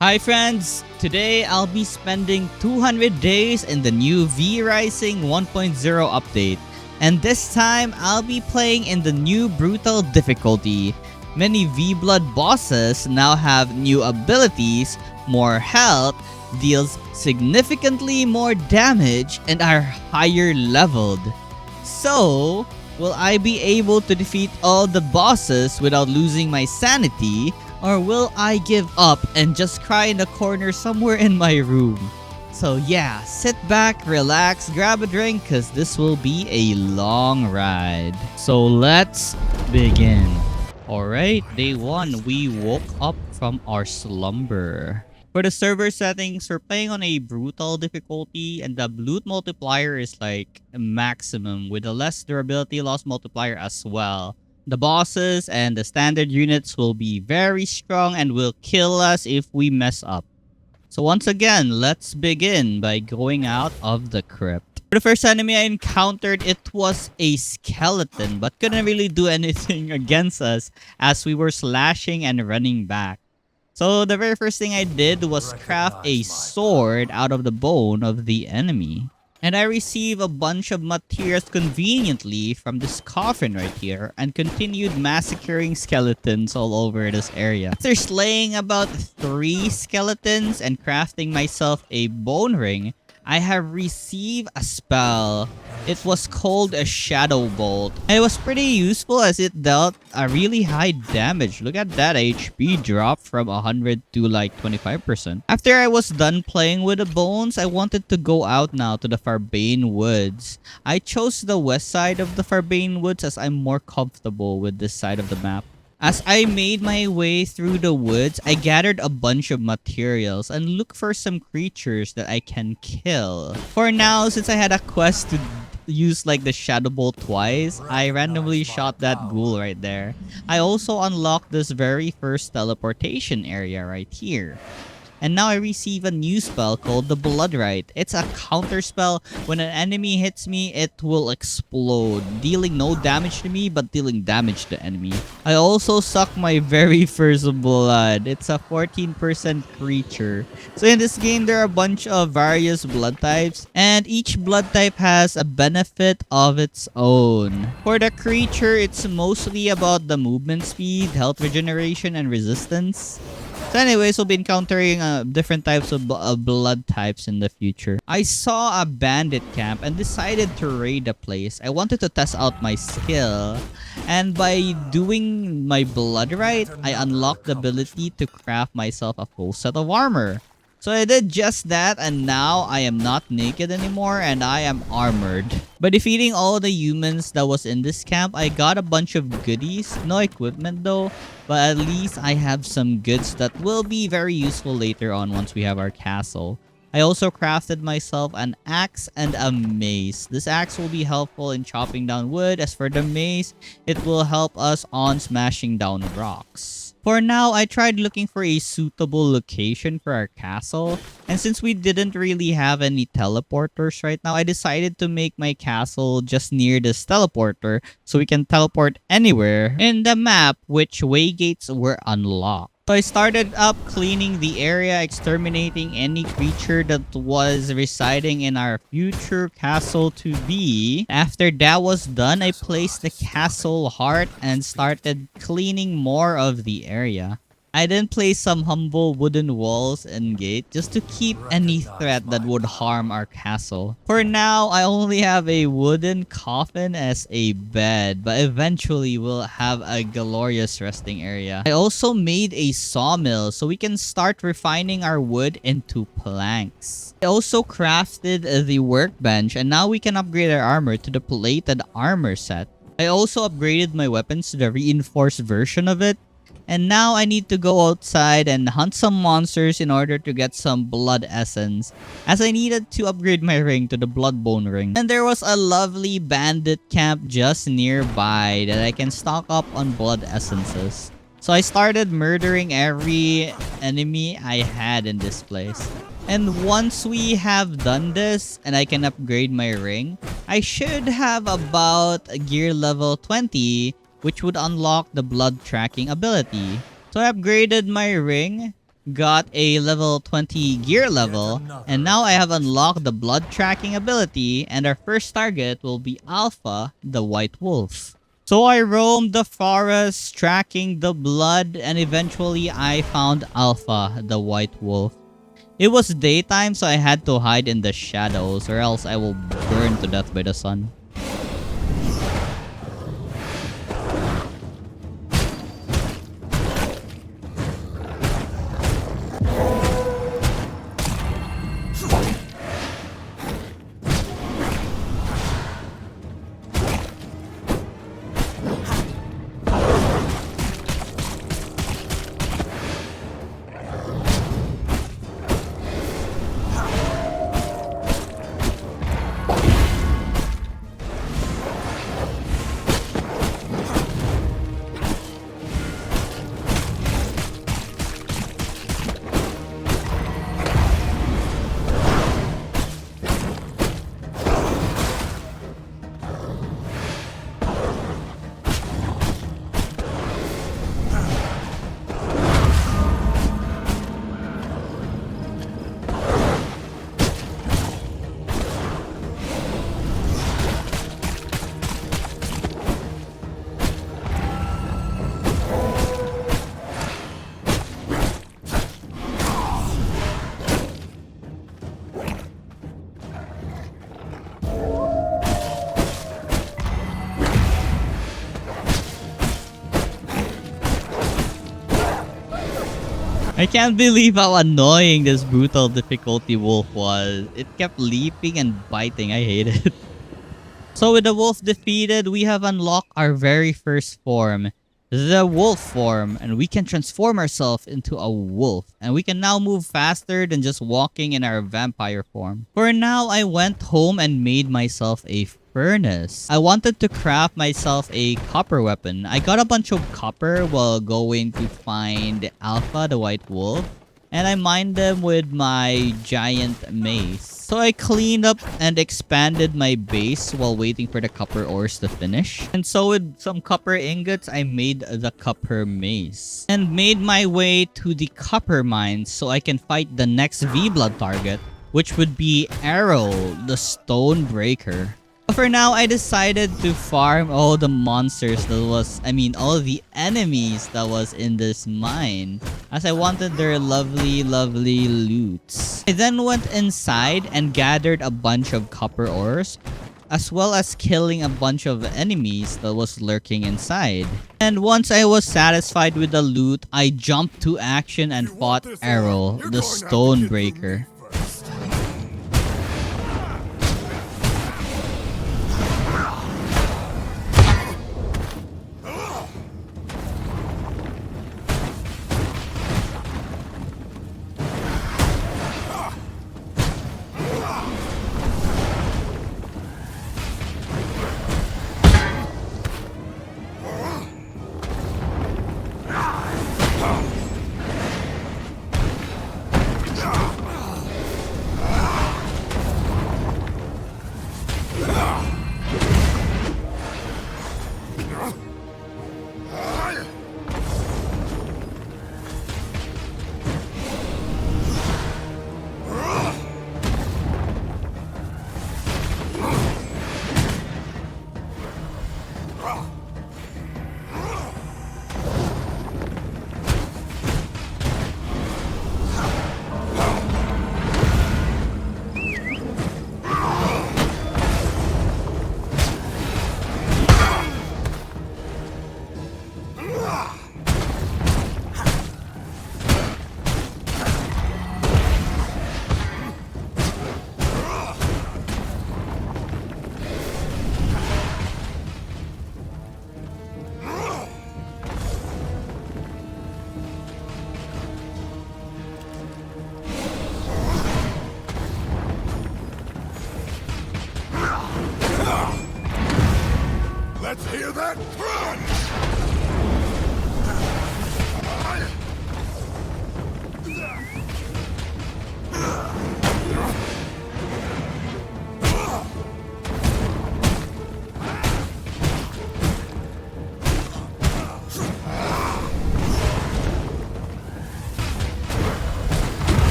Hi friends! Today I'll be spending 200 days in the new V Rising 1.0 update. And this time I'll be playing in the new brutal difficulty. Many V-Blood bosses now have new abilities, more health, deals significantly more damage, and are higher leveled. So, will I be able to defeat all the bosses without losing my sanity? Or will I give up and just cry in a corner somewhere in my room? So yeah, sit back, relax, grab a drink, cause this will be a long ride. So let's begin. Alright, day 1, we woke up from our slumber. For the server settings, we're playing on a brutal difficulty and the loot multiplier is like maximum with a less durability loss multiplier as well. The bosses and the standard units will be very strong and will kill us if we mess up. So once again, let's begin by going out of the crypt. For the first enemy I encountered, it was a skeleton, but couldn't really do anything against us as we were slashing and running back. So the very first thing I did was craft a sword out of the bone of the enemy. And I receive a bunch of materials conveniently from this coffin right here and continued massacring skeletons all over this area. After slaying about 3 skeletons and crafting myself a bone ring, I have received a spell. It was called a shadow bolt. And it was pretty useful as it dealt a really high damage. Look at that HP drop from 100 to like 25%. After I was done playing with the bones, I wanted to go out now to the Farbane Woods. I chose the west side of the Farbane Woods as I'm more comfortable with this side of the map. As I made my way through the woods, I gathered a bunch of materials and looked for some creatures that I can kill. For now, since I had a quest to use like the shadow bolt twice, I randomly shot that ghoul right there. I also unlocked this very first teleportation area right here. And now I receive a new spell called the Bloodrite. It's a counter spell. When an enemy hits me, it will explode, dealing no damage to me, but dealing damage to the enemy. I also suck my very first blood. It's a 14% creature. So in this game, there are a bunch of various blood types, and each blood type has a benefit of its own. For the creature, it's mostly about the movement speed, health regeneration, and resistance. So anyways, we'll be encountering different types of blood types in the future. I saw a bandit camp and decided to raid the place. I wanted to test out my skill. And by doing my blood right, I unlocked the ability to craft myself a full set of armor. So I did just that, and now I am not naked anymore and I am armored. By defeating all the humans that was in this camp, I got a bunch of goodies. No equipment though, but at least I have some goods that will be very useful later on once we have our castle. I also crafted myself an axe and a mace. This axe will be helpful in chopping down wood. As for the mace, it will help us on smashing down rocks. For now, I tried looking for a suitable location for our castle. And since we didn't really have any teleporters right now, I decided to make my castle just near this teleporter so we can teleport anywhere in the map which way gates were unlocked. So I started up cleaning the area, exterminating any creature that was residing in our future castle to be. After that was done, I placed the castle heart and started cleaning more of the area. I then placed some humble wooden walls and gate just to keep any threat that would harm our castle. For now, I only have a wooden coffin as a bed, but eventually we'll have a glorious resting area. I also made a sawmill so we can start refining our wood into planks. I also crafted the workbench and now we can upgrade our armor to the plated armor set. I also upgraded my weapons to the reinforced version of it. And now I need to go outside and hunt some monsters in order to get some blood essence, as I needed to upgrade my ring to the bloodbone ring. And there was a lovely bandit camp just nearby that I can stock up on blood essences. So I started murdering every enemy I had in this place. And once we have done this and I can upgrade my ring, I should have about gear level 20, which would unlock the blood tracking ability. So I upgraded my ring, got a level 20 gear level, and now I have unlocked the blood tracking ability, and our first target will be Alpha, the white wolf. So I roamed the forest tracking the blood, and eventually I found Alpha, the white wolf. It was daytime, so I had to hide in the shadows, or else I will burn to death by the sun. I can't believe how annoying this brutal difficulty wolf was. It kept leaping and biting. I hate it. So with the wolf defeated, we have unlocked our very first form, the wolf form, and we can transform ourselves into a wolf. And we can now move faster than just walking in our vampire form. For now, I went home and made myself a furnace. I wanted to craft myself a copper weapon. I got a bunch of copper while going to find Alpha, the white wolf, and I mined them with my giant mace. So I cleaned up and expanded my base while waiting for the copper ores to finish. And so with some copper ingots, I made the copper mace. And made my way to the copper mines so I can fight the next V-Blood target, which would be Arrow, the stone breaker. For now, I decided to farm all the monsters all the enemies that was in this mine, as I wanted their lovely loots. I then went inside and gathered a bunch of copper ores, as well as killing a bunch of enemies that was lurking inside. And once I was satisfied with the loot, I jumped to action and fought Arrow, the stone breaker.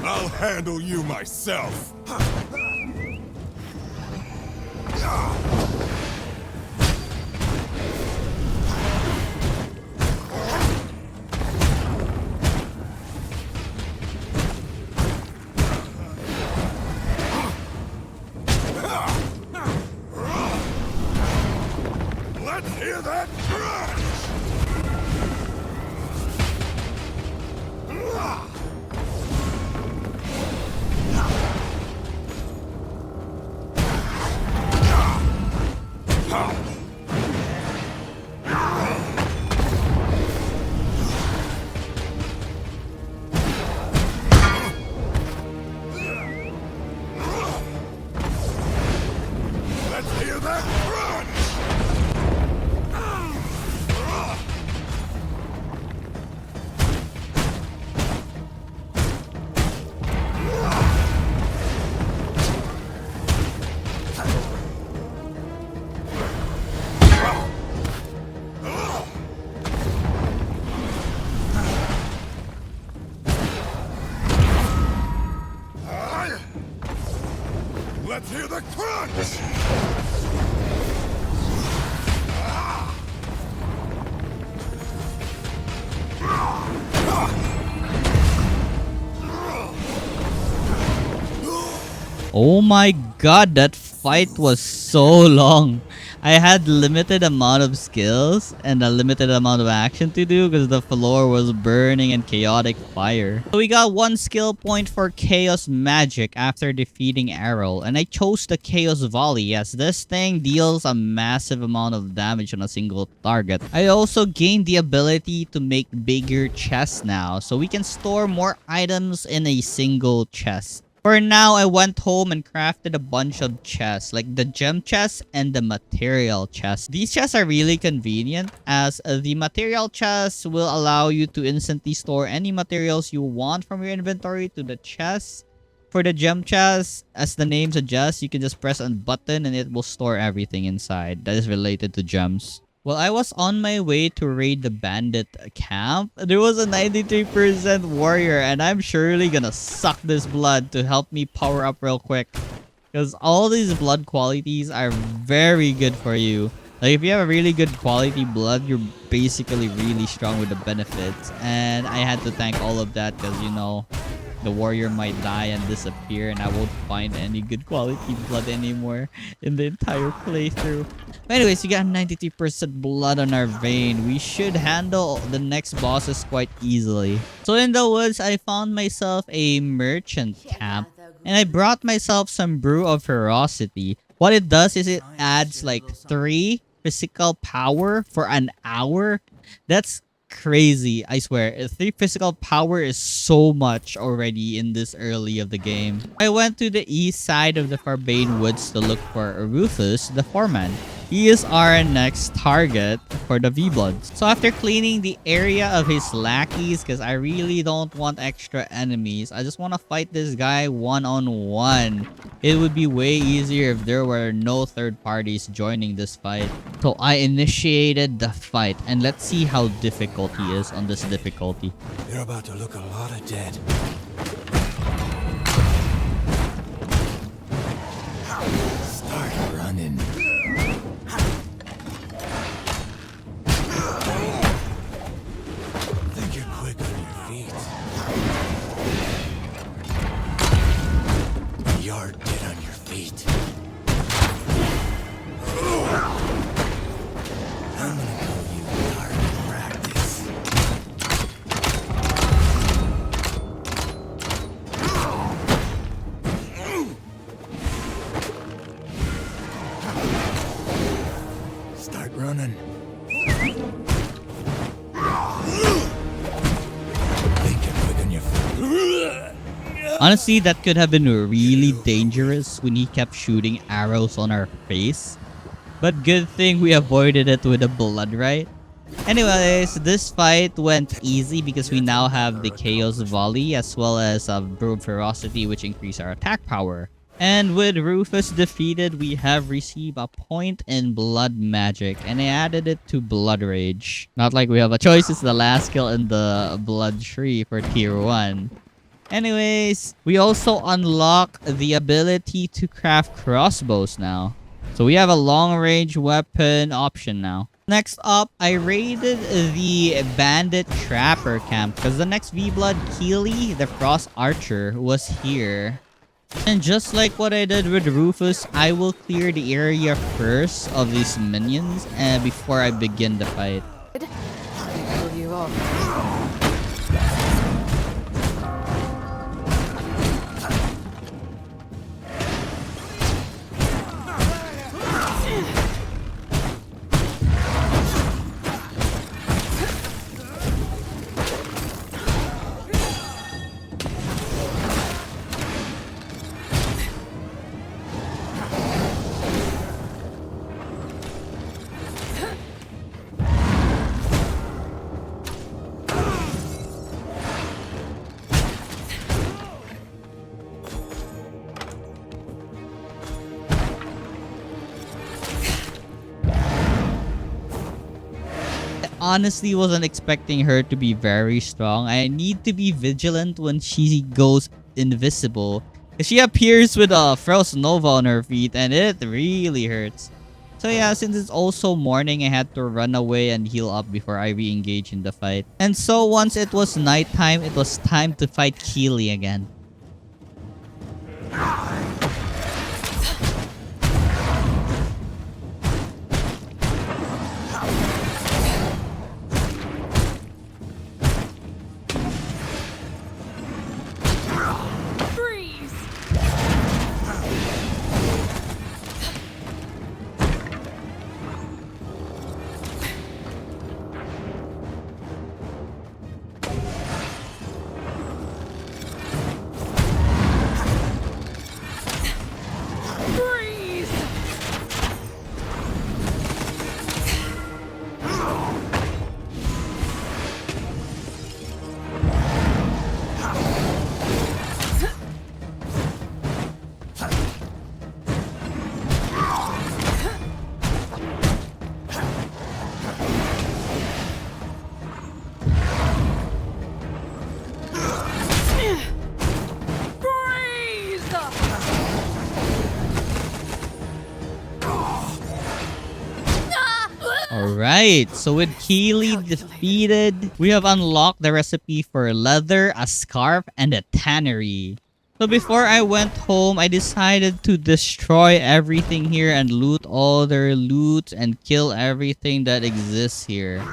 I'll handle you myself. Let's hear that crunch! Let's hear that crunch! Let's hear the crunch! Oh my god, that fight was so long. I had limited amount of skills and a limited amount of action to do because the floor was burning in chaotic fire. So we got one skill point for chaos magic after defeating Arrow, and I chose the chaos volley as this thing deals a massive amount of damage on a single target. I also gained the ability to make bigger chests now, so we can store more items in a single chest. For now, I went home and crafted a bunch of chests, like the gem chest and the material chest. These chests are really convenient as the material chest will allow you to instantly store any materials you want from your inventory to the chest. For the gem chest, as the name suggests, you can just press a button and it will store everything inside that is related to gems. While I was on my way to raid the bandit camp, there was a 93% warrior, and I'm surely gonna suck this blood to help me power up real quick. Because all these blood qualities are very good for you. Like, if you have a really good quality blood, you're basically really strong with the benefits. And I had to thank all of that because, you know, the warrior might die and disappear and I won't find any good quality blood anymore in the entire playthrough. But anyways, we got 93% blood on our vein. We should handle the next bosses quite easily. So in the woods, I found myself a merchant camp and I brought myself some brew of ferocity. What it does is it adds like 3 physical power for an hour. That's crazy, I swear. 3 physical power is so much already in this early of the game. I went to the east side of the Farbane Woods to look for Rufus, the foreman. He is our next target for the V-Bloods. So after cleaning the area of his lackeys, because I really don't want extra enemies, I just want to fight this guy one-on-one. It would be way easier if there were no third parties joining this fight. So I initiated the fight, and let's see how difficult he is on this difficulty. You're about to look a lot of dead. Start running. Think you're quick on your feet. You're dead on your feet. I'm gonna call you target practice. Start running. Think you're quick on your feet. Honestly, that could have been really dangerous when he kept shooting arrows on our face. But good thing we avoided it with the blood, right? Anyways, this fight went easy because we now have the Chaos Volley as well as Brute Ferocity, which increase our attack power. And with Rufus defeated, we have received a point in Blood Magic, and I added it to Blood Rage. Not like we have a choice, it's the last skill in the Blood Tree for Tier 1. Anyways, we also unlock the ability to craft crossbows now. So we have a long-range weapon option now. Next up, I raided the bandit trapper camp because the next V-Blood Keely, the frost archer, was here. And just like what I did with Rufus, I will clear the area first of these minions before I begin the fight. Pull you off. Honestly wasn't expecting her to be very strong. I need to be vigilant when she goes invisible. She appears with a Frost Nova on her feet and it really hurts. So yeah, since it's also morning, I had to run away and heal up before I re-engage in the fight. And so once it was nighttime, it was time to fight Keely again. Alright, so with Keely defeated, we have unlocked the recipe for leather, a scarf, and a tannery. So before I went home, I decided to destroy everything here and loot all their loot and kill everything that exists here.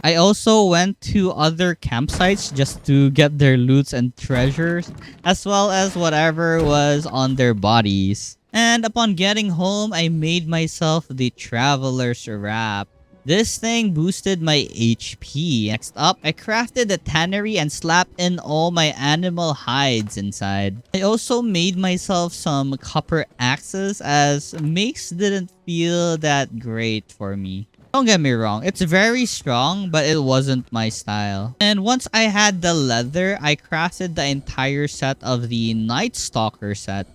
I also went to other campsites just to get their loots and treasures, as well as whatever was on their bodies. And upon getting home, I made myself the Traveler's Wrap. This thing boosted my HP. Next up, I crafted a tannery and slapped in all my animal hides inside. I also made myself some copper axes as mace didn't feel that great for me. Don't get me wrong, it's very strong, but it wasn't my style. And once I had the leather, I crafted the entire set of the Night Stalker set,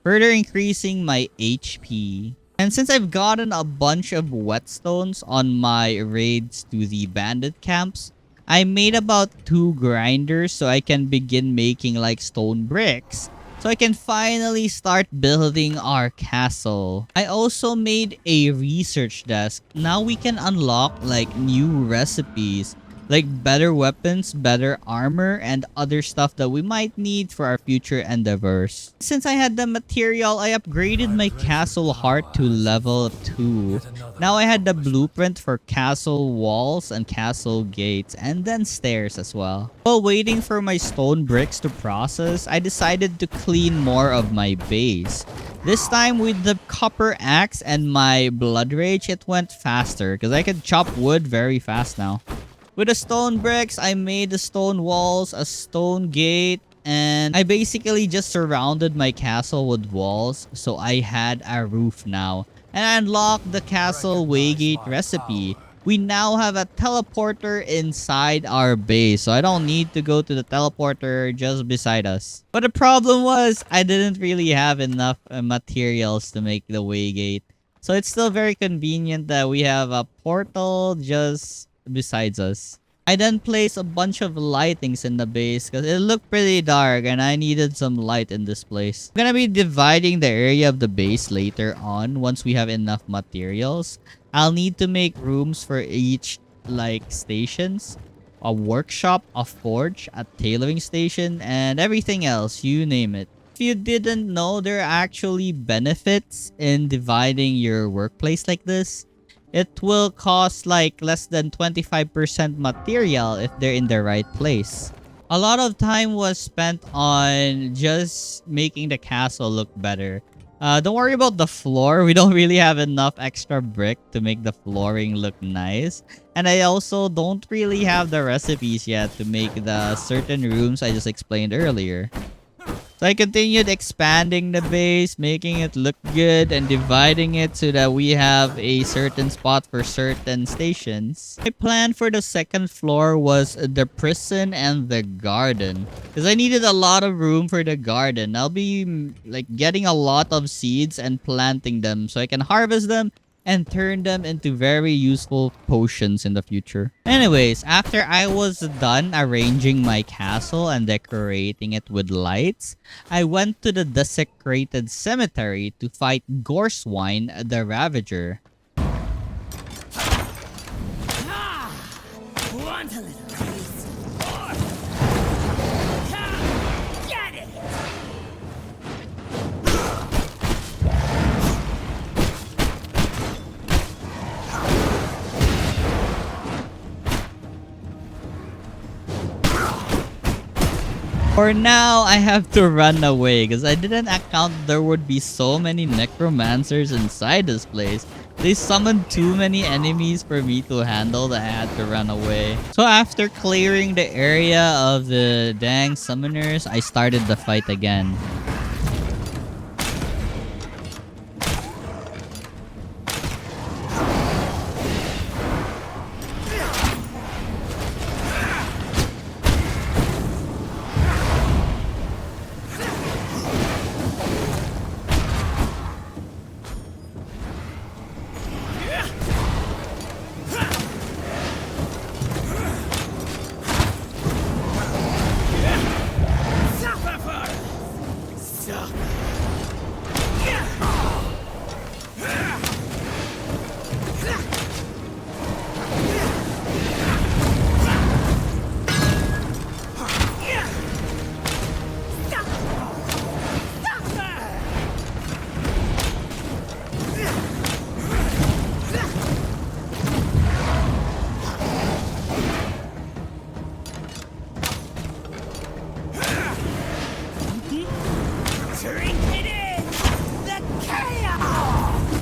further increasing my HP. And since I've gotten a bunch of whetstones on my raids to the bandit camps, I made about 2 grinders so I can begin making like stone bricks. So I can finally start building our castle. I also made a research desk. Now we can unlock like new recipes, like better weapons, better armor, and other stuff that we might need for our future endeavors. Since I had the material, I upgraded my castle heart to level 2. Now I had the blueprint for castle walls and castle gates, and then stairs as well. While waiting for my stone bricks to process, I decided to clean more of my base. This time with the copper axe and my blood rage, it went faster because I can chop wood very fast now. With the stone bricks, I made the stone walls, a stone gate, and I basically just surrounded my castle with walls, so I had a roof now. And I unlocked the castle waygate recipe, we now have a teleporter inside our base. So I don't need to go to the teleporter just beside us. But the problem was I didn't really have enough materials to make the waygate. So it's still very convenient that we have a portal just besides us. I then placed a bunch of lightings in the base because it looked pretty dark and I needed some light in this place. I'm gonna be dividing the area of the base later on once we have enough materials. I'll need to make rooms for each stations. A workshop, a forge, a tailoring station, and everything else, you name it. If you didn't know, there are actually benefits in dividing your workplace like this. It will cost less than 25% material if they're in the right place. A lot of time was spent on just making the castle look better. Don't worry about the floor. We don't really have enough extra brick to make the flooring look nice. And I also don't really have the recipes yet to make the certain rooms I just explained earlier. So I continued expanding the base, making it look good, and dividing it so that we have a certain spot for certain stations. My plan for the second floor was the prison and the garden, because I needed a lot of room for the garden. I'll be getting a lot of seeds and planting them so I can harvest them and turn them into very useful potions in the future. Anyways, after I was done arranging my castle and decorating it with lights, I went to the desecrated cemetery to fight Gorswine the Ravager. Want a little taste? Get it! For now, I have to run away because I didn't account there would be so many necromancers inside this place. They summoned too many enemies for me to handle that I had to run away. So after clearing the area of the dang summoners, I started the fight again.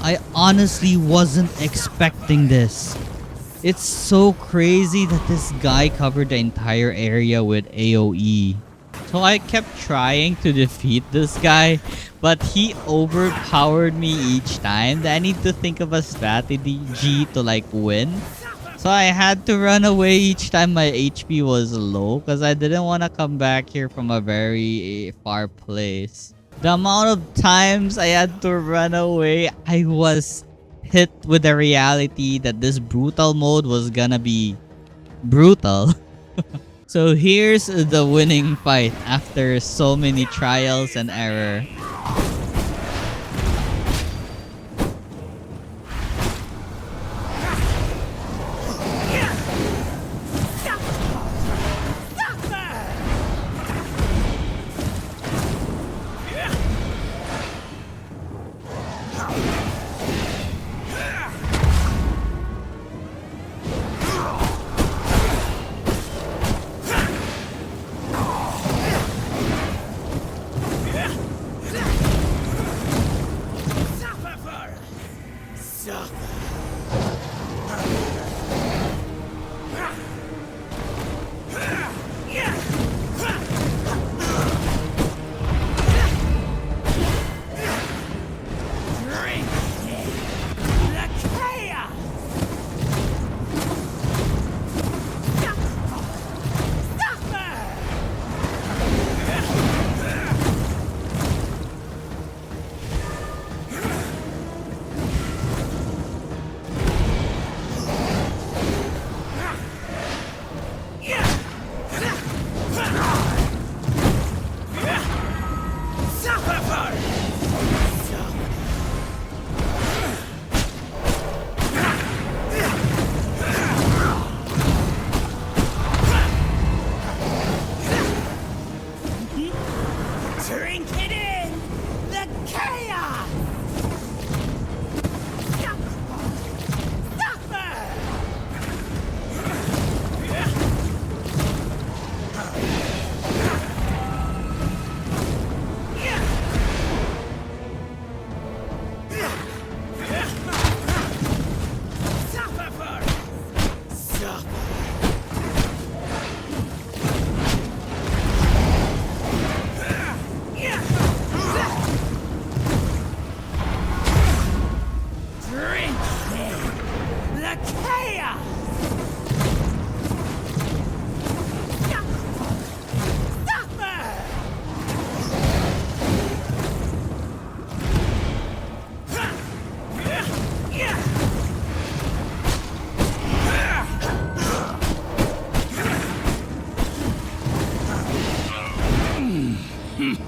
I honestly wasn't expecting this. It's so crazy that this guy covered the entire area with AoE. So I kept trying to defeat this guy, but he overpowered me each time. I need to think of a strategy to win. So I had to run away each time my HP was low because I didn't want to come back here from a very far place. The amount of times I had to run away, I was hit with the reality that this brutal mode was gonna be brutal. So here's the winning fight after so many trials and error.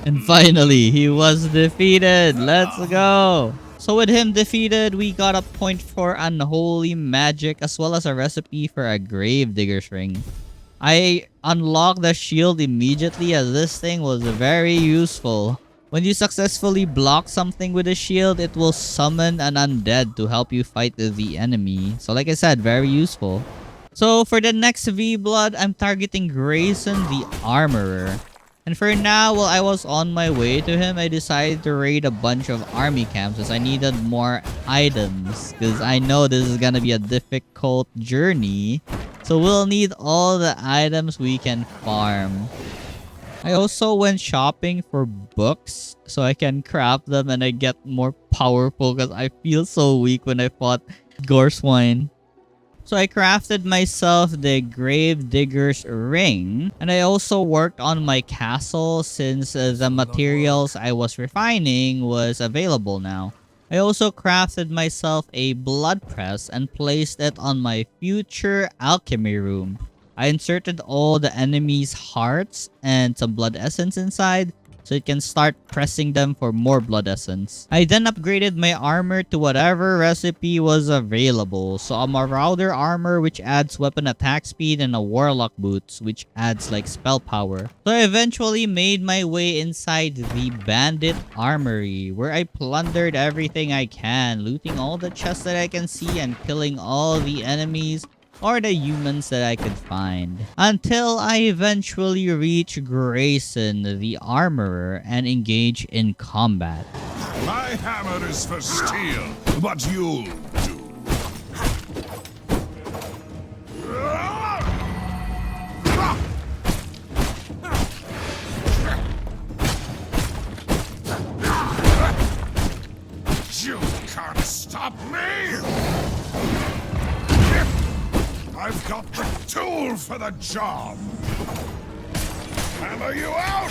And finally, he was defeated. Let's go. So with him defeated, we got a point for unholy magic as well as a recipe for a grave digger's ring. I unlocked the shield immediately as this thing was very useful. When you successfully block something with a shield, it will summon an undead to help you fight the enemy. So like I said, very useful. So for the next V-Blood, I'm targeting Grayson the Armorer. And for now, while I was on my way to him, I decided to raid a bunch of army camps as I needed more items. Because I know this is gonna be a difficult journey. So we'll need all the items we can farm. I also went shopping for books so I can craft them and I get more powerful because I feel so weak when I fought Goreswine. So I crafted myself the grave digger's ring, and I also worked on my castle since the materials I was refining was available now. I also crafted myself a blood press and placed it on my future alchemy room. I inserted all the enemies' hearts and some blood essence inside, so it can start pressing them for more blood essence. I then upgraded my armor to whatever recipe was available. So a marauder armor which adds weapon attack speed and a warlock boots which adds like spell power. So I eventually made my way inside the bandit armory where I plundered everything I can, looting all the chests that I can see and killing all the enemies or the humans that I could find. Until I eventually reach Grayson the Armorer and engage in combat. My hammer is for steel, but you'll do. You can't stop me! I've got the tool for the job! Hammer you out!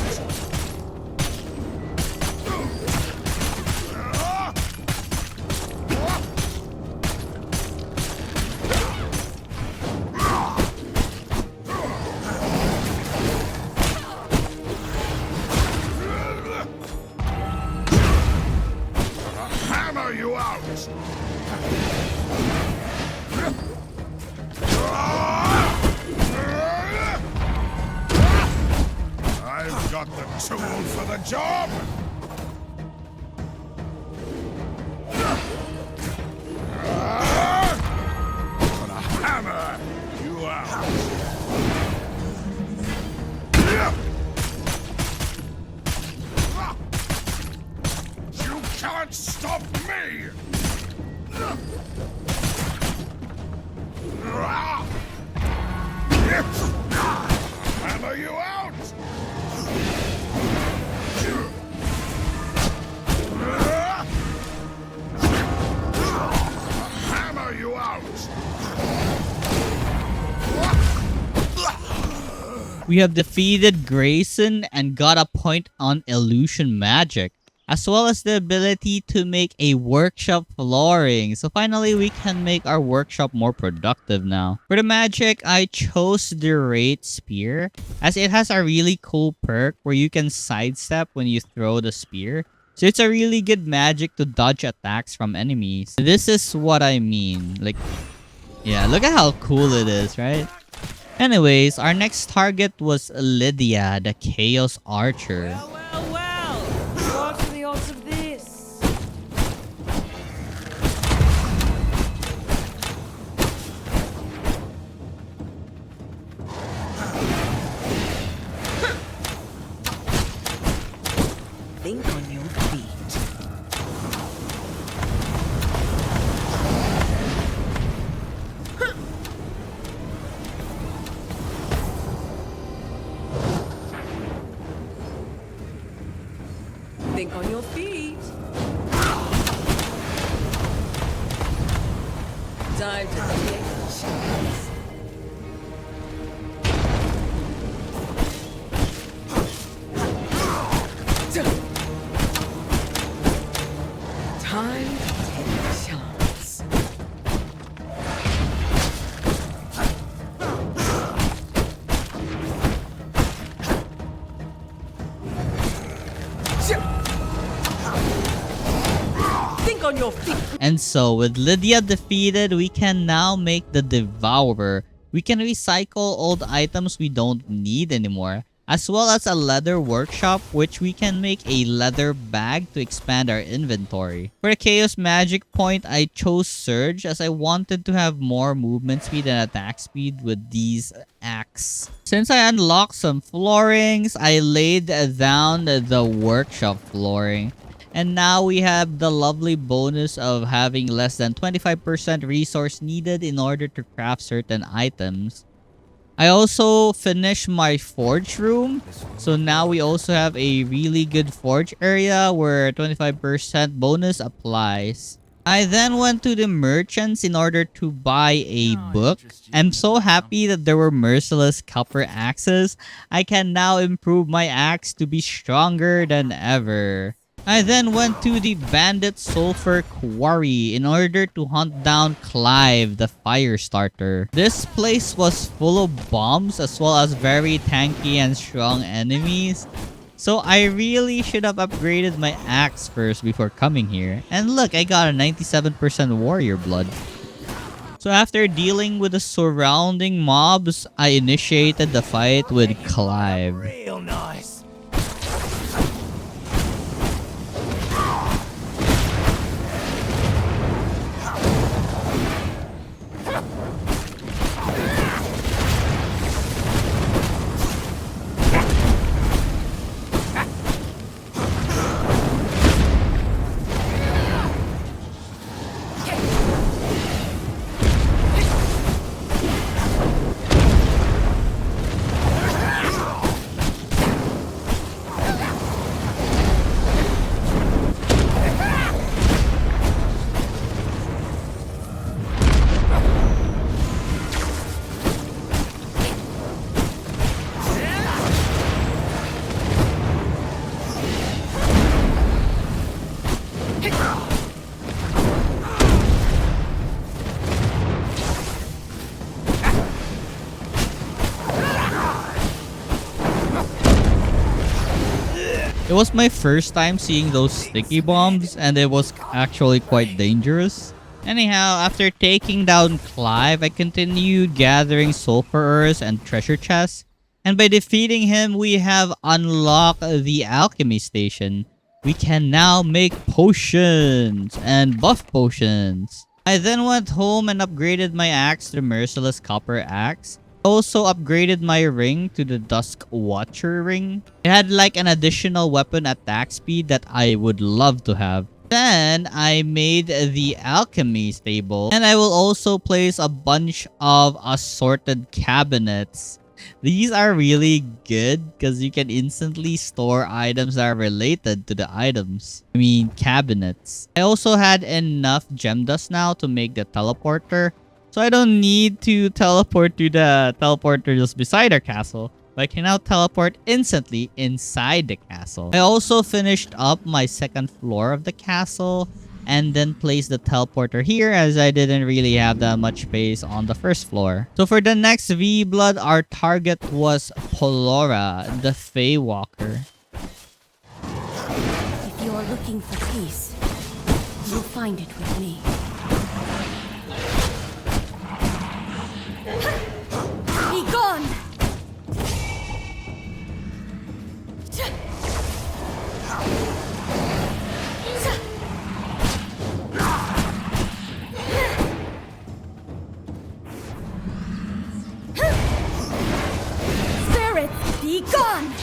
Hammer you out! I've got the tool for the job! Gonna hammer you out! You can't stop me! Hammer you out! Hammer you out! We have defeated Grayson and got a point on illusion magic, as well as the ability to make a workshop flooring. So finally, we can make our workshop more productive now. For the magic, I chose the Wraith Spear, as it has a really cool perk where you can sidestep when you throw the spear. So it's a really good magic to dodge attacks from enemies. This is what I mean. Like, yeah, look at how cool it is, right? Anyways, our next target was Lydia, the Chaos Archer. Well. What are the odds of this? Think on your feet. Think on your feet. Time to create a chance. Time to take a chance. on your feet. And so, with Lydia defeated, we can now make the Devourer. We can recycle old items we don't need anymore, as well as a leather workshop, which we can make a leather bag to expand our inventory. For the Chaos Magic point, I chose Surge as I wanted to have more movement speed and attack speed with these axe. Since I unlocked some floorings, I laid down the workshop flooring. And now we have the lovely bonus of having less than 25% resource needed in order to craft certain items. I also finished my forge room. So now we also have a really good forge area where 25% bonus applies. I then went to the merchants in order to buy a book. I'm so happy that there were merciless copper axes. I can now improve my axe to be stronger than ever. I then went to the bandit sulfur quarry in order to hunt down Clive, the fire starter. This place was full of bombs as well as very tanky and strong enemies. So I really should have upgraded my axe first before coming here. And look, I got a 97% warrior blood. So after dealing with the surrounding mobs, I initiated the fight with Clive. Real nice. It was my first time seeing those sticky bombs, and it was actually quite dangerous. Anyhow, after taking down Clive, I continued gathering sulfur ores and treasure chests. And by defeating him, we have unlocked the alchemy station. We can now make potions and buff potions. I then went home and upgraded my axe to the merciless copper axe. Also upgraded my ring to the Dusk Watcher ring. It had like an additional weapon attack speed that I would love to have. Then I made the alchemy stable, and I will also place a bunch of assorted cabinets. These are really good because you can instantly store items that are related to the cabinets. I also had enough gem dust now to make the teleporter. So I don't need to teleport to the teleporter just beside our castle, but I can now teleport instantly inside the castle. I also finished up my second floor of the castle and then placed the teleporter here as I didn't really have that much space on the first floor. So for the next V-Blood, our target was Polora, the Fey Walker. If you are looking for peace, you'll find it with me. Be gone! Spirit, be gone!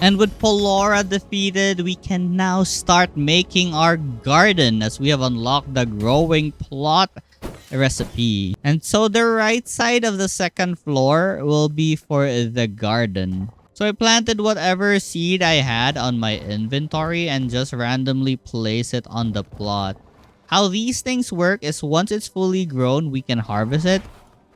And with Polora defeated, we can now start making our garden as we have unlocked the growing plot recipe. And so the right side of the second floor will be for the garden. So I planted whatever seed I had on my inventory and just randomly place it on the plot. How these things work is once it's fully grown, we can harvest it.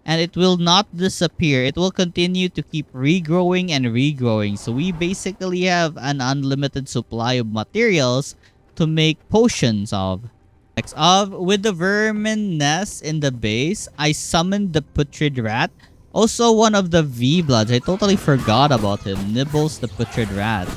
And it will not disappear. It will continue to keep regrowing and regrowing. So we basically have an unlimited supply of materials to make potions of. Next up, with the vermin nest in the base, I summoned the putrid rat. Also one of the V-Bloods. I totally forgot about him. Nibbles the putrid rat.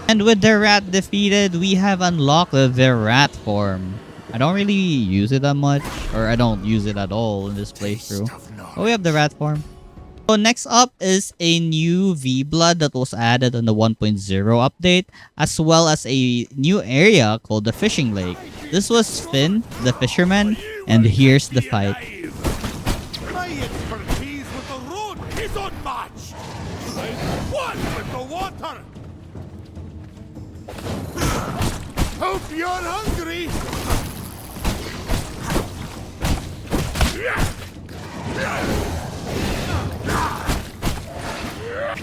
And with the rat defeated, we have unlocked the rat form. I don't really use it that much, or I don't use it at all in this playthrough. Oh, we have the rat form. So next up is a new V-Blood that was added on the 1.0 update, as well as a new area called the Fishing Lake. This was Finn, the fisherman, and here's the fight. My expertise with the road is unmatched. I'm one with the water. Hope you're hungry.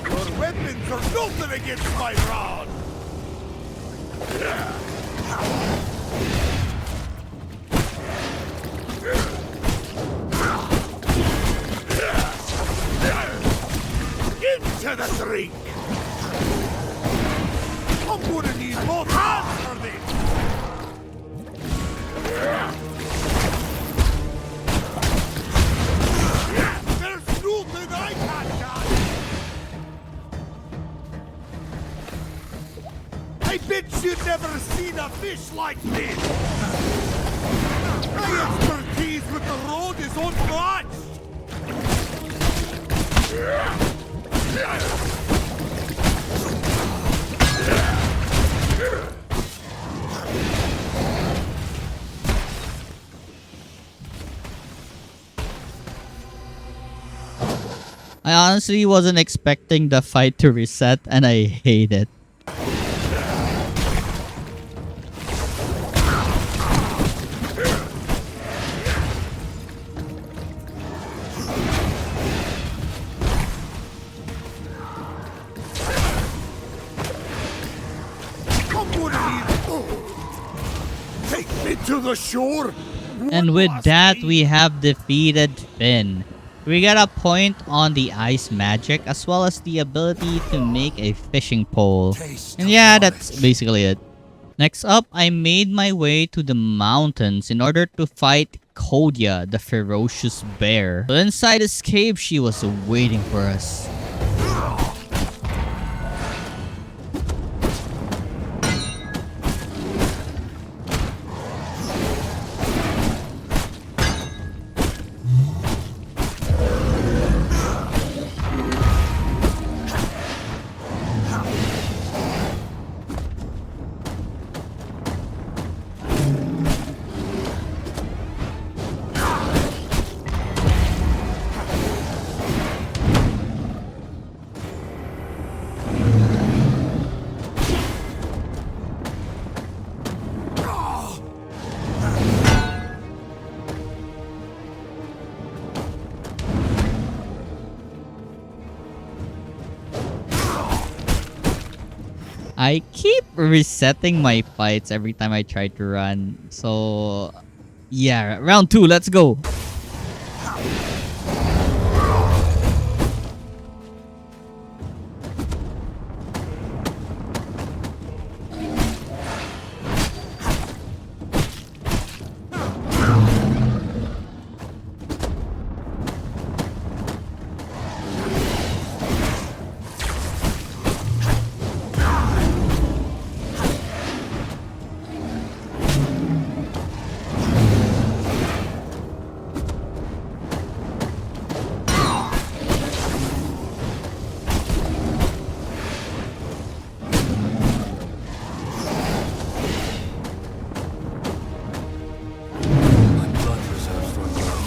Your weapons are nothing against my rod. Into the drink. I'm gonna need more hands for this! There's nothing I can't done! I bet you've never seen a fish like this! My expertise with the road is unmatched! I honestly wasn't expecting the fight to reset, and I hate it. Take me to the shore! And with that, we have defeated Finn. We got a point on the ice magic, as well as the ability to make a fishing pole. And yeah, that's basically it. Next up, I made my way to the mountains in order to fight Kodia, the ferocious bear. So inside this cave, she was waiting for us. I keep resetting my fights every time I try to run. So, yeah, round 2, let's go. My blood reserves run low.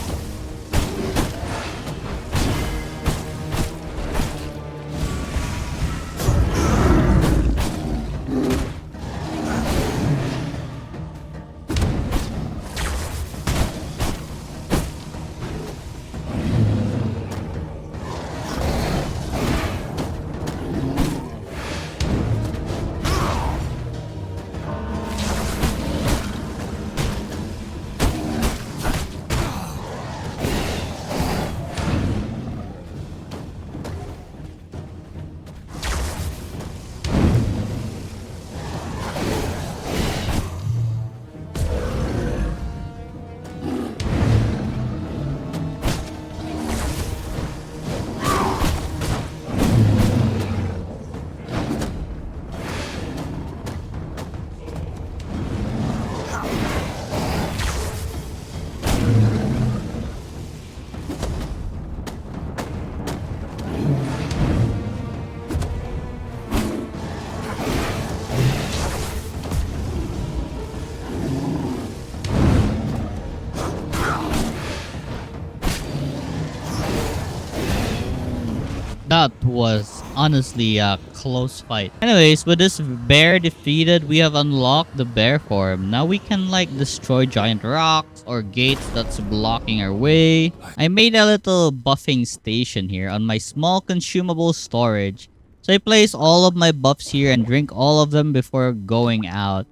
That was honestly a close fight. Anyways, with this bear defeated, we have unlocked the bear form. Now we can like destroy giant rocks or gates that's blocking our way. I made a little buffing station here on my small consumable storage. So I place all of my buffs here and drink all of them before going out.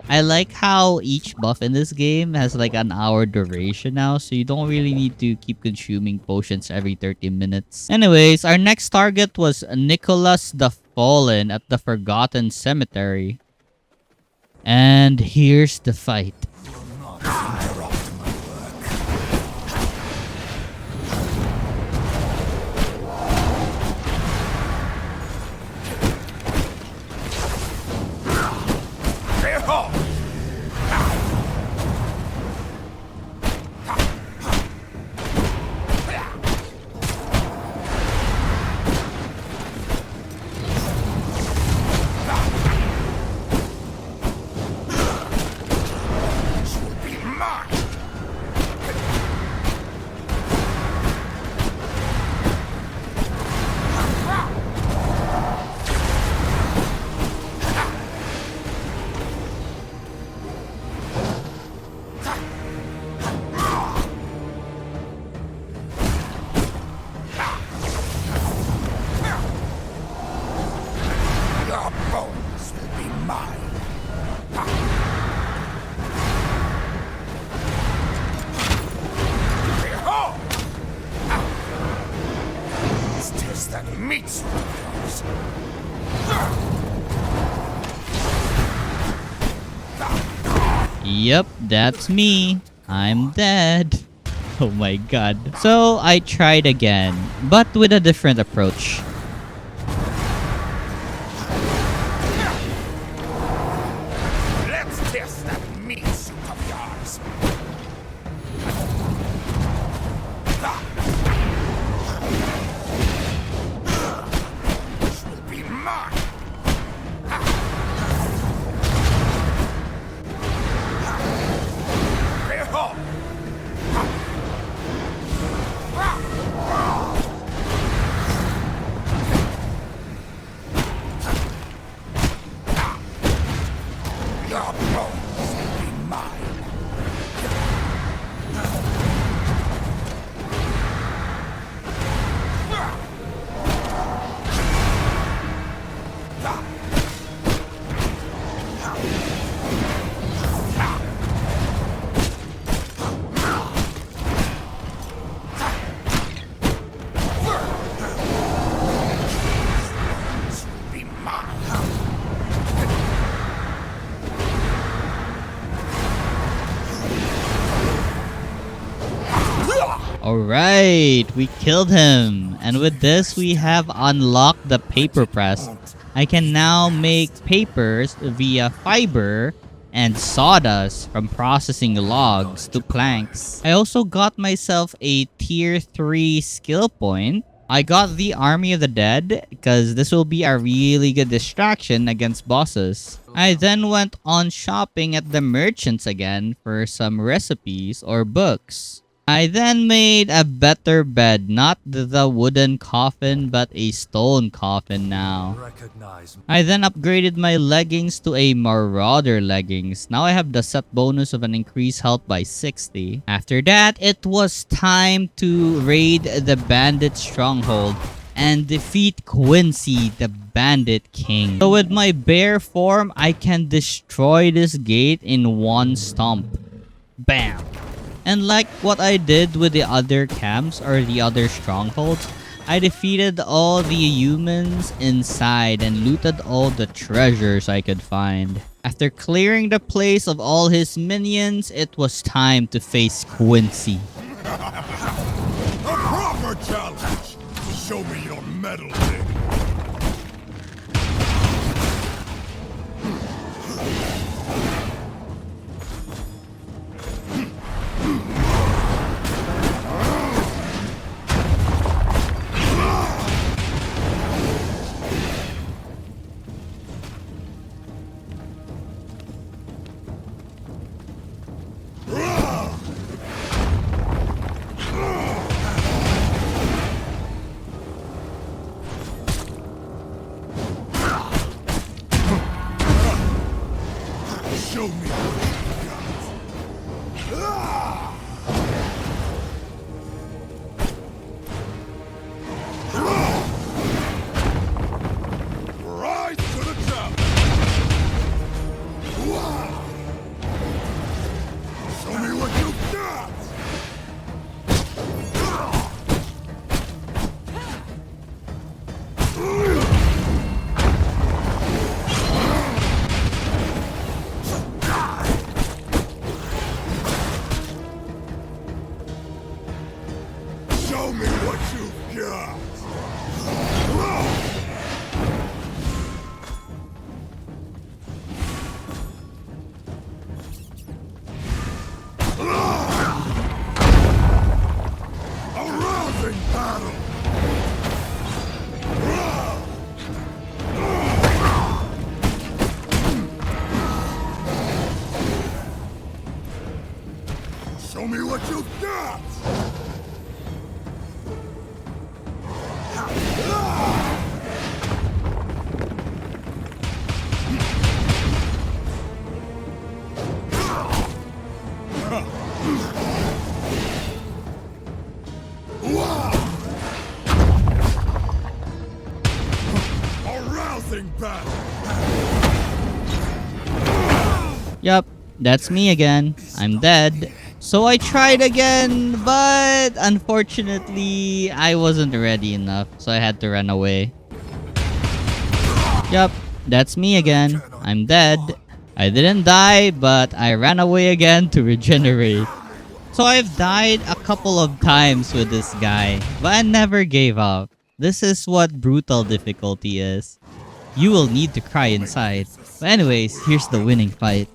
I like how each buff in this game has like an hour duration now, so you don't really need to keep consuming potions every 30 minutes. Anyways, our next target was Nicholas the Fallen at the Forgotten Cemetery. And here's the fight. Yep, that's me. I'm dead. Oh my god. So I tried again, but with a different approach. Let's test that meat suit of yours. This will be mine. Behold! Your bones will be mine. Alright, we killed him. And with this, we have unlocked the paper press. I can now make papers via fiber and sawdust from processing logs to planks. I also got myself a tier 3 skill point. I got the army of the dead because this will be a really good distraction against bosses. I then went on shopping at the merchants again for some recipes or books. I then made a better bed, not the wooden coffin, but a stone coffin now. Recognize me. I then upgraded my leggings to a marauder leggings. Now I have the set bonus of an increased health by 60. After that, it was time to raid the bandit stronghold and defeat Quincy, the bandit king. So with my bare form, I can destroy this gate in one stomp. Bam! And like what I did with the other camps or the other strongholds, I defeated all the humans inside and looted all the treasures I could find. After clearing the place of all his minions, it was time to face Quincy. A proper challenge! Show me your mettle, Nick. Show me what you got. Rise to the top. Show me what you got. Show me what you've got! A rousing battle! Show me what you've got! A rousing battle! Yup, that's me again. I'm dead. So I tried again, but unfortunately, I wasn't ready enough, so I had to run away. Yup, that's me again. I'm dead. I didn't die, but I ran away again to regenerate. So I've died a couple of times with this guy, but I never gave up. This is what brutal difficulty is. You will need to cry inside. But anyways, here's the winning fight.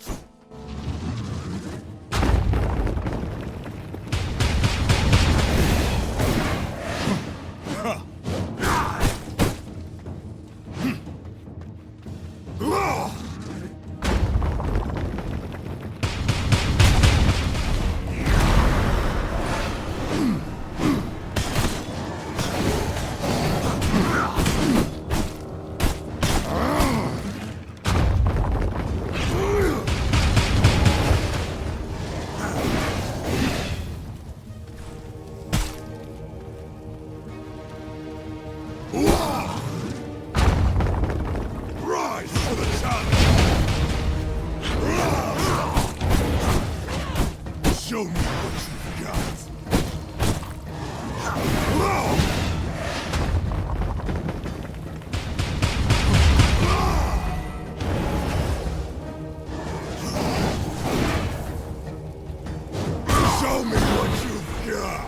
Rise to the challenge! Show me what you've got! Show me what you've got!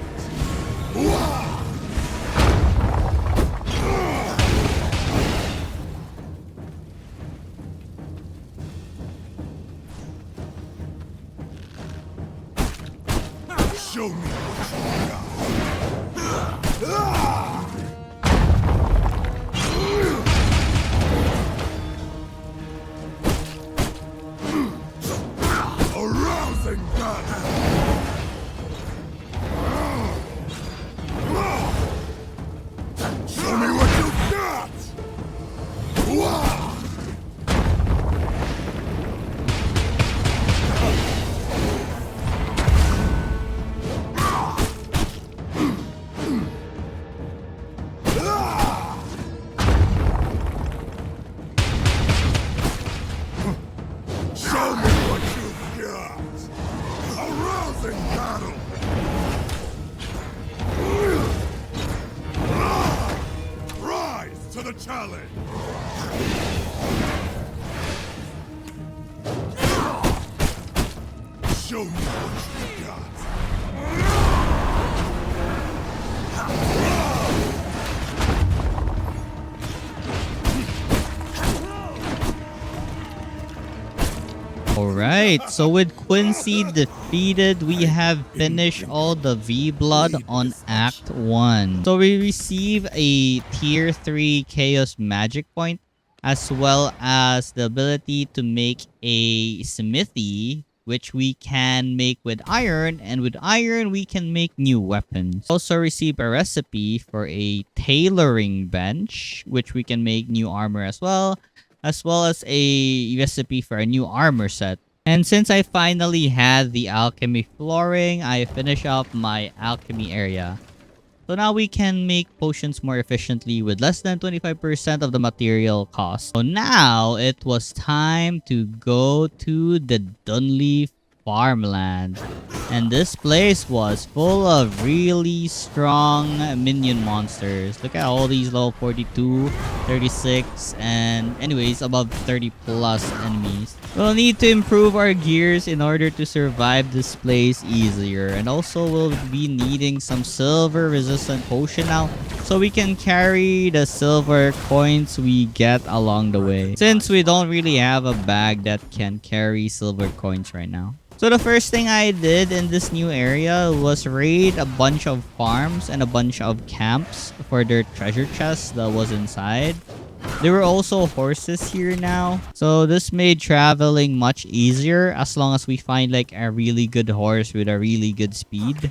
Show me what you got. Arousing battle. Show me what you got. Show me what you got. Arousing battle. Rise to the challenge. Show me what you got. Alright, so with Quincy defeated, we have finished all the V-Blood on Act 1. So we receive a Tier 3 Chaos Magic Point, as well as the ability to make a smithy, which we can make with iron, and with iron we can make new weapons. Also receive a recipe for a tailoring bench, which we can make new armor as well as a recipe for a new armor set. And since I finally had the alchemy flooring, I finished off my alchemy area. So now we can make potions more efficiently with less than 25% of the material cost. So now it was time to go to the Dunley Farmlands. And this place was full of really strong minion monsters. Look at all these level 42, 36, and anyways, above 30 plus enemies. We'll need to improve our gears in order to survive this place easier. And also we'll be needing some silver resistant potion now, so we can carry the silver coins we get along the way, since we don't really have a bag that can carry silver coins right now. So the first thing I did in this new area was raid a bunch of farms and a bunch of camps for their treasure chests that was inside. There were also horses here now, so this made traveling much easier as long as we find like a really good horse with a really good speed.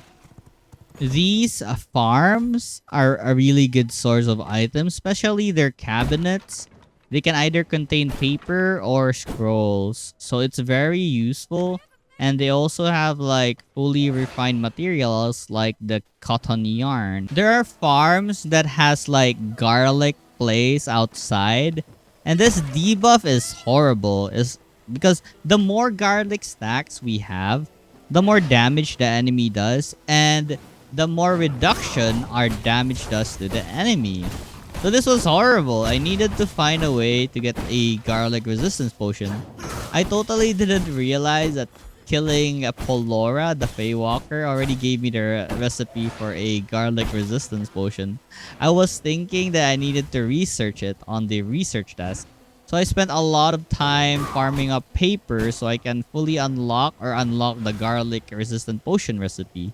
These farms are a really good source of items, especially their cabinets. They can either contain paper or scrolls, so it's very useful. And they also have like fully refined materials like the cotton yarn. There are farms that has like garlic place outside. And this debuff is horrible. Is because the more garlic stacks we have, the more damage the enemy does. And the more reduction our damage does to the enemy. So this was horrible. I needed to find a way to get a garlic resistance potion. I totally didn't realize that killing a Polora, the Feywalker, already gave me the recipe for a garlic resistance potion. I was thinking that I needed to research it on the research desk. So I spent a lot of time farming up paper so I can fully unlock the garlic resistant potion recipe.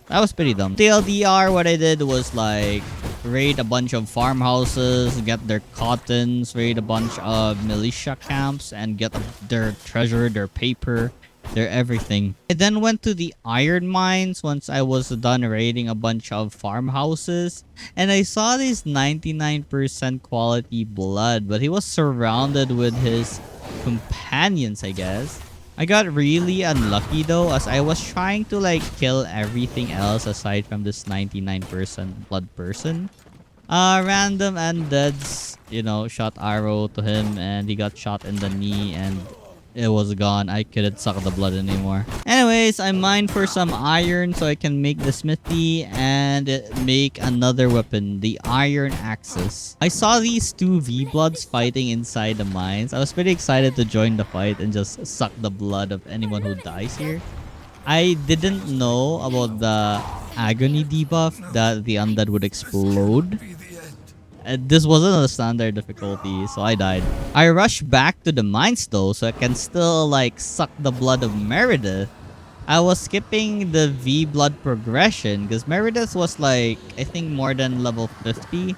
That was pretty dumb. TLDR, what I did was like raid a bunch of farmhouses, get their cottons, raid a bunch of militia camps, and get their treasure, their paper, their everything. I then went to the iron mines once I was done raiding a bunch of farmhouses, and I saw this 99% quality blood, but he was surrounded with his companions, I guess. I got really unlucky though, as I was trying to like kill everything else aside from this 99% blood person. Random undeads, you know, shot arrow to him and he got shot in the knee and it was gone. I couldn't suck the blood anymore. Anyways, I mined for some iron so I can make the smithy and make another weapon, the iron axes. I saw these two V-Bloods fighting inside the mines. I was pretty excited to join the fight and just suck the blood of anyone who dies here. I didn't know about the agony debuff that the undead would explode. This wasn't a standard difficulty, so I died. I rushed back to the mines though, so I can still like suck the blood of Meredith. I was skipping the V blood progression because Meredith was like, I think more than level 50.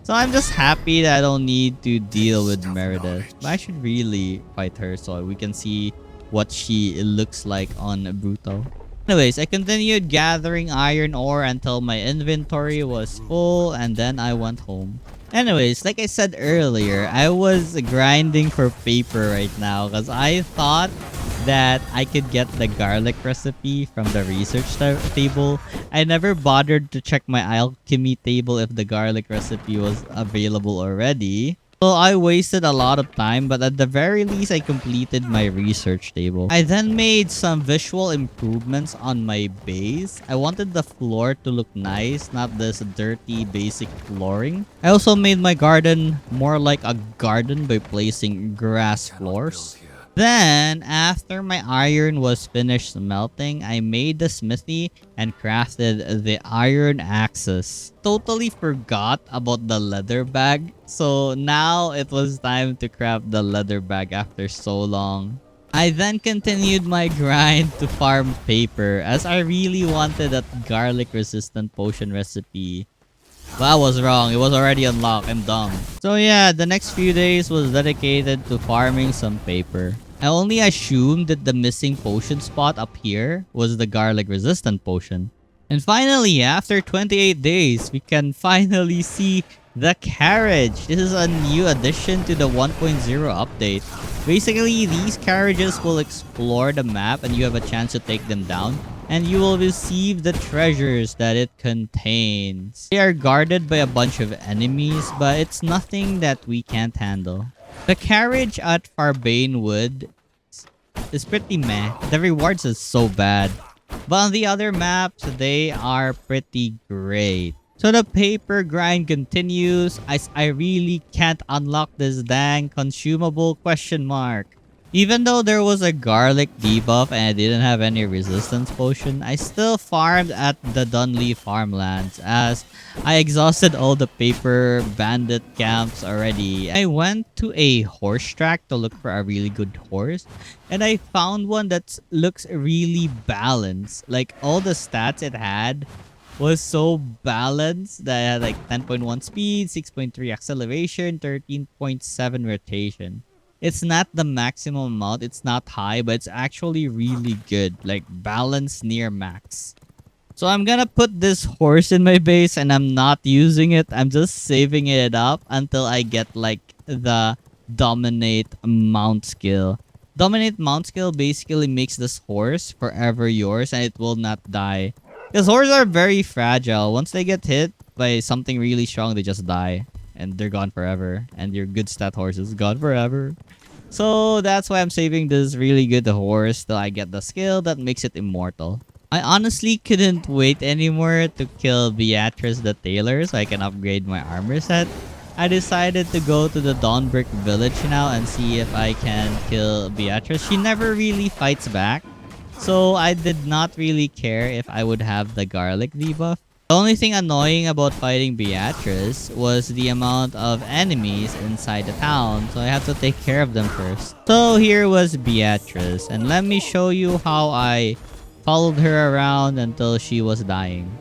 So I'm just happy that I don't need to deal with Meredith. But I should really fight her so we can see what she looks like on Brutal. Anyways, I continued gathering iron ore until my inventory was full and then I went home. Anyways, like I said earlier, I was grinding for paper right now because I thought that I could get the garlic recipe from the research table. I never bothered to check my alchemy table if the garlic recipe was available already. So I wasted a lot of time, but at the very least I completed my research table. I then made some visual improvements on my base. I wanted the floor to look nice, not this dirty basic flooring. I also made my garden more like a garden by placing grass floors. Then, after my iron was finished melting, I made the smithy and crafted the iron axes. Totally forgot about the leather bag. So now it was time to craft the leather bag after so long. I then continued my grind to farm paper as I really wanted that garlic resistant potion recipe. But I was wrong. It was already unlocked. I'm dumb. So yeah, the next few days was dedicated to farming some paper. I only assumed that the missing potion spot up here was the garlic resistant potion. And finally, after 28 days, we can finally see the carriage. This is a new addition to the 1.0 update. Basically, these carriages will explore the map and you have a chance to take them down. And you will receive the treasures that it contains. They are guarded by a bunch of enemies, but it's nothing that we can't handle. The carriage at Farbane Wood is pretty meh. The rewards is so bad. But on the other maps, they are pretty great. So the paper grind continues as I really can't unlock this dang consumable question mark. Even though there was a garlic debuff and I didn't have any resistance potion, I still farmed at the Dunley Farmlands as I exhausted all the paper bandit camps already. I went to a horse track to look for a really good horse and I found one that looks really balanced. Like all the stats it had was so balanced that I had like 10.1 speed, 6.3 acceleration, 13.7 rotation. It's not the maximum amount, it's not high, but it's actually really good. Like balance near max. So I'm gonna put this horse in my base and I'm not using it. I'm just saving it up until I get like the dominate mount skill. Dominate mount skill basically makes this horse forever yours and it will not die. Because horses are very fragile. Once they get hit by something really strong, they just die. And they're gone forever. And your good stat horse is gone forever. So that's why I'm saving this really good horse till I get the skill that makes it immortal. I honestly couldn't wait anymore to kill Beatrice the tailor so I can upgrade my armor set. I decided to go to the Dawnbrick village now and see if I can kill Beatrice. She never really fights back. So I did not really care if I would have the garlic debuff. The only thing annoying about fighting Beatrice was the amount of enemies inside the town, so I had to take care of them first. So here was Beatrice, and let me show you how I followed her around until she was dying.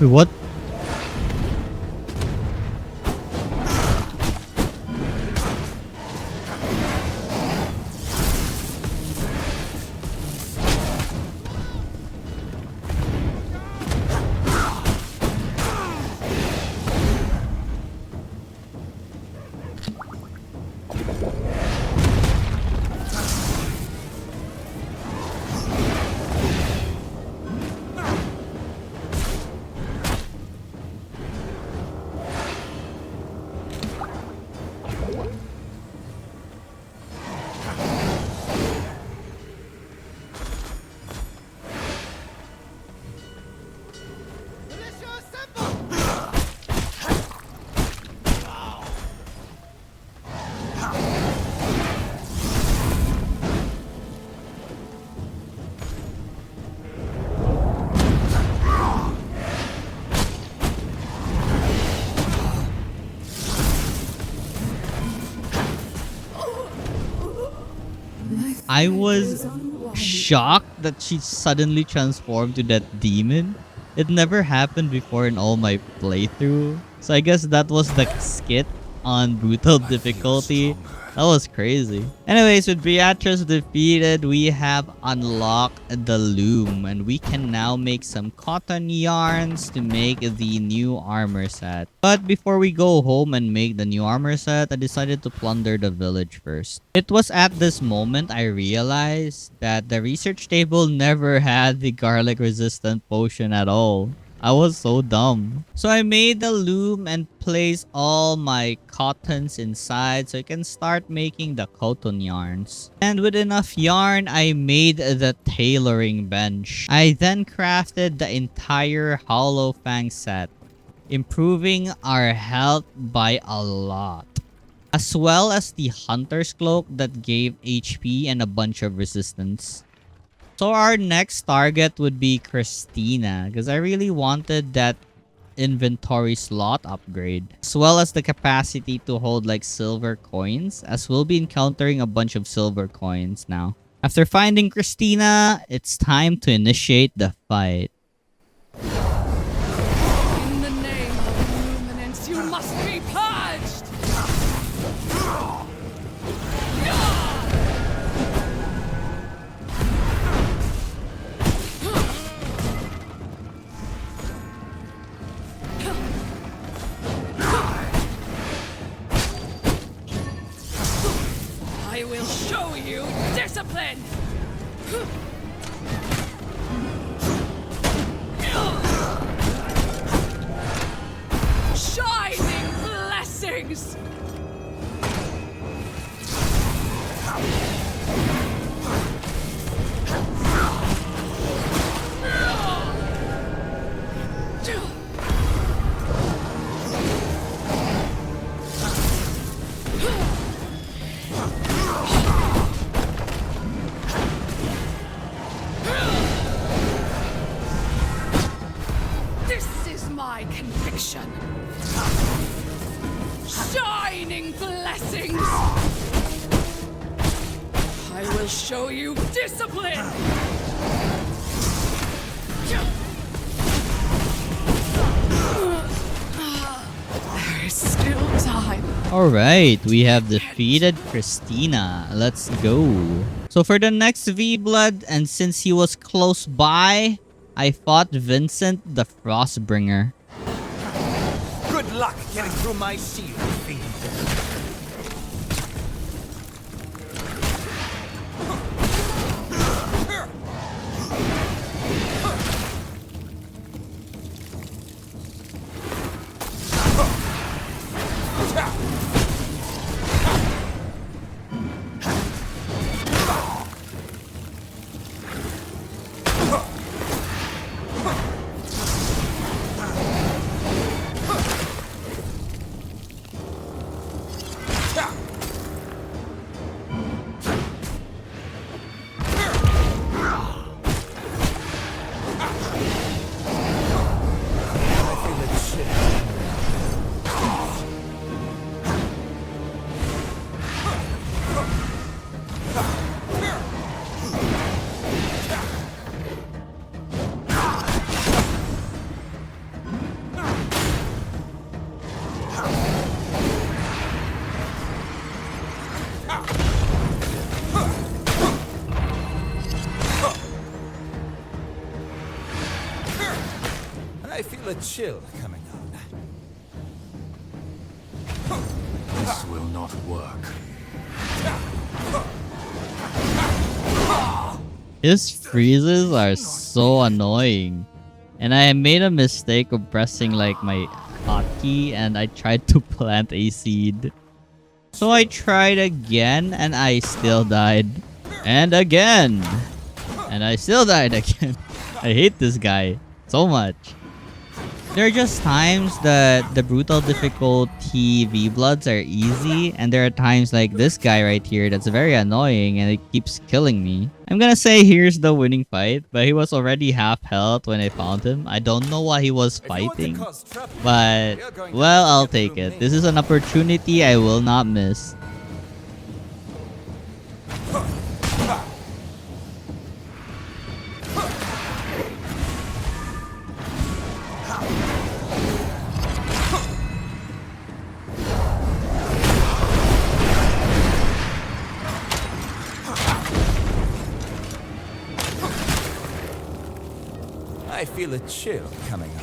Wait, what? I was shocked that she suddenly transformed to that demon. It never happened before in all my playthrough. So I guess that was the skit on brutal difficulty. That was crazy. Anyways, with Beatrice defeated, we have unlocked the loom. And we can now make some cotton yarns to make the new armor set. But before we go home and make the new armor set, I decided to plunder the village first. It was at this moment I realized that the research table never had the garlic resistant potion at all. I was so dumb. So I made the loom and placed all my cottons inside so I can start making the cotton yarns. And with enough yarn, I made the tailoring bench. I then crafted the entire hollow fang set, improving our health by a lot, as well as the hunter's cloak that gave HP and a bunch of resistance. So our next target would be Christina, because I really wanted that inventory slot upgrade, as well as the capacity to hold like silver coins, as we'll be encountering a bunch of silver coins now. After finding Christina, it's time to initiate the fight. In the name of luminance, you must be purged! I will show you discipline! Shining blessings! This is my conviction. Shining blessings! I will show you discipline! There is still time. Alright, we have defeated Christina. Let's go. So for the next V-Blood, and since he was close by, I fought Vincent the Frostbringer. Good luck getting through my shield, fiend. I feel a chill coming on. This will not work. His freezes are so annoying. And I made a mistake of pressing like my hotkey and I tried to plant a seed. So I tried again and I still died. And again. And I still died again. I hate this guy so much. There are just times that the brutal difficulty V-Bloods are easy, and there are times like this guy right here that's very annoying and it keeps killing me. I'm gonna say here's the winning fight, but he was already half health when I found him. I don't know why he was fighting, but well, I'll take it. This is an opportunity I will not miss. feel a chill coming up.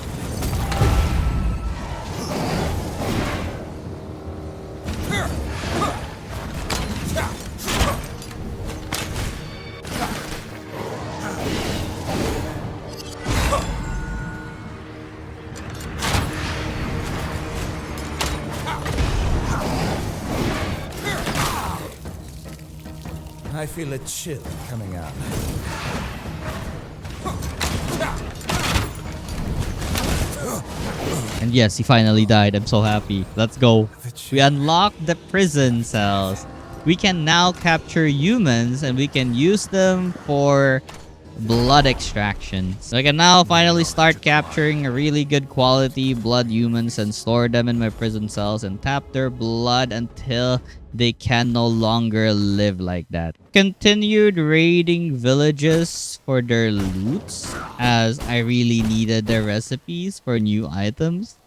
I feel a chill coming up. And yes, he finally died. I'm so happy. Let's go. We unlocked the prison cells. We can now capture humans and we can use them for blood extraction. So I can now finally start capturing really good quality blood humans and store them in my prison cells and tap their blood until they can no longer live like that. Continued raiding villages for their loots as I really needed their recipes for new items.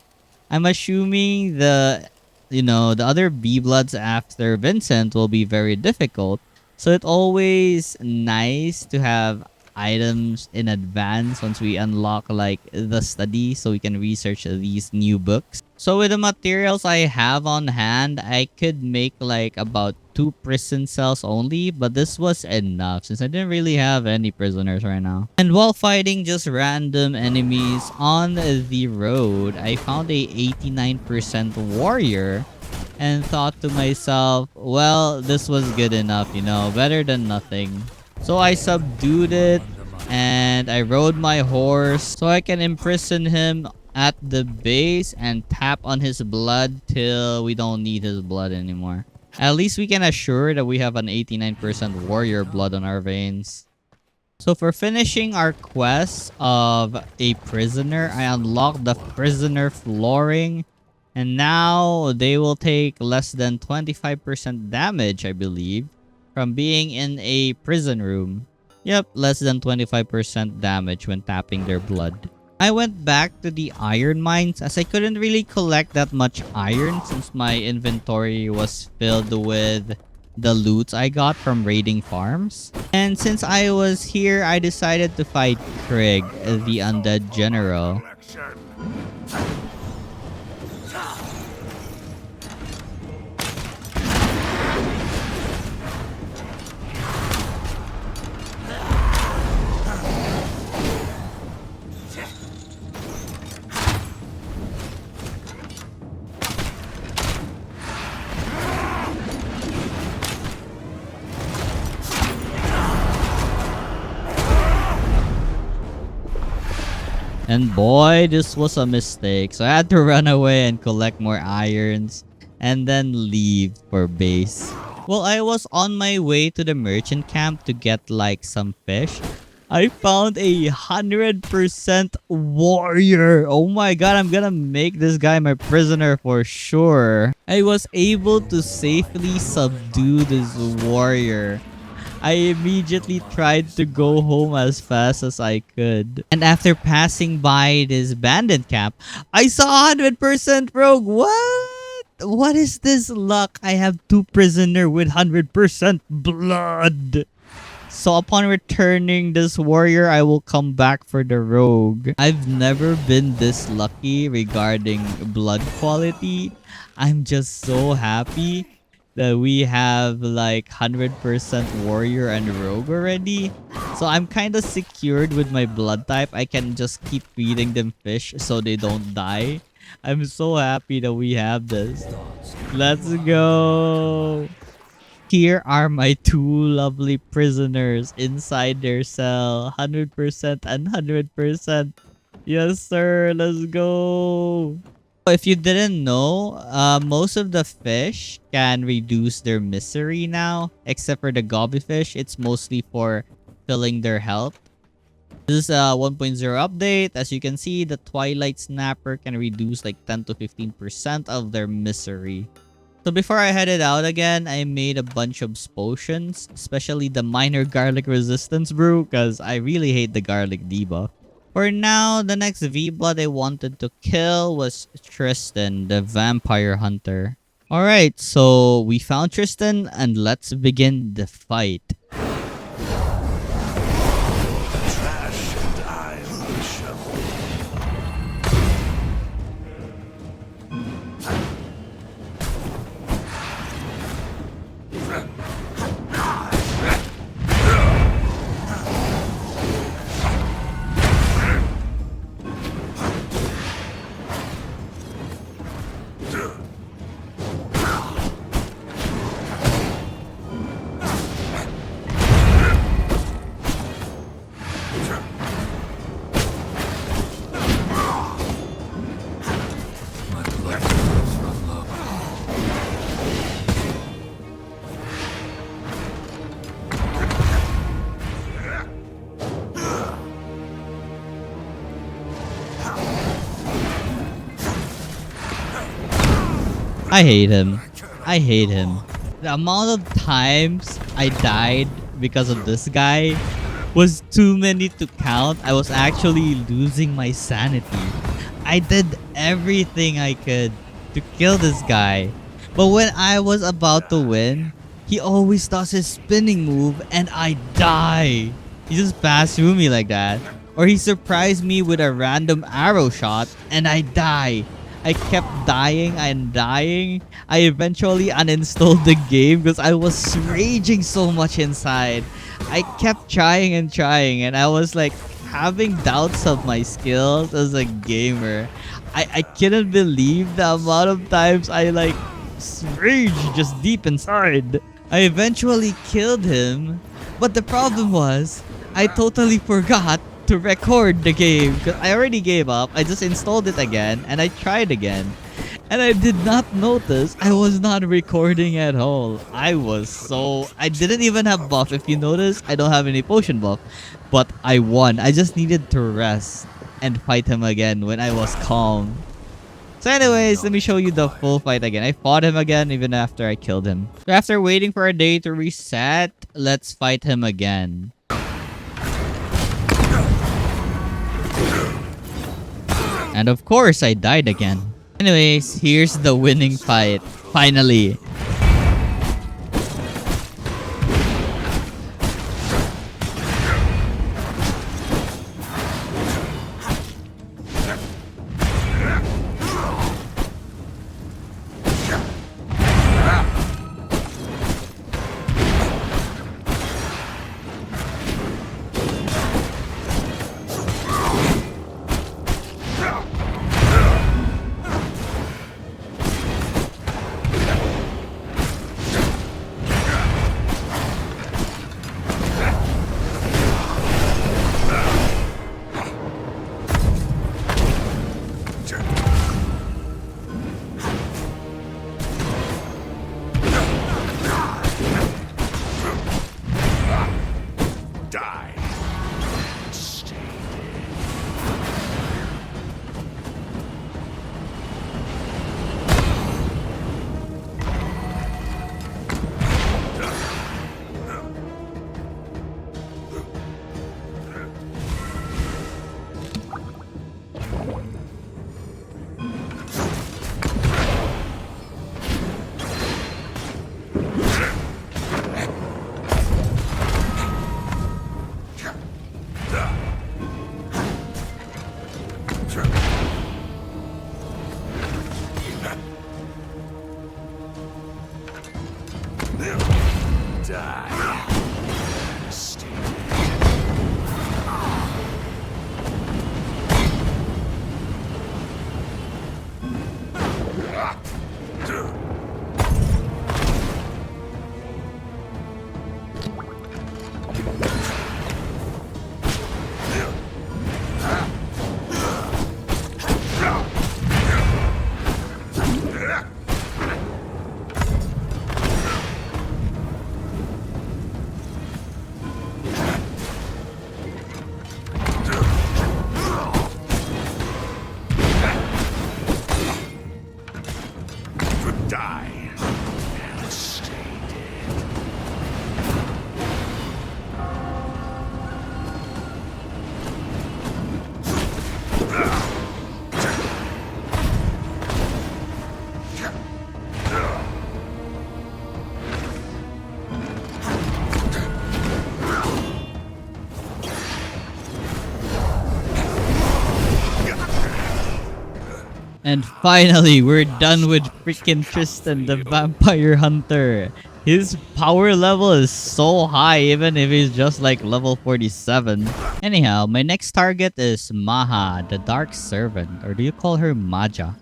I'm assuming the other B-Bloods after Vincent will be very difficult. So it's always nice to have items in advance once we unlock like the study so we can research these new books. So with the materials I have on hand, I could make like about 2 prison cells only, but this was enough since I didn't really have any prisoners right now. And while fighting just random enemies on the road, I found a 89% warrior and thought to myself, well, this was good enough, better than nothing. So I subdued it and I rode my horse so I can imprison him at the base and tap on his blood till we don't need his blood anymore. At least we can assure that we have an 89% warrior blood on our veins. So for finishing our quest of a prisoner, I unlocked the prisoner flooring. And now they will take less than 25% damage, I believe, from being in a prison room. Yep, less than 25% damage when tapping their blood. I went back to the iron mines as I couldn't really collect that much iron since my inventory was filled with the loot I got from raiding farms. And since I was here, I decided to fight Krieg, the undead general. And boy, this was a mistake. So I had to run away and collect more irons and then leave for base. Well, I was on my way to the merchant camp to get like some fish. I found a 100% warrior. Oh my god, I'm gonna make this guy my prisoner for sure. I was able to safely subdue this warrior. I immediately tried to go home as fast as I could. And after passing by this bandit camp, I saw 100% rogue. What? What is this luck? I have 2 prisoner with 100% blood. So upon returning this warrior, I will come back for the rogue. I've never been this lucky regarding blood quality. I'm just so happy that we have like 100% warrior and rogue already. So I'm kind of secured with my blood type. I can just keep feeding them fish so they don't die. I'm so happy that we have this. Let's go. Here are my 2 lovely prisoners inside their cell. 100% and 100%. Yes, sir. Let's go. If you didn't know, most of the fish can reduce their misery now, except for the gobby fish. It's mostly for filling their health. This is a 1.0 update. As you can see, the Twilight Snapper can reduce like 10 to 15% of their misery. So before I headed out again, I made a bunch of potions, especially the minor garlic resistance brew, because I really hate the garlic debuff. For now, the next V-Blood I wanted to kill was Tristan, the vampire hunter. Alright, so we found Tristan and let's begin the fight. Trash and I will shovel. I hate him. I hate him. The amount of times I died because of this guy was too many to count. I was actually losing my sanity. I did everything I could to kill this guy. But when I was about to win, he always does his spinning move and I die. He just passed through me like that. Or he surprised me with a random arrow shot and I die. I kept dying and dying. I eventually uninstalled the game because I was raging so much inside. I kept trying and trying and I was like having doubts of my skills as a gamer. I couldn't believe the amount of times I like rage just deep inside. I eventually killed him, but the problem was I totally forgot to record the game because I already gave up. I just installed it again and I tried again. And I did not notice I was not recording at all. I didn't even have buff. If you notice, I don't have any potion buff. But I won. I just needed to rest and fight him again when I was calm. So anyways, let me show you the full fight again. I fought him again even after I killed him. So after waiting for a day to reset, let's fight him again. And of course, I died again. Anyways, here's the winning fight. Finally. And finally, we're done with freaking Tristan, the vampire hunter. His power level is so high, even if he's just like level 47. Anyhow, my next target is Maha, the Dark Servant. Or do you call her Maja?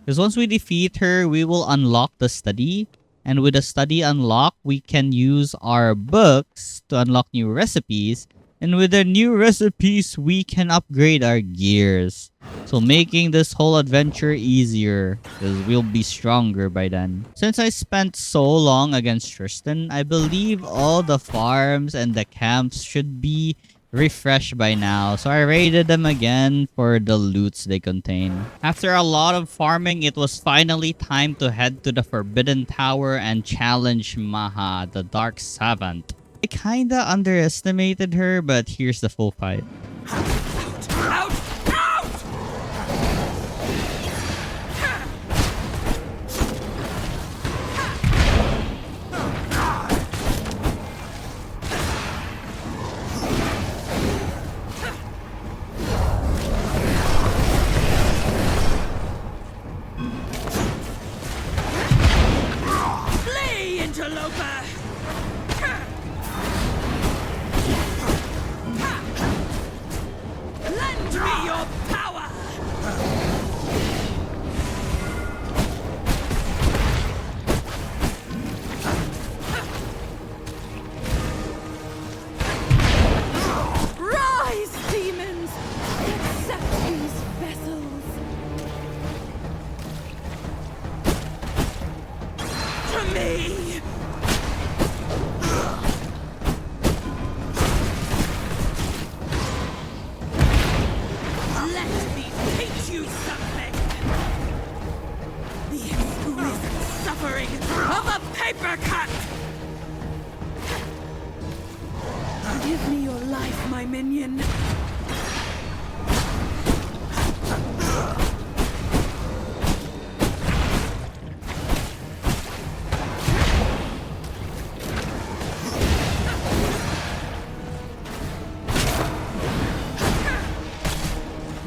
Because once we defeat her, we will unlock the study. And with the study unlock, we can use our books to unlock new recipes. And with the new recipes, we can upgrade our gears. So making this whole adventure easier, because we'll be stronger by then. Since I spent so long against Tristan, I believe all the farms and the camps should be refreshed by now, so I raided them again for the loots they contain. After a lot of farming, it was finally time to head to the Forbidden Tower and challenge Maha, the Dark Savant. I kinda underestimated her, but here's the full fight. Out! Out! Flee, interloper! Lend me your power! Rise, demons! Accept these vessels! To me! Let me teach you something! The exquisite suffering of a paper cut! Give me your life, my minion.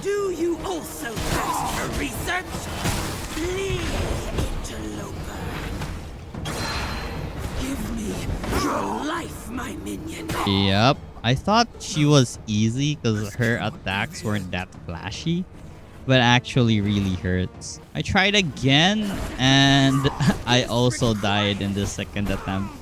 Do you also thirst for research? Flee, interloper. Give me your life, my minion. Yep. I thought she was easy because her attacks weren't that flashy, but actually really hurts. I tried again and I also died in the second attempt.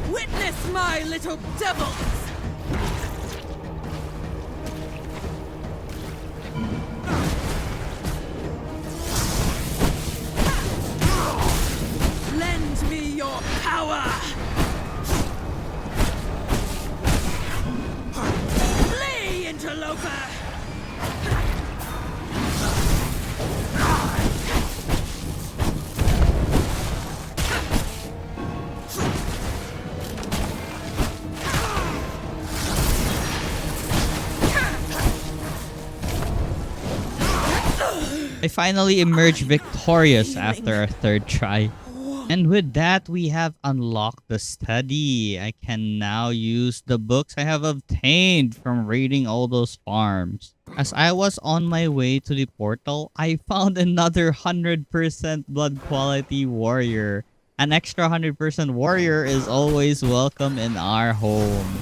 Witness my little devils! Lend me your power! Flee, interloper! I finally emerged victorious after our third try. And with that, we have unlocked the study. I can now use the books I have obtained from raiding all those farms. As I was on my way to the portal, I found another 100% blood quality warrior. An extra 100% warrior is always welcome in our home.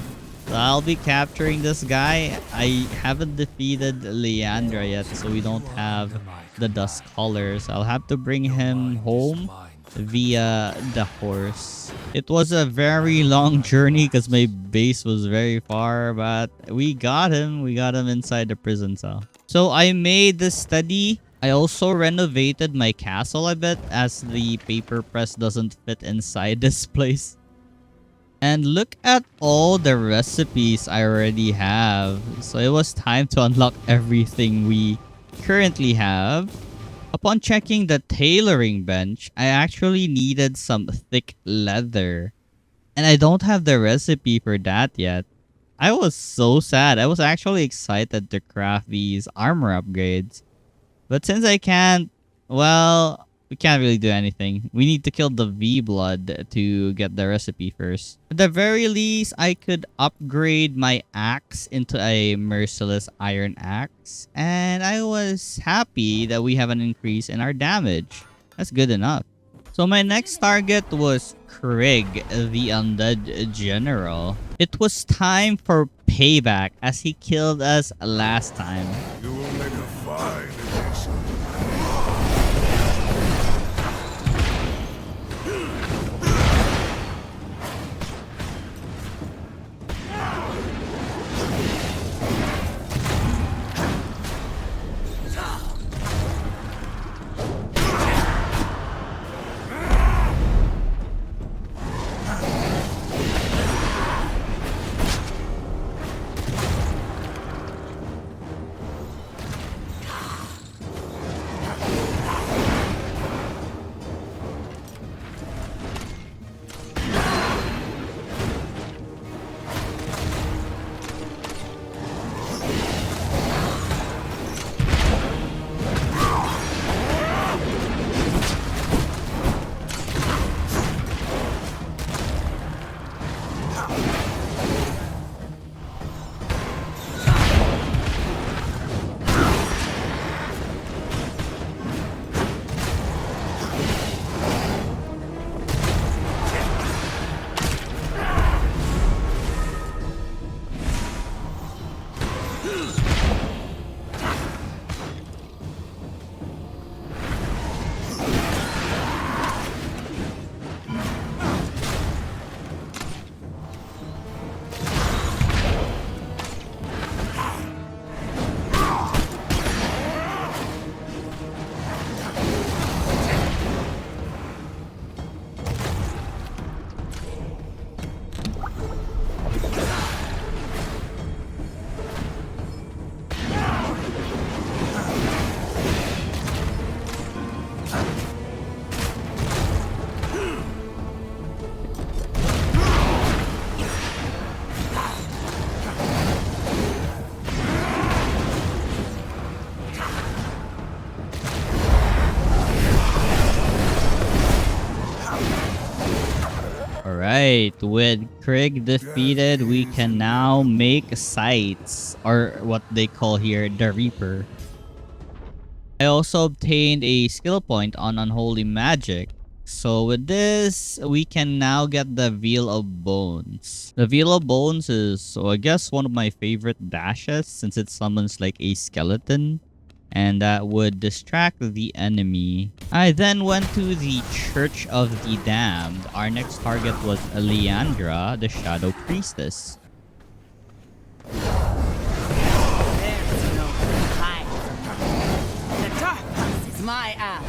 So I'll be capturing this guy. I haven't defeated Leandra yet, so we don't have the dust colors. I'll have to bring him home via the horse. It was a very long journey because my base was very far, but we got him. We got him inside the prison cell. So I made the study. I also renovated my castle a bit as the paper press doesn't fit inside this place. And look at all the recipes I already have. So it was time to unlock everything we currently have. Upon checking the tailoring bench, I actually needed some thick leather. And I don't have the recipe for that yet. I was so sad. I was actually excited to craft these armor upgrades. But since I can't, well, we can't really do anything. We need to kill the V-Blood to get the recipe first. At the very least, I could upgrade my axe into a merciless iron axe. And I was happy that we have an increase in our damage. That's good enough. So my next target was Krieg, the undead general. It was time for payback as he killed us last time. You will make a fine addition. Alright, with Krieg defeated, we can now make sights, or what they call here, the Reaper. I also obtained a skill point on Unholy Magic. So with this, we can now get the Veil of Bones. The Veil of Bones is, so I guess, one of my favorite dashes since it summons like a skeleton. And that would distract the enemy. I then went to the Church of the Damned. Our next target was Leandra, the Shadow Priestess. There's no hide. The darkness is my ally.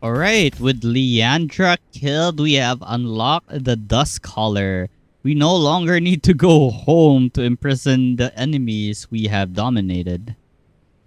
Alright, with Leandra killed, we have unlocked the Dusk Caller. We no longer need to go home to imprison the enemies we have dominated.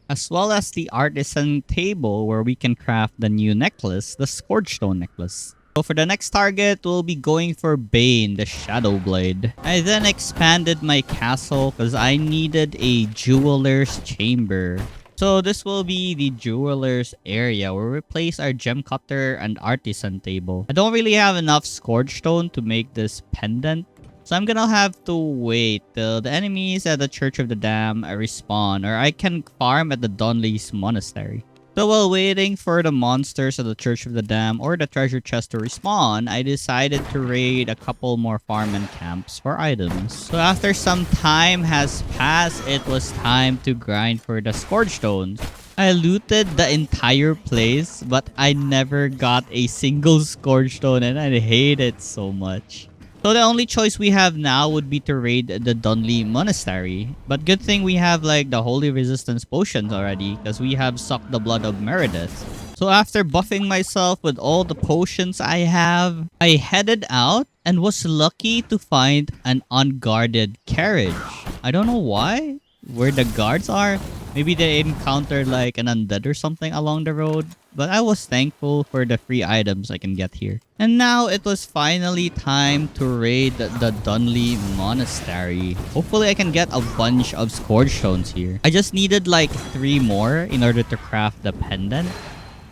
As well as the artisan table where we can craft the new necklace, the Scourge Stone necklace. So for the next target, we'll be going for Bane, the Shadow Blade. I then expanded my castle because I needed a jeweler's chamber. So this will be the jeweler's area where we place our gem cutter and artisan table. I don't really have enough scourge stone to make this pendant. So I'm gonna have to wait till the enemies at the Church of the Dam respawn, or I can farm at the Dunley's monastery. So while waiting for the monsters at the Church of the Dam or the treasure chest to respawn, I decided to raid a couple more farmland camps for items. So after some time has passed, it was time to grind for the Scourge Stones. I looted the entire place, but I never got a single Scourge Stone and I hate it so much. So the only choice we have now would be to raid the Dunley Monastery. But good thing we have like the Holy Resistance potions already because we have sucked the blood of Meredith. So after buffing myself with all the potions I have, I headed out and was lucky to find an unguarded carriage. I don't know why, where the guards are. Maybe they encountered like an undead or something along the road. But I was thankful for the free items I can get here. And now it was finally time to raid the Dunley Monastery. Hopefully I can get a bunch of Scourge Stones here. I just needed like 3 more in order to craft the pendant.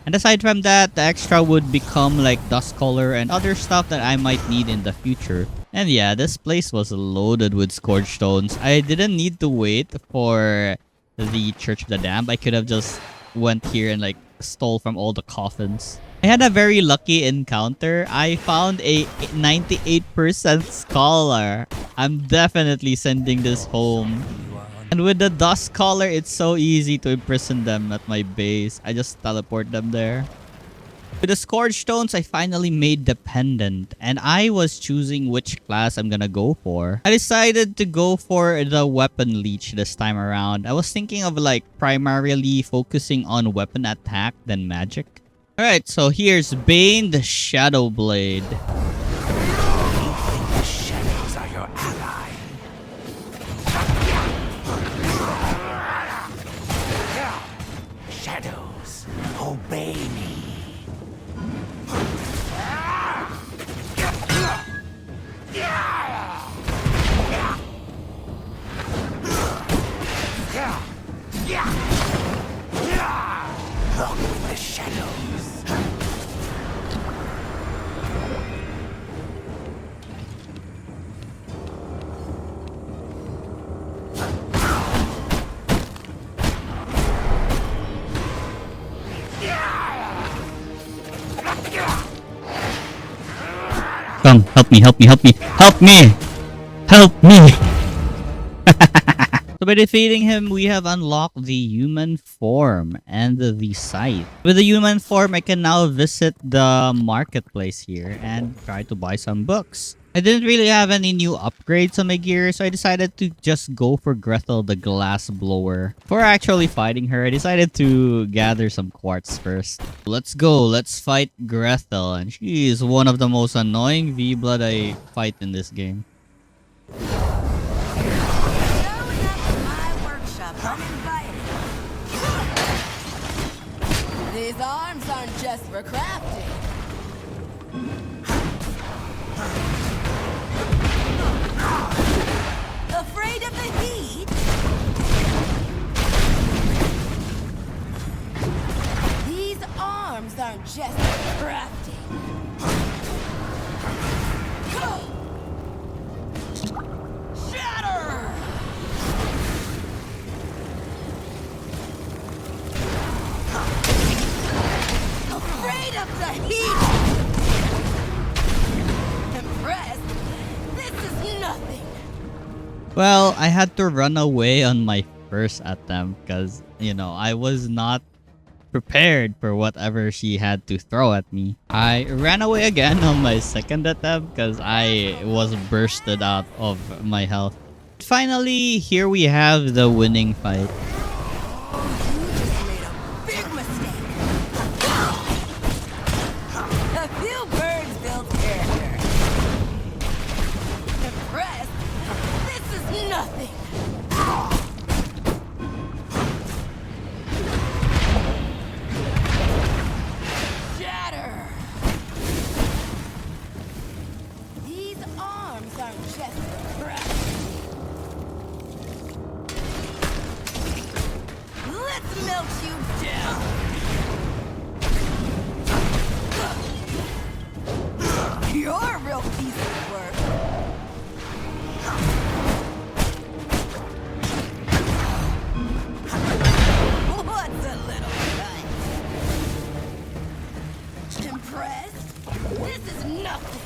And aside from that, the extra would become like dust color and other stuff that I might need in the future. And yeah, this place was loaded with Scourge Stones. I didn't need to wait for the Church of the Dam. I could have just went here and like stole from all the coffins. I had a very lucky encounter. I found a 98% scholar. I'm definitely sending this home. And with the dust collar, it's so easy to imprison them at my base. I just teleport them there. With the Scourge Stones, I finally made the pendant. And I was choosing which class I'm gonna go for. I decided to go for the Weapon Leech this time around. I was thinking of like primarily focusing on weapon attack than magic. Alright, so here's Bane the Shadow Blade. The shadows are your ally. Shadows, obey me. Look with the shadows. Come, help me, help me, help me, help me! Help me! So by defeating him, we have unlocked the human form and the scythe. With the human form, I can now visit the marketplace here and try to buy some books. I didn't really have any new upgrades on my gear, so I decided to just go for Gretel the glass blower. Before actually fighting her, I decided to gather some quartz first. Let's go, let's fight Gretel, and she is one of the most annoying V-Blood I fight in this game. These arms aren't just for crafting. Afraid of the heat? These arms aren't just for crafting. Shatter! Afraid of the heat? Impressed? This is nothing. Well, I had to run away on my first attempt because, you know, I was not prepared for whatever she had to throw at me. I ran away again on my second attempt because I was bursted out of my health. Finally, here we have the winning fight. You just made a big mistake. A few birds build character. Impressed? This is nothing. Shatter! These arms aren't just for crafting. Let's melt you down. You're a real piece of work. What's a little cut? Impressed? This is nothing.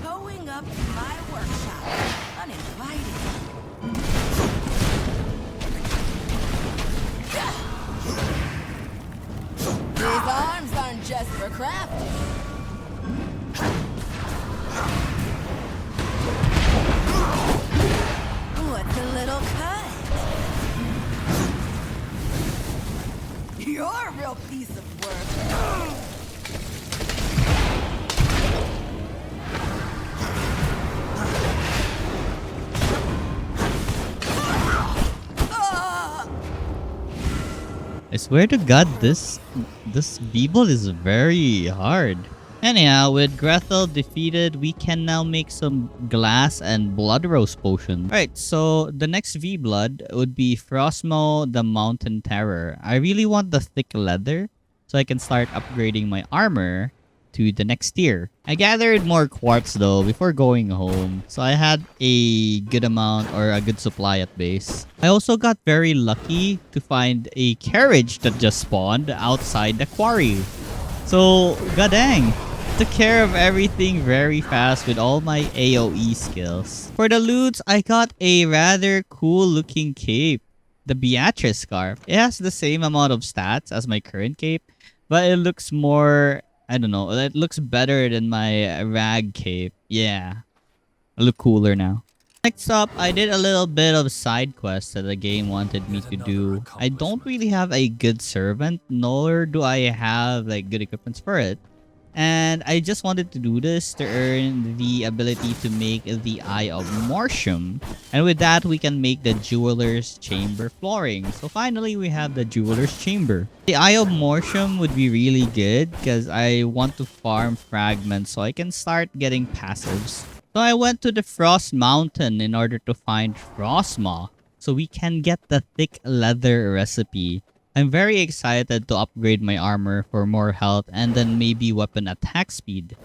Showing up to my workshop uninvited. These arms aren't just for crafting. What's a little cut? You're a real piece of work. I swear to God, this Beeble is very hard. Anyhow, with Gretel defeated, we can now make some glass and blood rose potion. Alright, so the next V-Blood would be Frostmo the Mountain Terror. I really want the thick leather so I can start upgrading my armor to the next tier. I gathered more quartz though before going home, so I had a good amount or a good supply at base. I also got very lucky to find a carriage that just spawned outside the quarry. So, god dang, took care of everything very fast with all my AoE skills. For the loots, I got a rather cool looking cape, the Beatrice scarf. It has the same amount of stats as my current cape, but it looks more, I don't know, it looks better than my rag cape. Yeah, I look cooler now. Next up, I did a little bit of side quests that the game wanted me to do. I don't really have a good servant, nor do I have like good equipments for it. And I just wanted to do this to earn the ability to make the Eye of Mortium. And with that, we can make the Jeweler's Chamber flooring. So finally, we have the Jeweler's Chamber. The Eye of Mortium would be really good because I want to farm fragments so I can start getting passives. So I went to the Frost Mountain in order to find Frostmaw so we can get the thick leather recipe. I'm very excited to upgrade my armor for more health and then maybe weapon attack speed.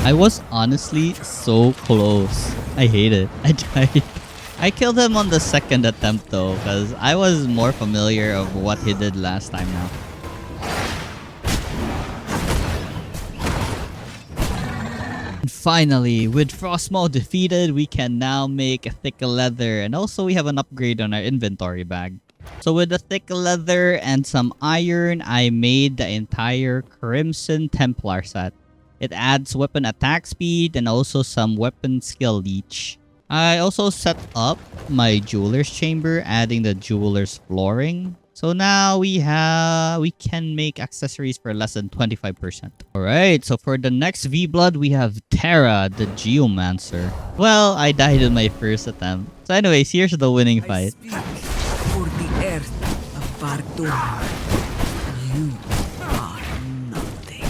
I was honestly so close. I hate it. I died. I killed him on the second attempt though, because I was more familiar of what he did last time now. And finally, with Frostmaw defeated, we can now make a thick leather, and also we have an upgrade on our inventory bag. So with the thick leather and some iron, I made the entire Crimson Templar set. It adds weapon attack speed and also some weapon skill leech. I also set up my jeweler's chamber, adding the jeweler's flooring. So now we can make accessories for less than 25%. Alright, so for the next V-Blood, we have Terra, the geomancer. Well, I died in my first attempt. So anyways, here's the winning fight. Speak for the earth of Bardona. You are nothing.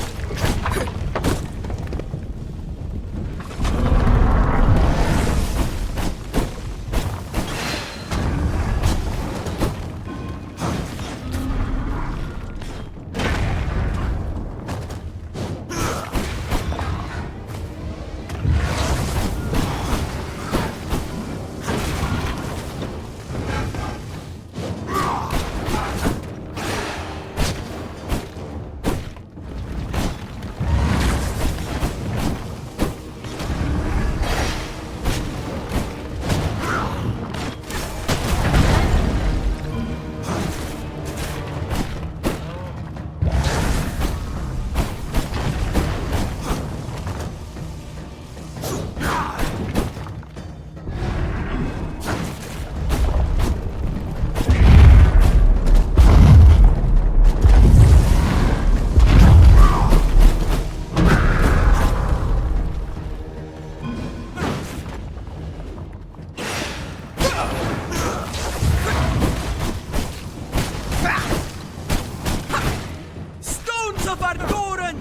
Stones of Ardoran!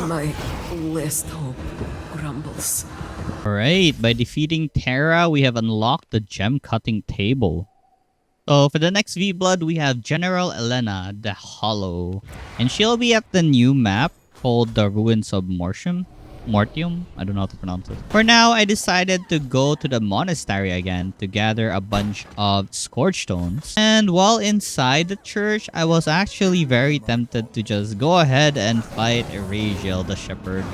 My last hope crumbles. Alright, by defeating Terra, we have unlocked the gem cutting table. So for the next V-Blood, we have General Elena, the Hollow. And she'll be at the new map called the Ruins of Mortium. I don't know how to pronounce it. For now, I decided to go to the monastery again to gather a bunch of scourge stones. And while inside the church, I was actually very tempted to just go ahead and fight Raziel, the shepherd.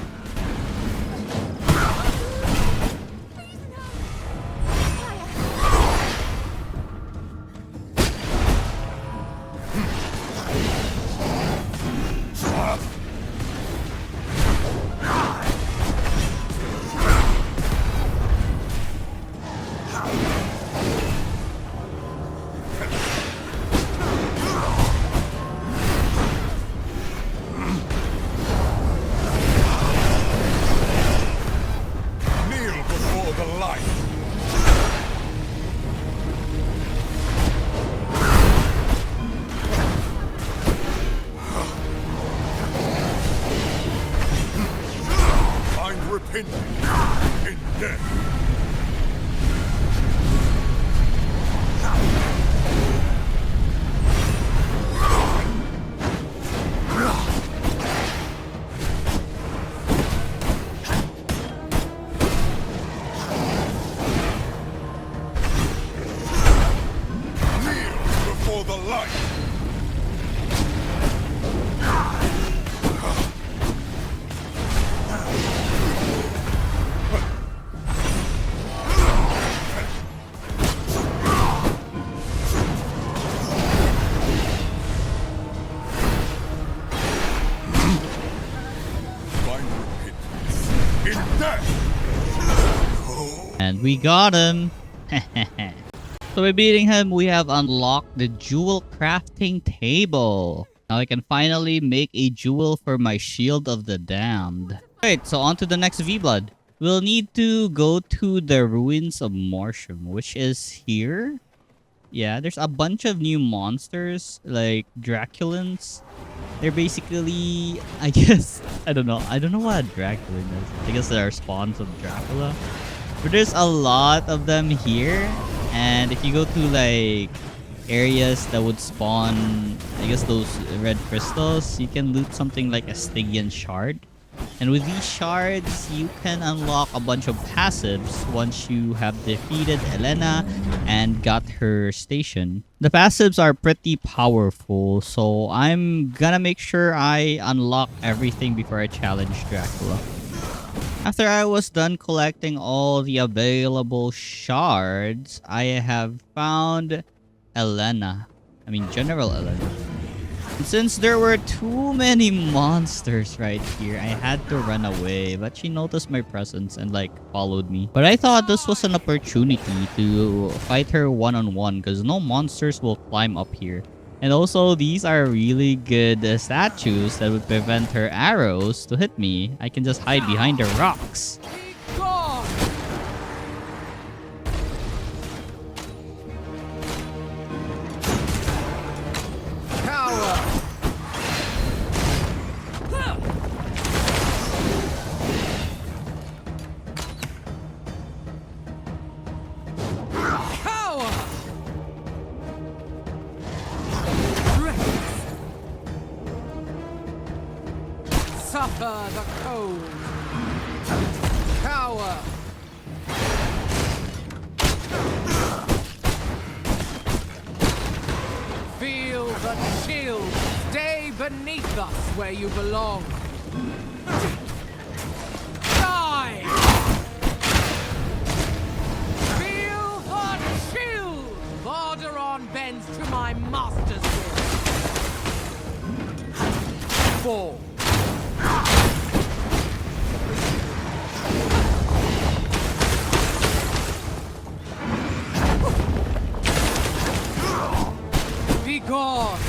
in death. Before the light. Find repentance in death. And we got him. So by beating him, we have unlocked the jewel crafting table. Now I can finally make a jewel for my shield of the damned. Alright, so on to the next V-Blood. We'll need to go to the ruins of Morsham, which is here. Yeah, there's a bunch of new monsters, like Draculans. They're basically, I guess, I don't know what a Draculan is. I guess they're spawns of Dracula. But there's a lot of them here. And if you go to like areas that would spawn, I guess those red crystals, you can loot something like a Stygian shard. And with these shards, you can unlock a bunch of passives once you have defeated Elena and got her station. The passives are pretty powerful, so I'm gonna make sure I unlock everything before I challenge Dracula. After I was done collecting all the available shards, I have found Elena. I mean, General Elena. And since there were too many monsters right here, I had to run away. But she noticed my presence and like followed me. But I thought this was an opportunity to fight her one-on-one because no monsters will climb up here. And also, these are really good statues that would prevent her arrows to hit me. I can just hide behind the rocks. Suffer the cold. Cower. Feel the chill. Stay beneath us where you belong. Die. Feel the chill. Varderon bends to my master's will. Fall. Be gone.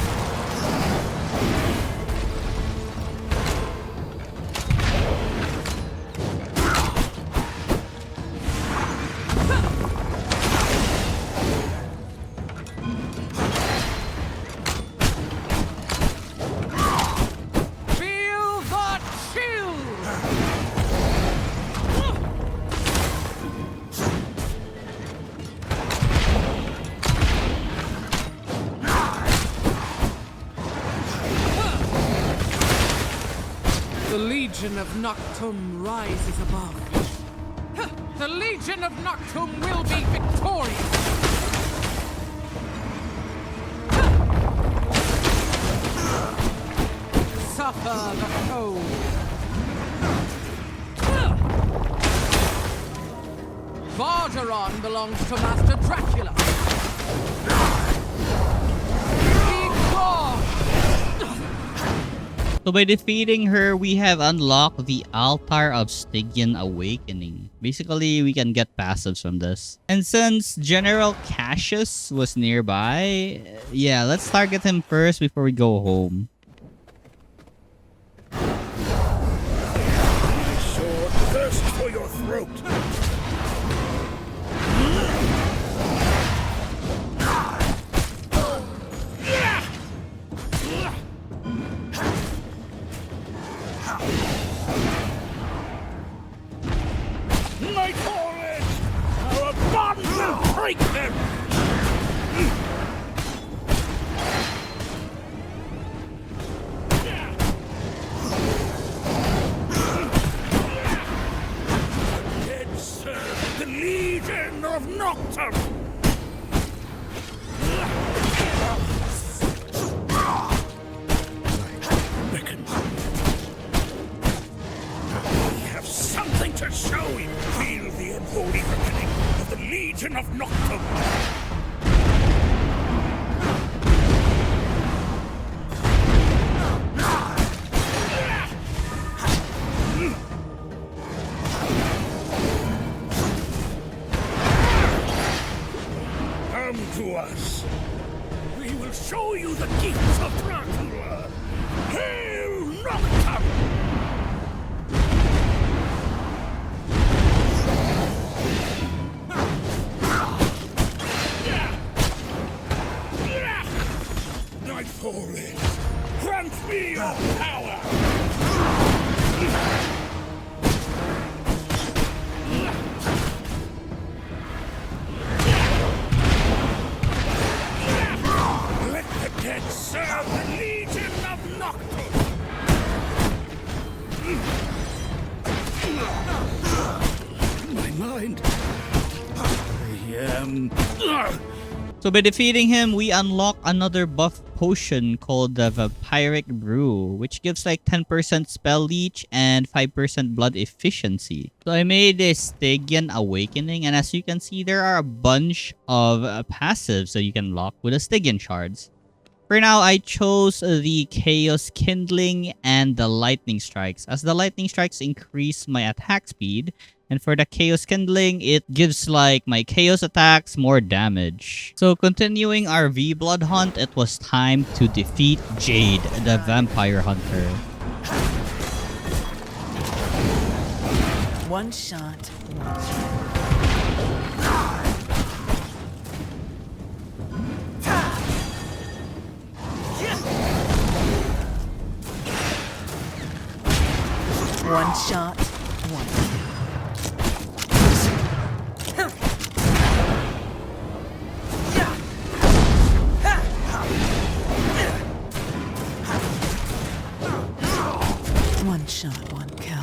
The Legion of Noctum rises above. The Legion of Noctum will be victorious! Suffer the cold. Varderon belongs to Master Dracula. Be gone! So by defeating her, we have unlocked the Altar of Stygian Awakening. Basically, we can get passives from this. And since General Cassius was nearby, yeah, let's target him first before we go home. My sword thirsts for your throat. of Nocturne! Come to us. We will show you the gifts of Dracula. Hail Nocturne! Nightfall, grant me your power! Let the dead serve the Legion of Nocturne! My mind... So by defeating him, we unlock another buff potion called the Vampiric Brew, which gives like 10% spell leech and 5% blood efficiency. So I made a Stygian Awakening, and as you can see, there are a bunch of passives that you can lock with the Stygian shards. For now, I chose the Chaos Kindling and the Lightning Strikes, as the Lightning Strikes increase my attack speed, and for the Chaos Kindling, it gives like my Chaos attacks more damage. So continuing our V-Blood hunt, it was time to defeat Jade, the Vampire Hunter. One shot, one shot, one kill. One shot, one kill.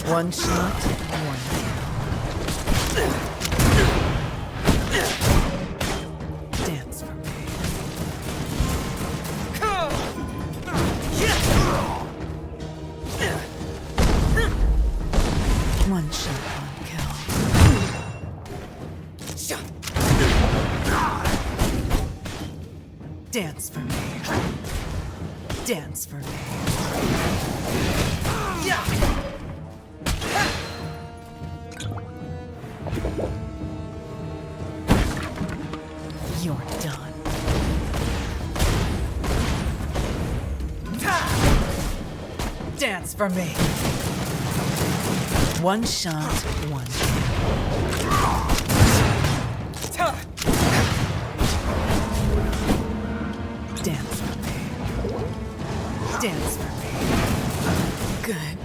One shot, one kill. Dance for me. One shot, one kill. Dance for me. Dance for me. You're done. Dance for me. One shot, one kill. Dance for me. Dance for me. Good.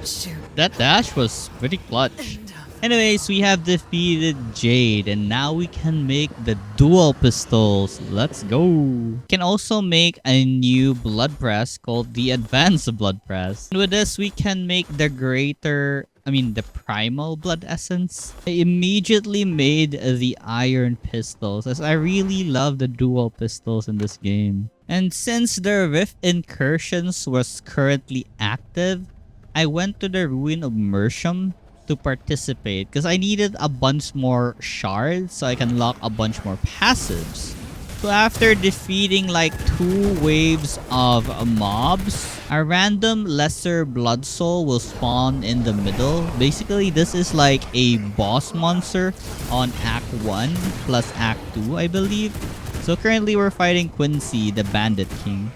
Shoot. That dash was pretty clutch. Anyways, we have defeated Jade, and now we can make the dual pistols. Let's go. We can also make a new blood press called the Advanced Blood Press. And with this, we can make the the primal blood essence. I immediately made the iron pistols, as I really love the dual pistols in this game. And since the Rift Incursions was currently active, I went to the Ruin of Mersham to participate because I needed a bunch more shards so I can lock a bunch more passives. So after defeating like 2 waves of mobs, a random lesser blood soul will spawn in the middle. Basically, this is like a boss monster on Act 1 plus Act 2, I believe. So currently we're fighting Quincy, the Bandit King.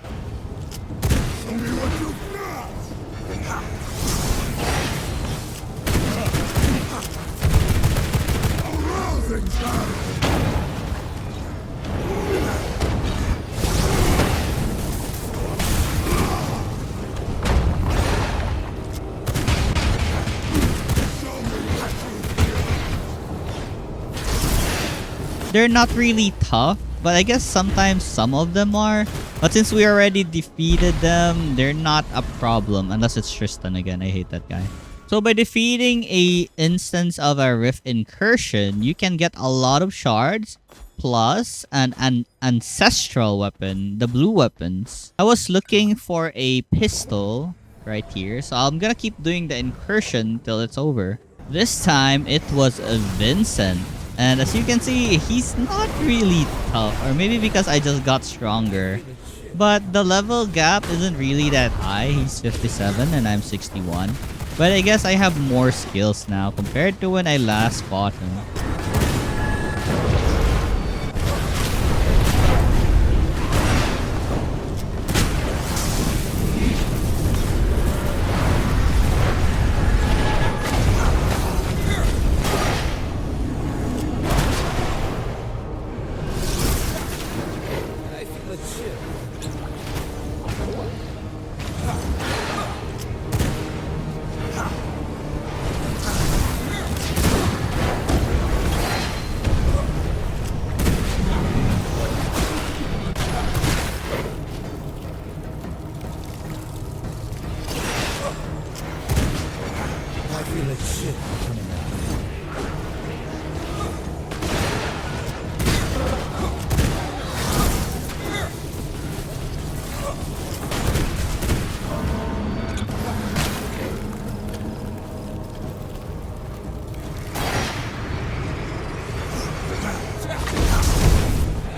They're not really tough, but I guess sometimes some of them are. But since we already defeated them, they're not a problem. Unless it's Tristan again. I hate that guy. So by defeating a instance of a rift incursion, you can get a lot of shards plus an ancestral weapon, the blue weapons. I was looking for a pistol right here, so I'm gonna keep doing the incursion till it's over. This time it was Vincent, and as you can see, he's not really tough, or maybe because I just got stronger. But the level gap isn't really that high. He's 57 and I'm 61. But I guess I have more skills now compared to when I last fought him.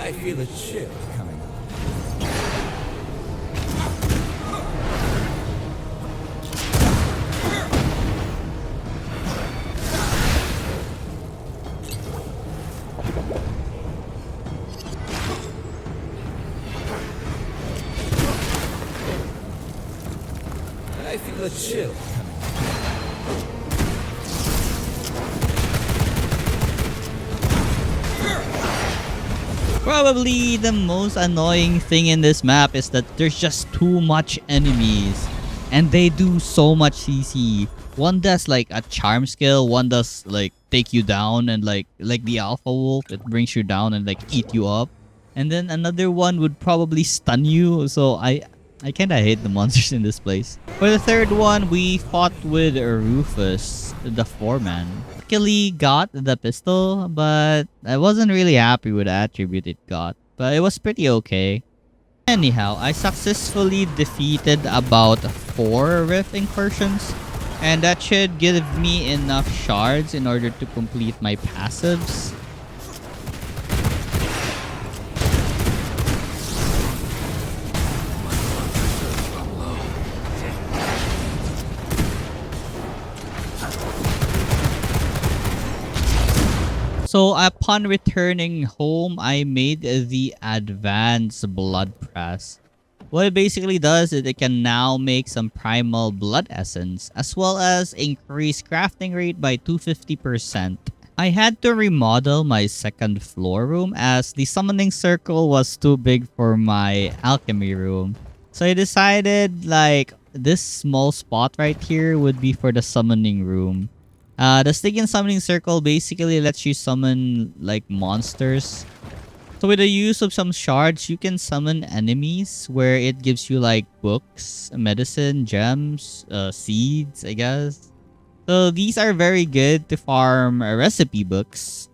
I feel a chill coming on. I feel a chill coming on. Probably the most annoying thing in this map is that there's just too much enemies. And they do so much CC. One does like a charm skill, one does like take you down and like the alpha wolf, it brings you down and like eat you up. And then another one would probably stun you. So I kinda hate the monsters in this place. For the third one, we fought with Rufus, the foreman. Luckily got the pistol, but I wasn't really happy with the attribute it got. But it was pretty okay. Anyhow, I successfully defeated about 4 rift incursions. And that should give me enough shards in order to complete my passives. So upon returning home, I made the advanced blood press. What it basically does is it can now make some primal blood essence, as well as increase crafting rate by 250%. I had to remodel my second floor room as the summoning circle was too big for my alchemy room. So I decided like this small spot right here would be for the summoning room. The Stygian summoning circle basically lets you summon like monsters. So with the use of some shards, you can summon enemies where it gives you like books, medicine, gems, seeds, I guess. So these are very good to farm recipe books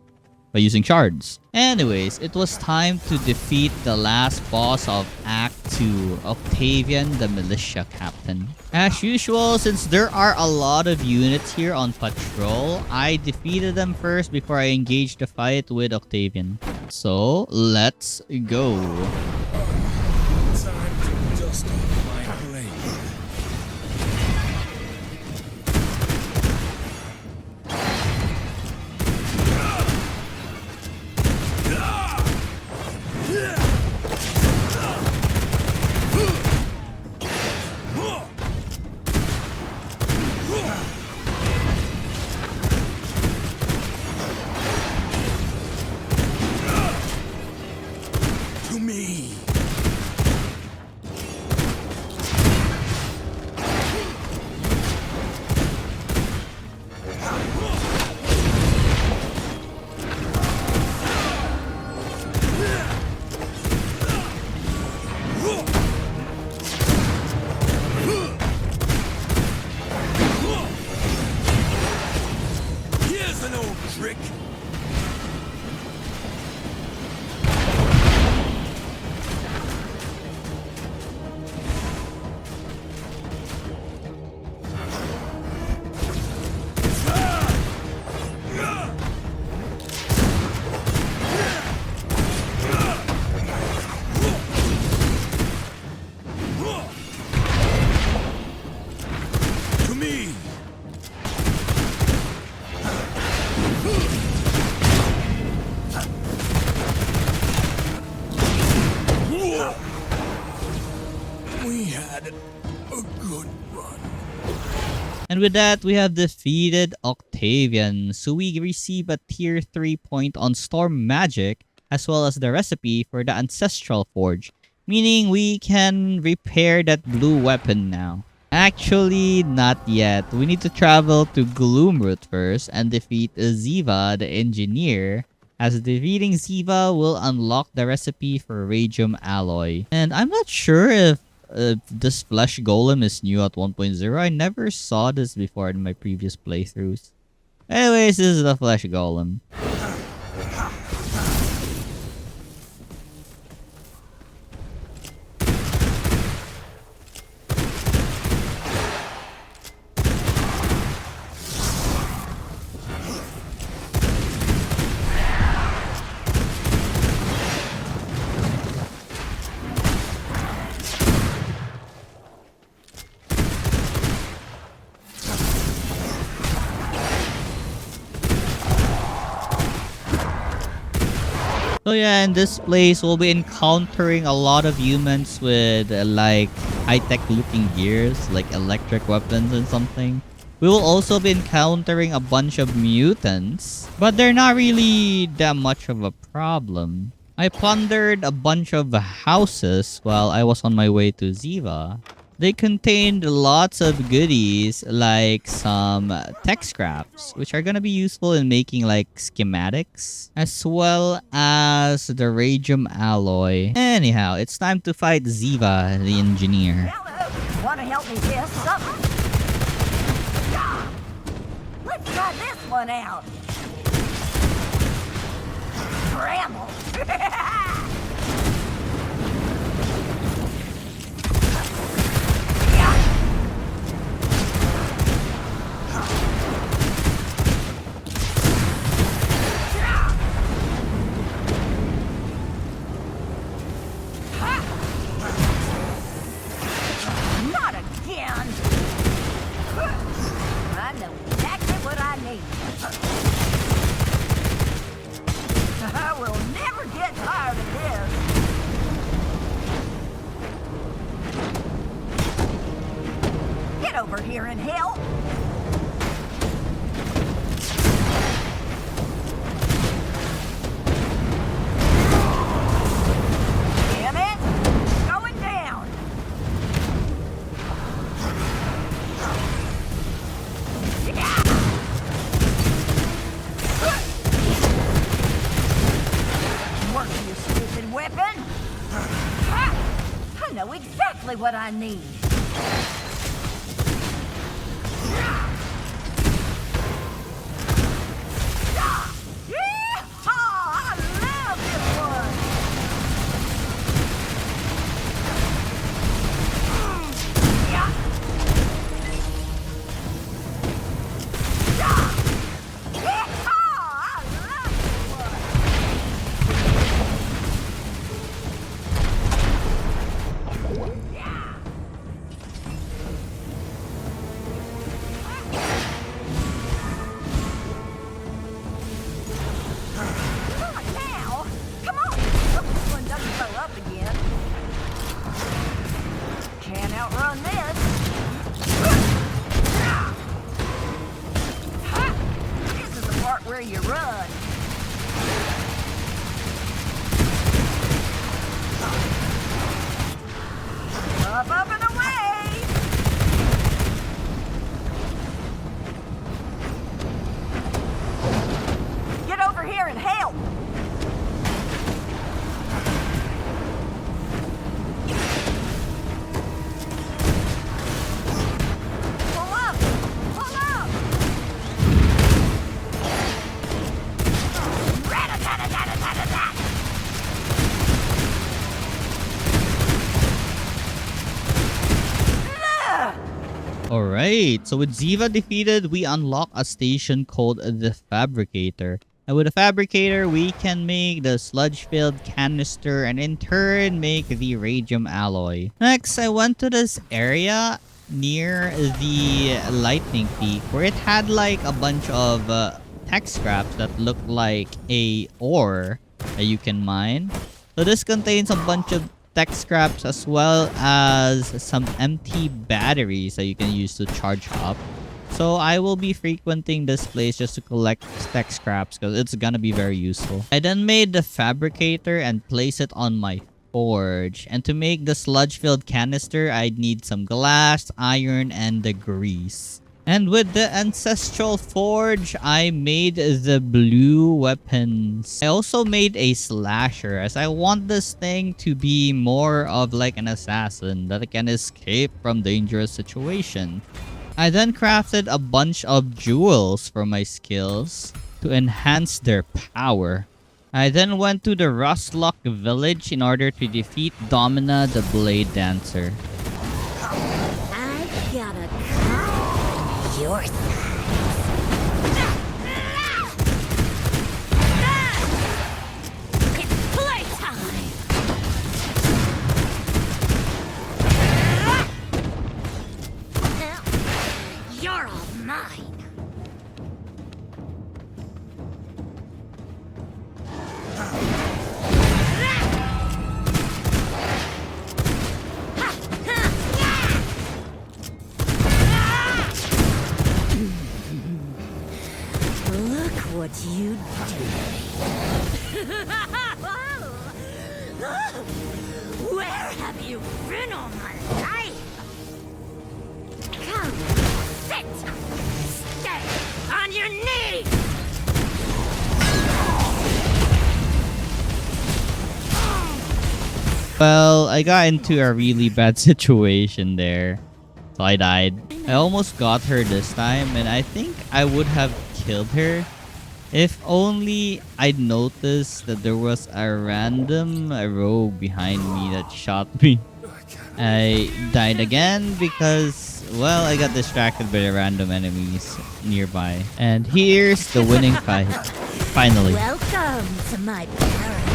by using shards. Anyways, it was time to defeat the last boss of Act 2, Octavian the militia captain. As usual, since there are a lot of units here on patrol, I defeated them first before I engaged the fight with Octavian. So, let's go. Time to dust off my blade. To me. an old trick. To me. We had a good run. And with that, we have defeated Octavian. So we receive a tier 3 point on Storm Magic, as well as the recipe for the Ancestral Forge. Meaning we can repair that blue weapon now. Actually, not yet. We need to travel to Gloomrot first and defeat Ziva, the engineer. As defeating Ziva will unlock the recipe for radium alloy. And I'm not sure if this flesh golem is new at 1.0. I never saw this before in my previous playthroughs. Anyways, this is the flesh golem. So yeah, in this place, we'll be encountering a lot of humans with like high-tech looking gears, like electric weapons and something. We will also be encountering a bunch of mutants, but they're not really that much of a problem. I plundered a bunch of houses while I was on my way to Ziva. They contained lots of goodies like some tech scraps, which are gonna be useful in making like schematics, as well as the radium alloy. Anyhow, it's time to fight Ziva, the engineer. Hello, want to help me test something? Yeah. Let's try this one out. Bramble. Not again! I know exactly what I need. I will never get tired of this. Get over here and help! Damn it! Going down! Work, you stupid weapon! I know exactly what I need. Yeehaw! I love this one! Yeehaw! I love this one! Not now! Come on! Hope this one doesn't blow up again. Can't outrun this. This is the part where you run. Up and away! Get over here and help! Pull up! Pull up! Alright, so with Ziva defeated, we unlock a station called the Fabricator. And with the Fabricator, we can make the sludge-filled canister and in turn make the radium alloy. Next, I went to this area near the lightning peak where it had like a bunch of tech scraps that looked like a ore that you can mine. So this contains a bunch of tech scraps as well as some empty batteries that you can use to charge up. So I will be frequenting this place just to collect tech scraps because it's gonna be very useful. I then made the Fabricator and place it on my forge. And to make the sludge-filled canister, I'd need some glass, iron, and the grease. And with the ancestral forge, I made the blue weapons. I also made a slasher as I want this thing to be more of like an assassin that can escape from dangerous situation. I then crafted a bunch of jewels for my skills to enhance their power. I then went to the Rustlock village in order to defeat Domina the Blade Dancer. I've got a cut your It's playtime! You're all mine! Look what you Where have you been all my life? Come, sit! Stay on your knees! Well, I got into a really bad situation there. So I died. I almost got her this time and I think I would have killed her if only I'd noticed that there was a random rogue behind me that shot me. I died again because, well, I got distracted by the random enemies nearby. And here's the winning fight. Finally. welcome to my paradise.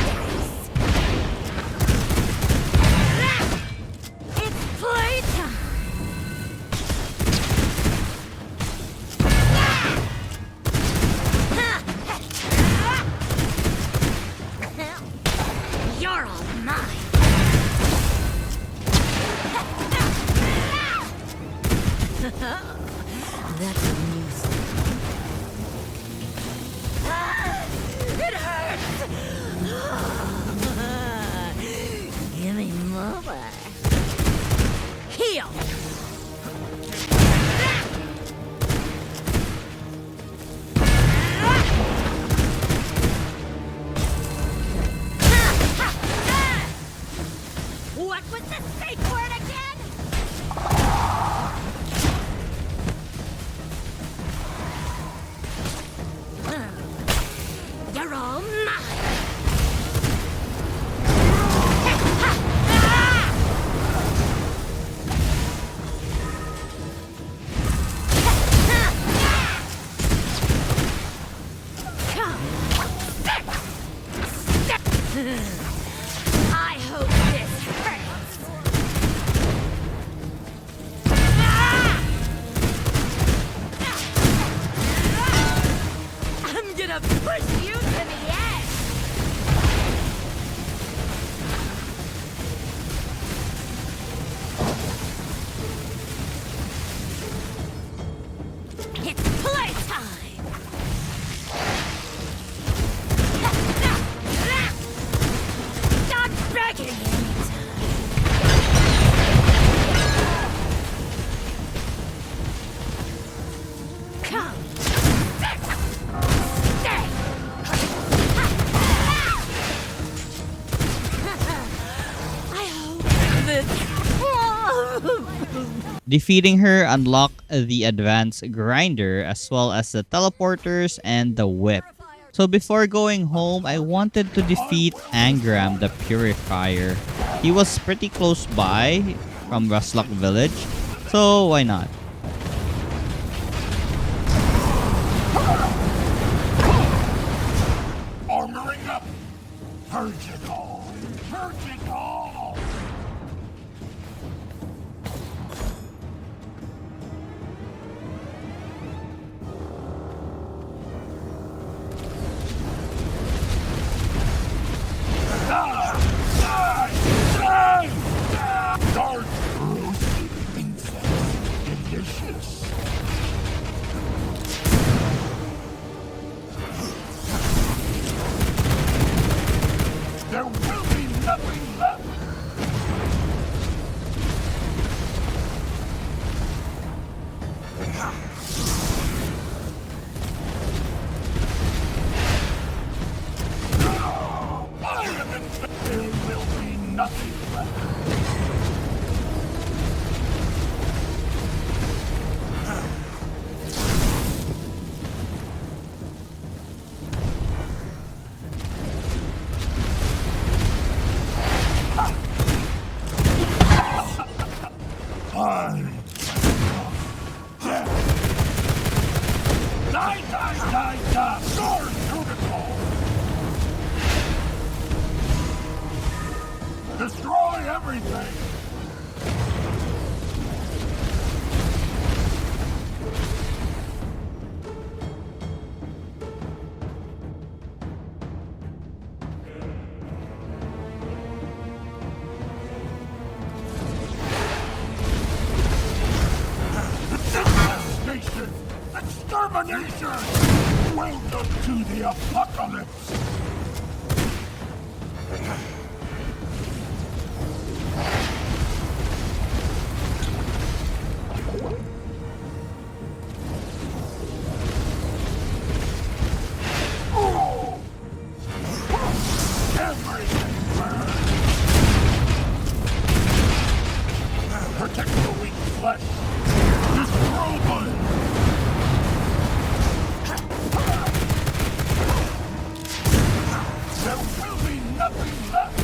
It's playtime! You're all mine! That's amusing. It hurts! Give me more. Heal! What was the safe word again? You're all mine! I hope this hurts! I'm gonna push you to the edge! It's playtime! Stop begging! Come! Stay! I hope this... Defeating her unlocked the advanced grinder as well as the teleporters and the whip. So before going home, I wanted to defeat Angram the Purifier. He was pretty close by from Rustlock village, so why not? Purge it all! Purge it all! Dark, corrosive insects, delicious. There will be nothing left. There will be nothing left. Die! Sword protocol! Destroy everything! Devastation! Extermination! Welcome to the apocalypse! Everything burns! Protect the weak flesh! Destroy them! There will be nothing left!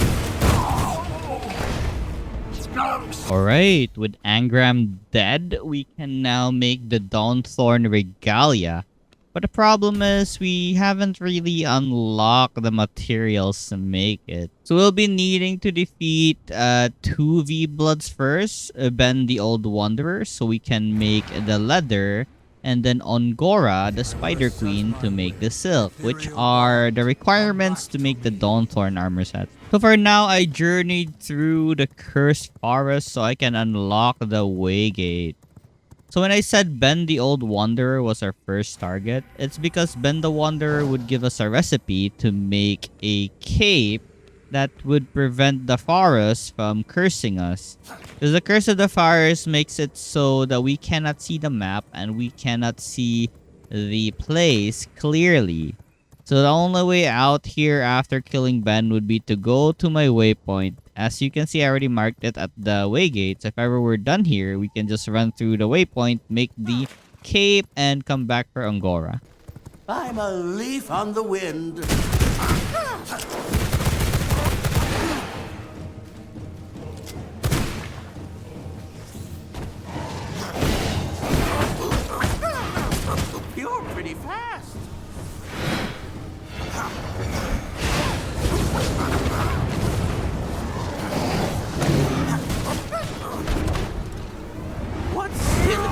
Scums! Alright, with Angram dead, we can now make the Dawnthorn Regalia. But the problem is we haven't really unlocked the materials to make it. So we'll be needing to defeat 2 V-Bloods first, Ben the Old Wanderer, so we can make the leather, and then Ongora, the Spider Queen, to make the silk, which are the requirements to make the Dawnthorn armor set. So for now, I journeyed through the Cursed Forest so I can unlock the Waygate. So when I said Ben the Old Wanderer was our first target, it's because Ben the Wanderer would give us a recipe to make a cape that would prevent the forest from cursing us. Because the Curse of the Forest makes it so that we cannot see the map and we cannot see the place clearly. So the only way out here after killing Ben would be to go to my waypoint. As you can see, I already marked it at the waygate. So if ever we're done here, we can just run through the waypoint, make the cape, and come back for Ongora. I'm a leaf on the wind. You're pretty fast. What's silly?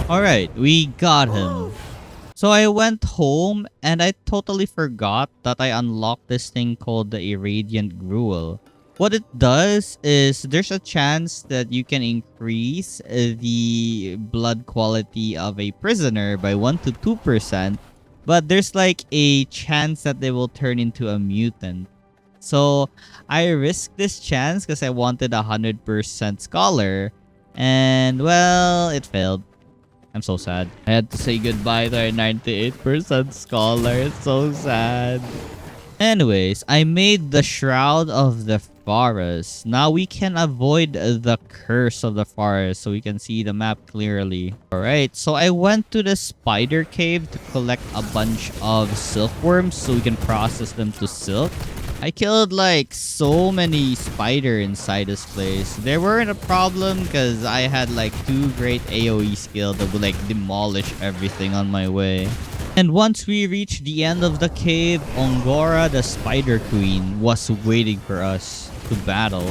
Alright, we got him. So I went home and I totally forgot that I unlocked this thing called the Irradiant Gruel. What it does is there's a chance that you can increase the blood quality of a prisoner by 1 to 2%, but there's like a chance that they will turn into a mutant. So I risked this chance because I wanted 100% scholar, and well, it failed. I'm so sad. I had to say goodbye to our 98% scholar. It's so sad. Anyways, I made the Shroud of the Forest. Now we can avoid the curse of the forest so we can see the map clearly. Alright, so I went to the spider cave to collect a bunch of silkworms so we can process them to silk. I killed like so many spider inside this place. They weren't a problem because I had like 2 great AoE skill that would like demolish everything on my way. And once we reached the end of the cave, Ongora the Spider Queen was waiting for us to battle.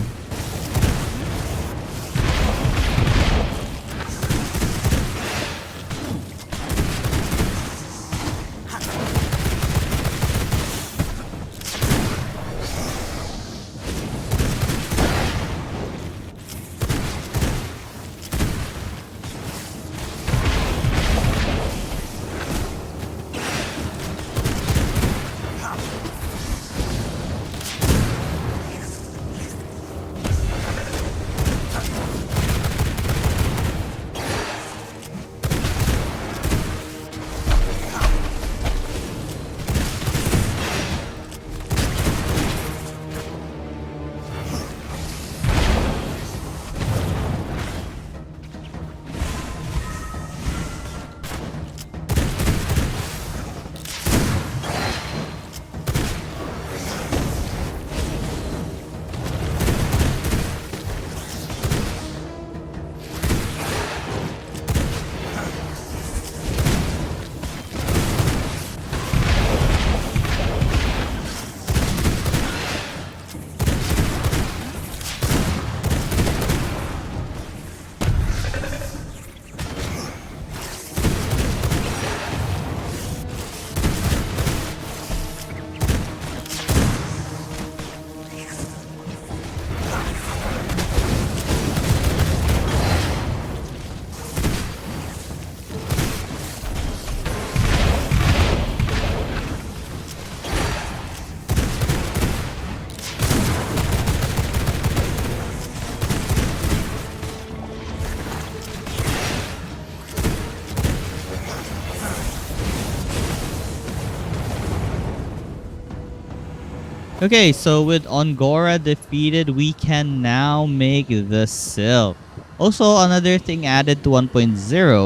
Okay, so with Ongora defeated, we can now make the silk. Also, another thing added to 1.0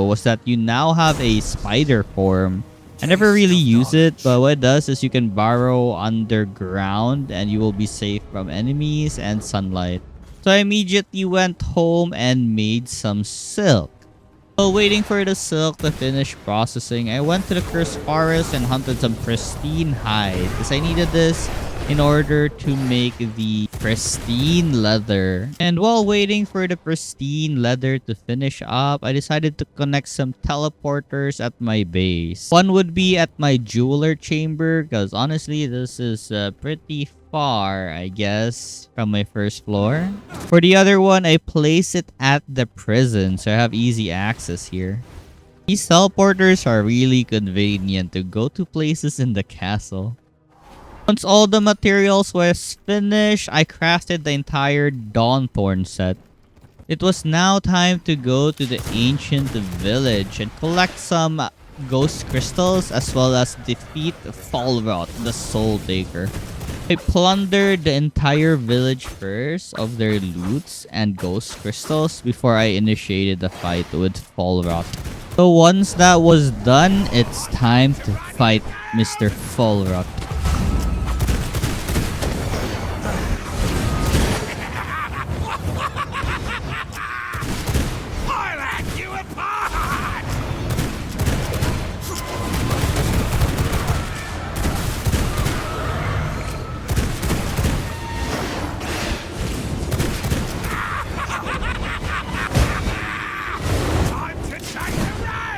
was that you now have a spider form. I never really use it, but what it does is you can burrow underground and you will be safe from enemies and sunlight. So I immediately went home and made some silk. While waiting for the silk to finish processing, I went to the cursed forest and hunted some pristine hide because I needed this in order to make the pristine leather. And while waiting for the pristine leather to finish up, I decided to connect some teleporters at my base. One would be at my jeweler chamber because honestly this is pretty far, I guess, from my first floor. For the other one, I place it at the prison so I have easy access here. These teleporters are really convenient to go to places in the castle. Once all the materials was finished, I crafted the entire Dawnthorn set. It was now time to go to the ancient village and collect some ghost crystals as well as defeat Falrot, the Soul Taker. I plundered the entire village first of their loots and ghost crystals before I initiated the fight with Falrot. So once that was done, it's time to fight Mr. Falrot. Time to take a ride!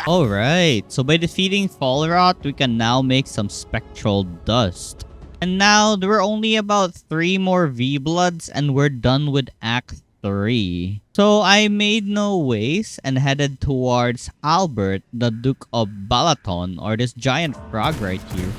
Alright, so by defeating Falrot, we can now make some spectral dust. And now, there are only about 3 more V-Bloods and we're done with Act 3. So I made no ways and headed towards Albert, the Duke of Balaton, or this giant frog right here.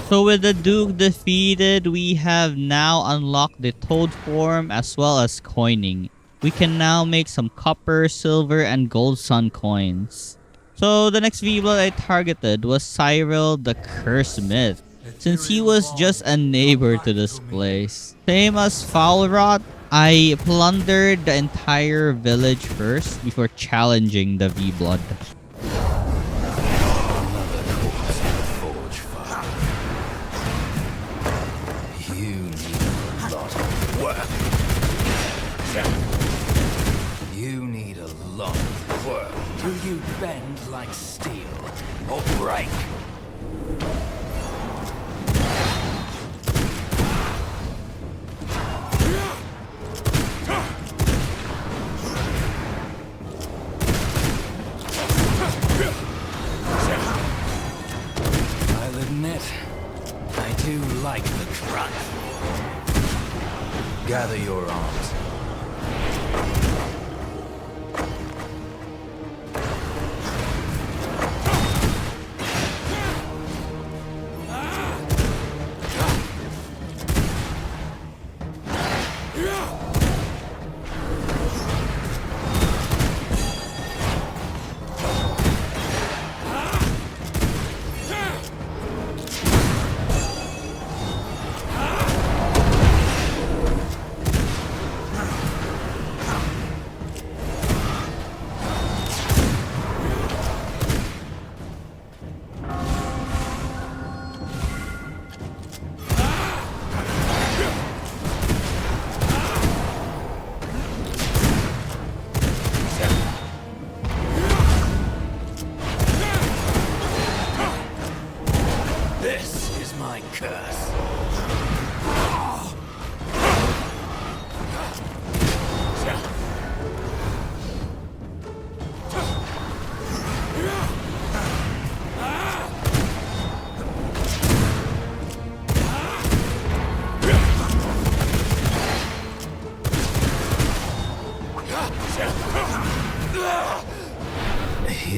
So with the Duke defeated, we have now unlocked the Toad form as well as coining. We can now make some copper, silver, and gold sun coins. So the next V-Blood I targeted was Cyril the Curse Myth, since he was just a neighbor to this place. Same as Falrot, I plundered the entire village first before challenging the V-Blood. Will you bend like steel or break? I'll admit, I do like the crunch. Gather your arms.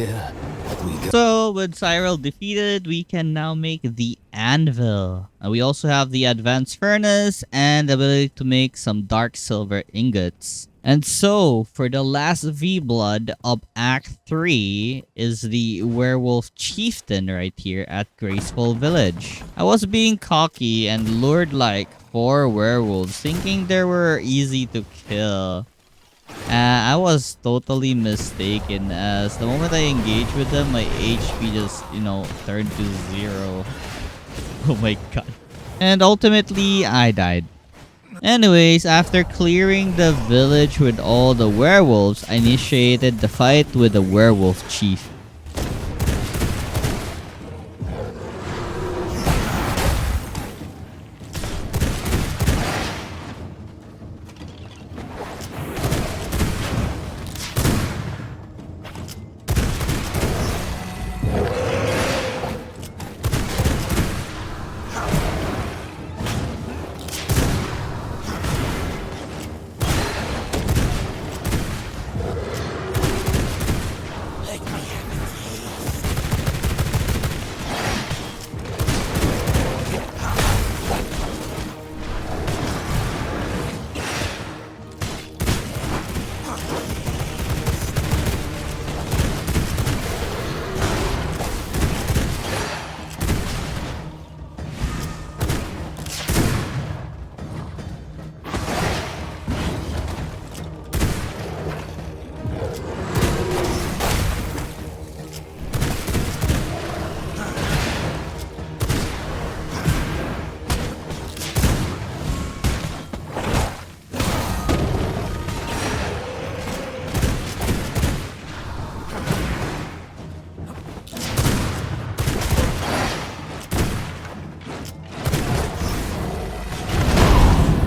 Here we go. So, with Cyril defeated, we can now make the anvil. And we also have the advanced furnace and the ability to make some dark silver ingots. And so, for the last V-Blood of Act 3 is the werewolf chieftain right here at Graceful Village. I was being cocky and lured like 4 werewolves, thinking they were easy to kill. I was totally mistaken, as the moment I engaged with them, my HP just, turned to 0. Oh my god. And ultimately, I died. Anyways, after clearing the village with all the werewolves, I initiated the fight with the werewolf chief.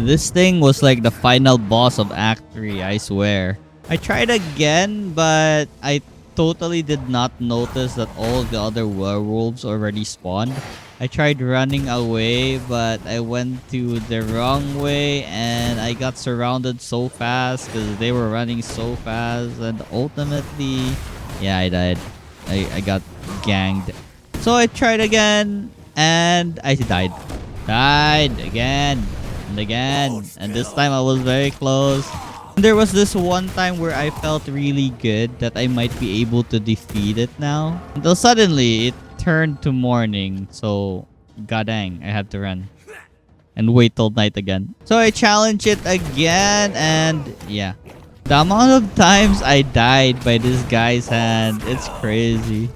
This thing was like the final boss of Act 3, I swear. I tried again, but I totally did not notice that all the other werewolves already spawned. I tried running away, but I went to the wrong way and I got surrounded so fast because they were running so fast, and ultimately, yeah, I died. I got ganged. So I tried again and I died. Died again. And again, and this time I was very close. There was this one time where I felt really good that I might be able to defeat it now, until suddenly it turned to morning. So god dang, I had to run and wait till night again. So I challenged it again, and yeah, the amount of times I died by this guy's hand, it's crazy.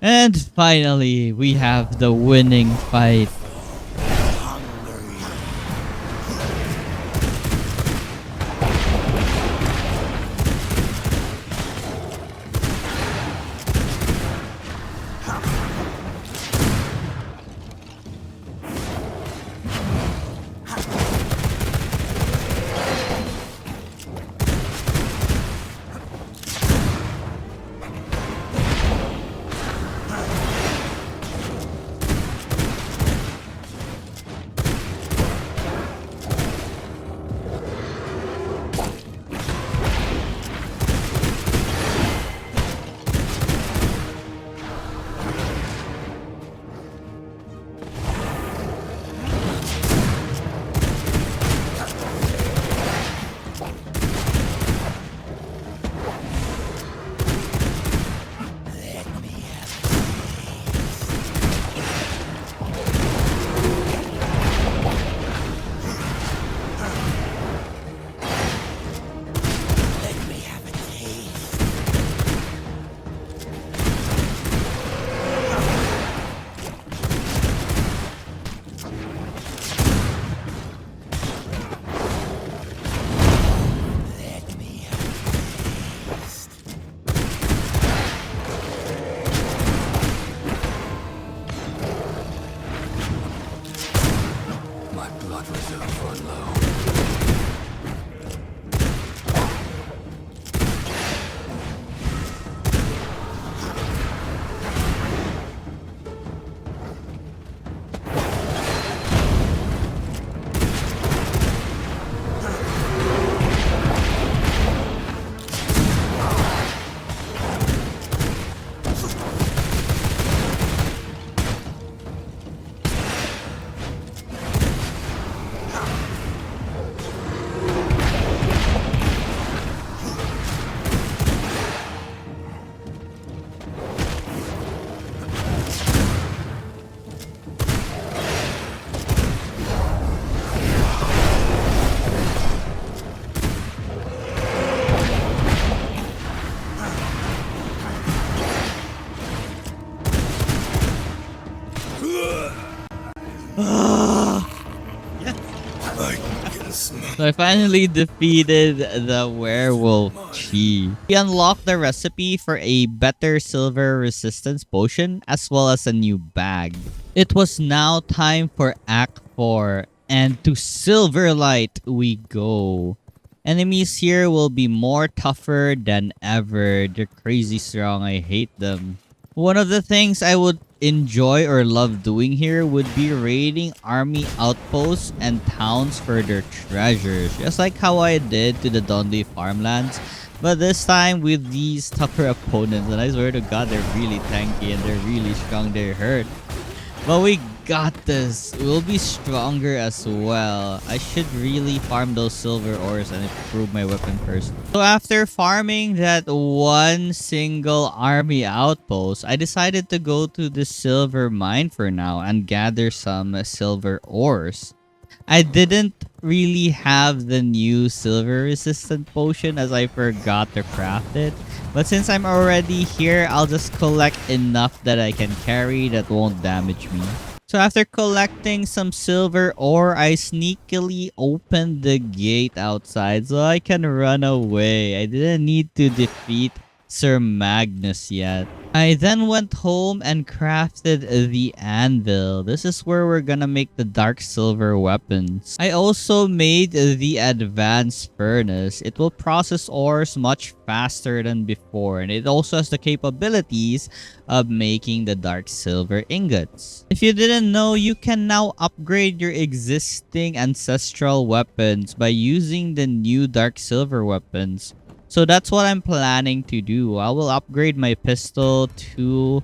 And finally, we have the winning fight. So I finally defeated the werewolf chief. We unlocked the recipe for a better silver resistance potion as well as a new bag. It was now time for Act 4 and to Silverlight we go. Enemies here will be more tougher than ever. They're crazy strong. I hate them. One of the things I would enjoy or love doing here would be raiding army outposts and towns for their treasures. Just like how I did to the Dunley Farmlands. But this time with these tougher opponents. And I swear to God, they're really tanky and they're really strong. They hurt. But we got this. We'll be stronger as well. I should really farm those silver ores and improve my weapon first. So after farming that one single army outpost, I decided to go to the silver mine for now and gather some silver ores. I didn't really have the new silver resistant potion as I forgot to craft it. But since I'm already here, I'll just collect enough that I can carry that won't damage me. So after collecting some silver ore, I sneakily opened the gate outside so I can run away. I didn't need to defeat Sir Magnus yet. I then went home and crafted the anvil. This is where we're gonna make the dark silver weapons. I also made the advanced furnace. It will process ores much faster than before, and it also has the capabilities of making the dark silver ingots. If you didn't know, you can now upgrade your existing ancestral weapons by using the new dark silver weapons. So that's what I'm planning to do. I will upgrade my pistol to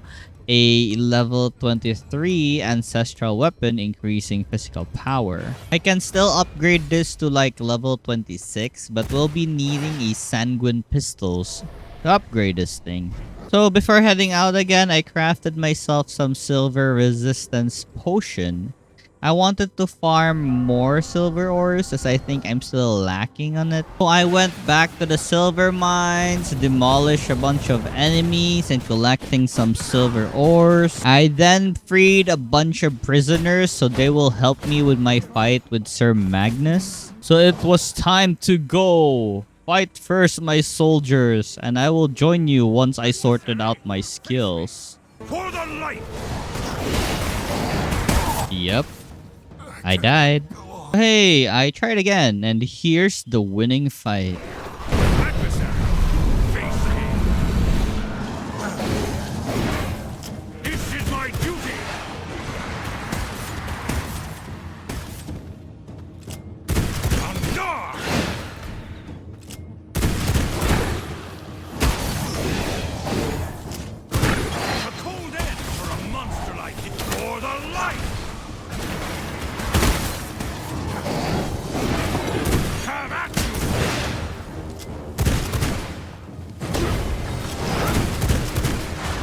a level 23 ancestral weapon, increasing physical power. I can still upgrade this to like level 26, but we'll be needing a sanguine pistols to upgrade this thing. So before heading out again, I crafted myself some silver resistance potion. I wanted to farm more silver ores as I think I'm still lacking on it. So I went back to the silver mines, demolished a bunch of enemies and collecting some silver ores. I then freed a bunch of prisoners so they will help me with my fight with Sir Magnus. So it was time to go. Fight first, my soldiers, and I will join you once I sorted out my skills. For the light! Yep. I died. Hey, I tried again, and here's the winning fight. Adversary, face me! This is my duty! On guard! A cold end for a monster like it. For the light! Have at you!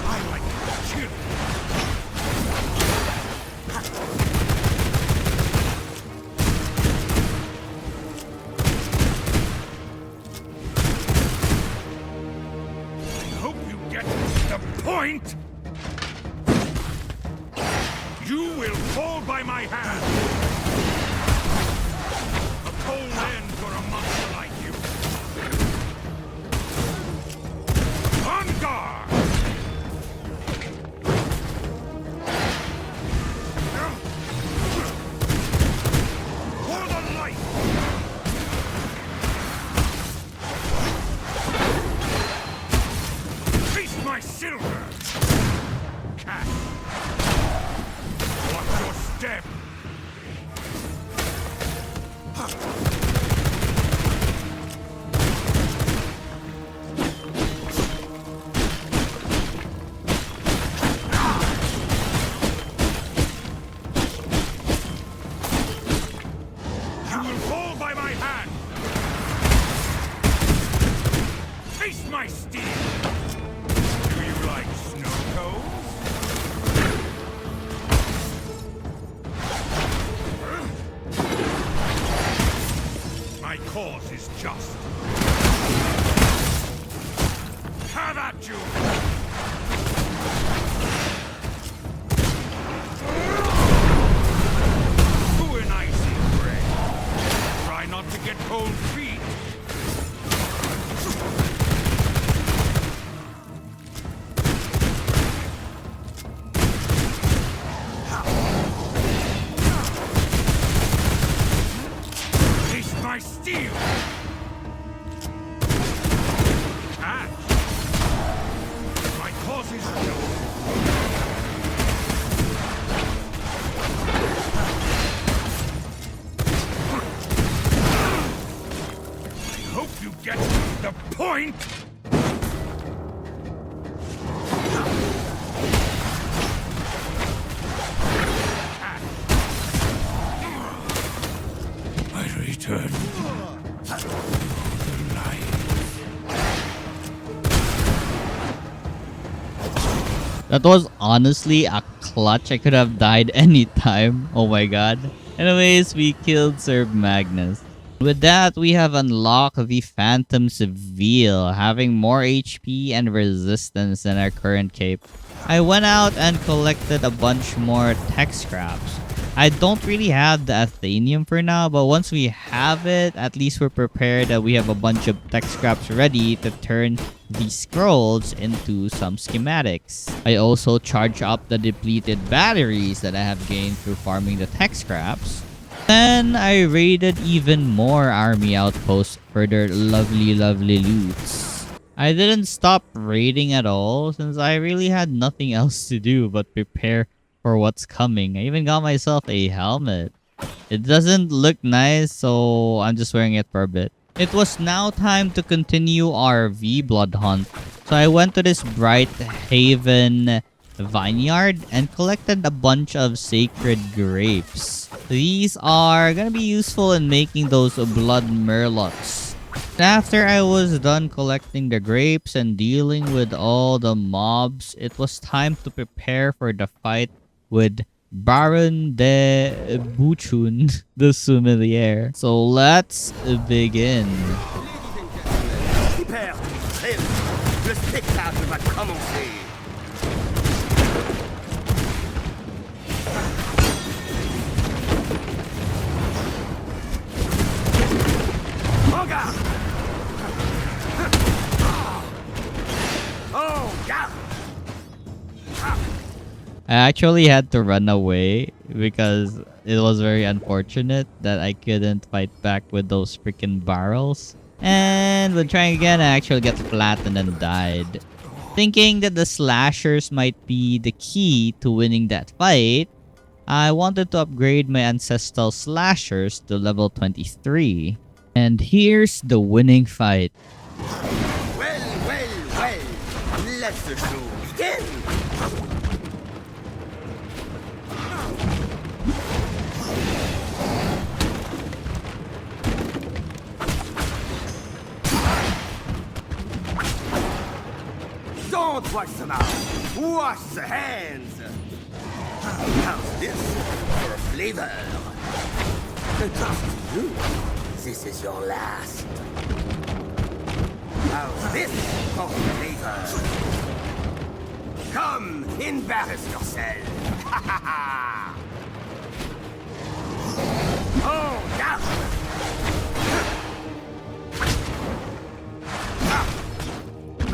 I like to kill. I hope you get the point! You will fall by my hand! A cold end for a monster like you! On guard! For the light! Taste my silver! Cat! Watch your step! You will fall by my hand! Taste my steel! Do you like snow cones? My cause is just. Have at you! the point? I return to the light. That was honestly a clutch. I could have died anytime. Oh my god. Anyways, we killed Sir Magnus. With that, we have unlocked the Phantom's Veil, having more HP and resistance than our current cape. I went out and collected a bunch more tech scraps. I don't really have the Athenium for now, but once we have it, at least we're prepared that we have a bunch of tech scraps ready to turn these scrolls into some schematics. I also charge up the depleted batteries that I have gained through farming the tech scraps. Then I raided even more army outposts for their lovely loots. I didn't stop raiding at all since I really had nothing else to do but prepare for what's coming. I even got myself a helmet. It doesn't look nice, so I'm just wearing it for a bit. It was now time to continue our V-Blood hunt. So I went to this Bright Haven vineyard and collected a bunch of sacred grapes. These are gonna be useful in making those blood merlots. After I was done collecting the grapes and dealing with all the mobs, it was time to prepare for the fight with Baron de Buchun, the sommelier. So let's begin. Hyper, trêve. Le spectacle va commencer. En garde! Oh, garde! I actually had to run away because it was very unfortunate that I couldn't fight back with those freaking barrels. And when trying again, I actually got flattened and died. Thinking that the slashers might be the key to winning that fight, I wanted to upgrade my ancestral slashers to level 23. And here's the winning fight. Well. Let the show begin. Don't wash the mouth, wash the hands. How's this for a flavor? Just you. This is your last. How's this for flavor? Come, embarrass yourself. Ha ha ha! Oh, yeah!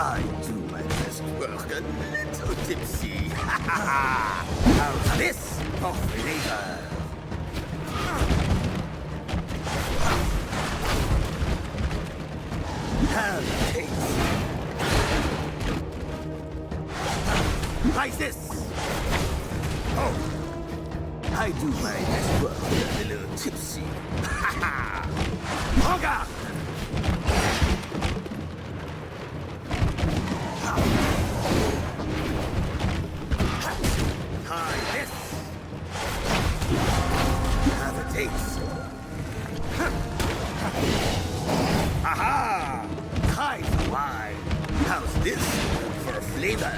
I do my best work a little tipsy. Ha ha ha! How's this for flavor? Have a taste. Like this. Oh, I do my best work a little tipsy. Ha ha! En garde! Try this. Have a taste. Aha! Try the wine. How's this for flavor?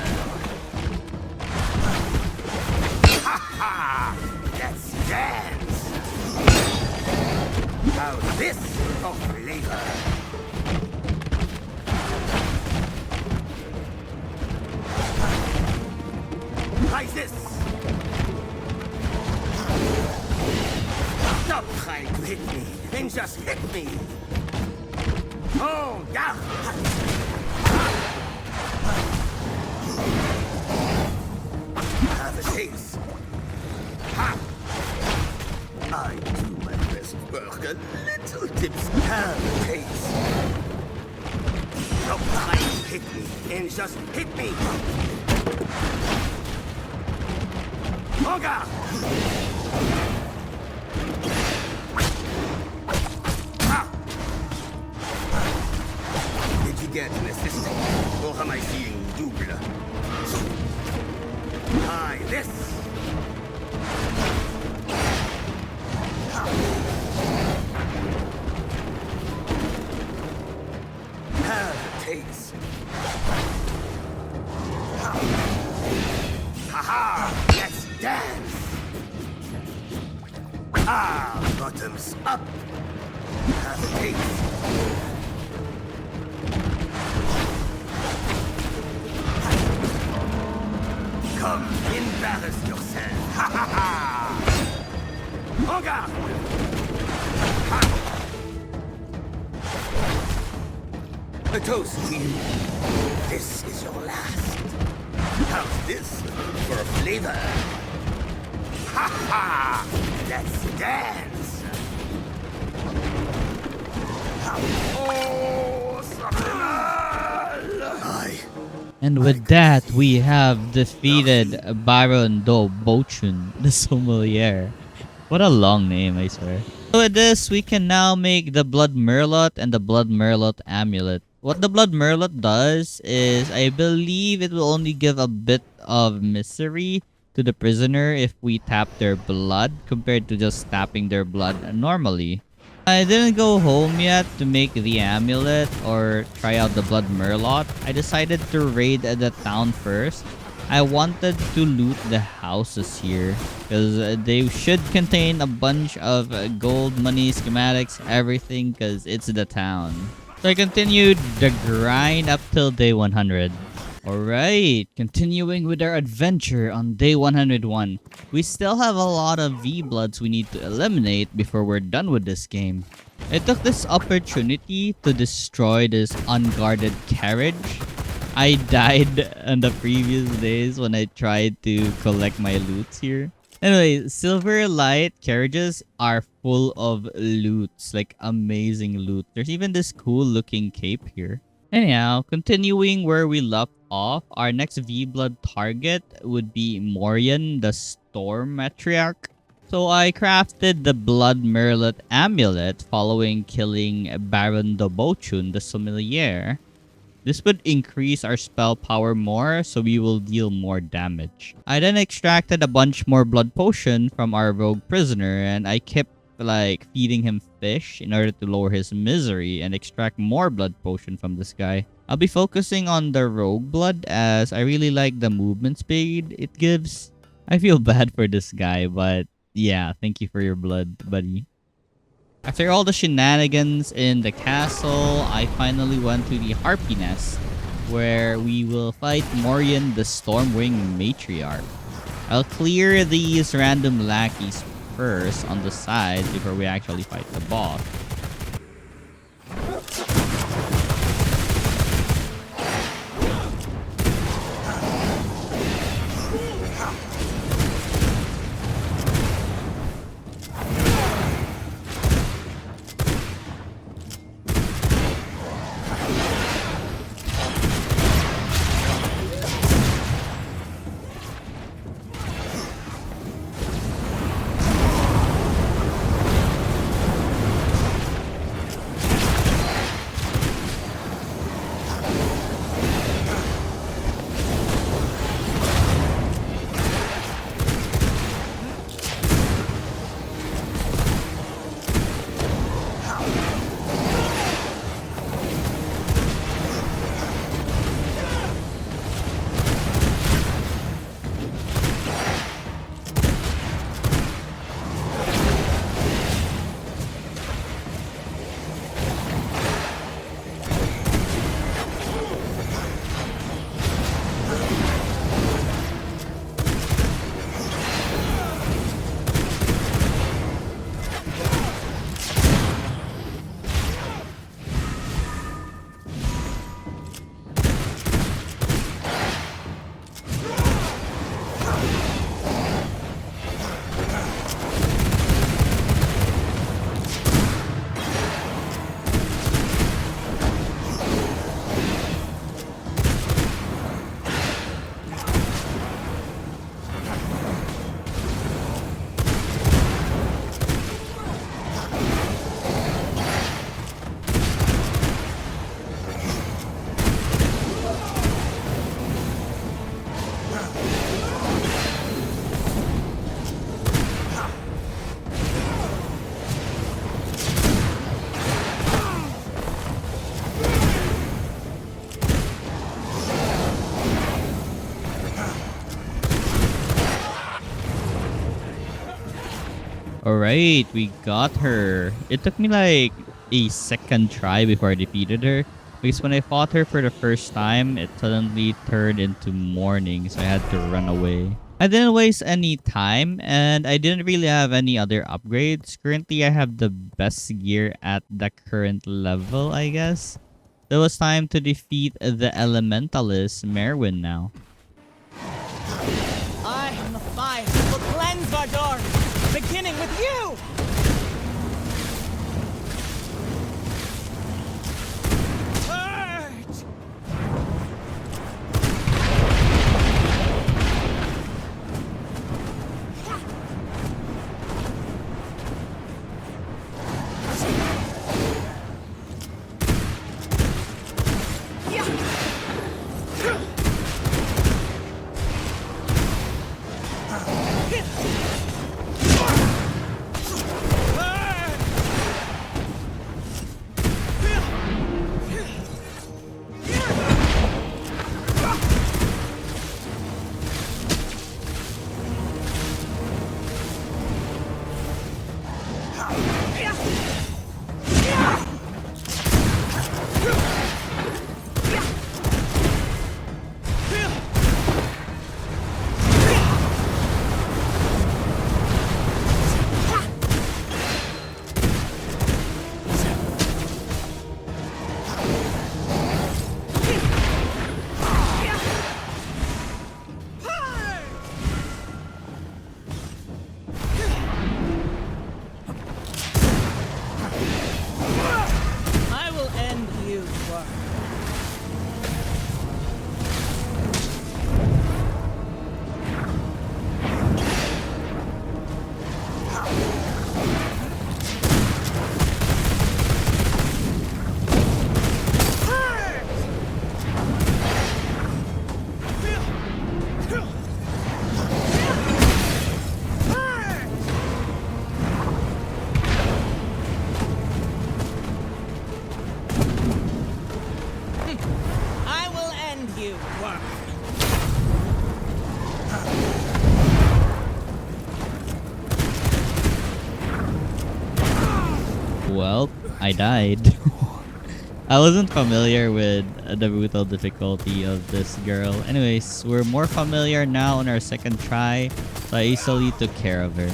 Ha ha! Let's dance. How's this for flavor? Like this. Stop trying to hit me and just hit me. Oh, yeah. Have a taste. Ha! I do my best work a little tips. Have a taste. Stop trying to hit me and just hit me. En garde! Ah! It takes. Ha-ha! Let's dance! Bottoms up! Have a taste. Come, embarrass yourself! Ha-ha-ha! En garde! Ha! A toast to you. This is your last. How's this for flavor? Ha ha! Let's dance! Oh, subliminal! And with that, we have defeated Baron do Bochun, the sommelier. What a long name, I swear. So with this, we can now make the Blood Merlot and the Blood Merlot amulet. What the Blood Merlot does is, I believe it will only give a bit of misery to the prisoner if we tap their blood compared to just tapping their blood normally. I didn't go home yet to make the amulet or try out the Blood Merlot. I decided to raid the town first. I wanted to loot the houses here because they should contain a bunch of gold, money, schematics, everything, because it's the town. So I continued the grind up till day 100. Alright, continuing with our adventure on day 101. We still have a lot of V-Bloods we need to eliminate before we're done with this game. I took this opportunity to destroy this unguarded carriage. I died on the previous days when I tried to collect my loots here. Anyway, Silverlight carriages are full of loots, like amazing loot. There's even this cool looking cape here. Anyhow, continuing where we left off, our next V-Blood target would be Morian, the Storm Matriarch. So I crafted the Blood Merlot amulet following killing Baron do Bochun, the sommelier. This would increase our spell power more, so we will deal more damage. I then extracted a bunch more blood potion from our rogue prisoner, and I kept like feeding him fish in order to lower his misery and extract more blood potion from this guy. I'll be focusing on the rogue blood as I really like the movement speed it gives. I feel bad for this guy, but yeah, thank you for your blood, buddy. After all the shenanigans in the castle, I finally went to the Harpy Nest, where we will fight Morian the Stormwing Matriarch. I'll clear these random lackeys first on the side before we actually fight the boss. Alright, we got her. It took me like a second try before I defeated her. Because when I fought her for the first time, it suddenly turned into morning, so I had to run away. I didn't waste any time, and I didn't really have any other upgrades. Currently, I have the best gear at the current level, I guess. It was time to defeat the elementalist Merwin now. I am the fire will cleanse our dark, beginning with you! Purge! I will end you, work. I will end you, work. Well, I died. I wasn't familiar with the brutal difficulty of this girl. Anyways, we're more familiar now on our second try, so I easily took care of her.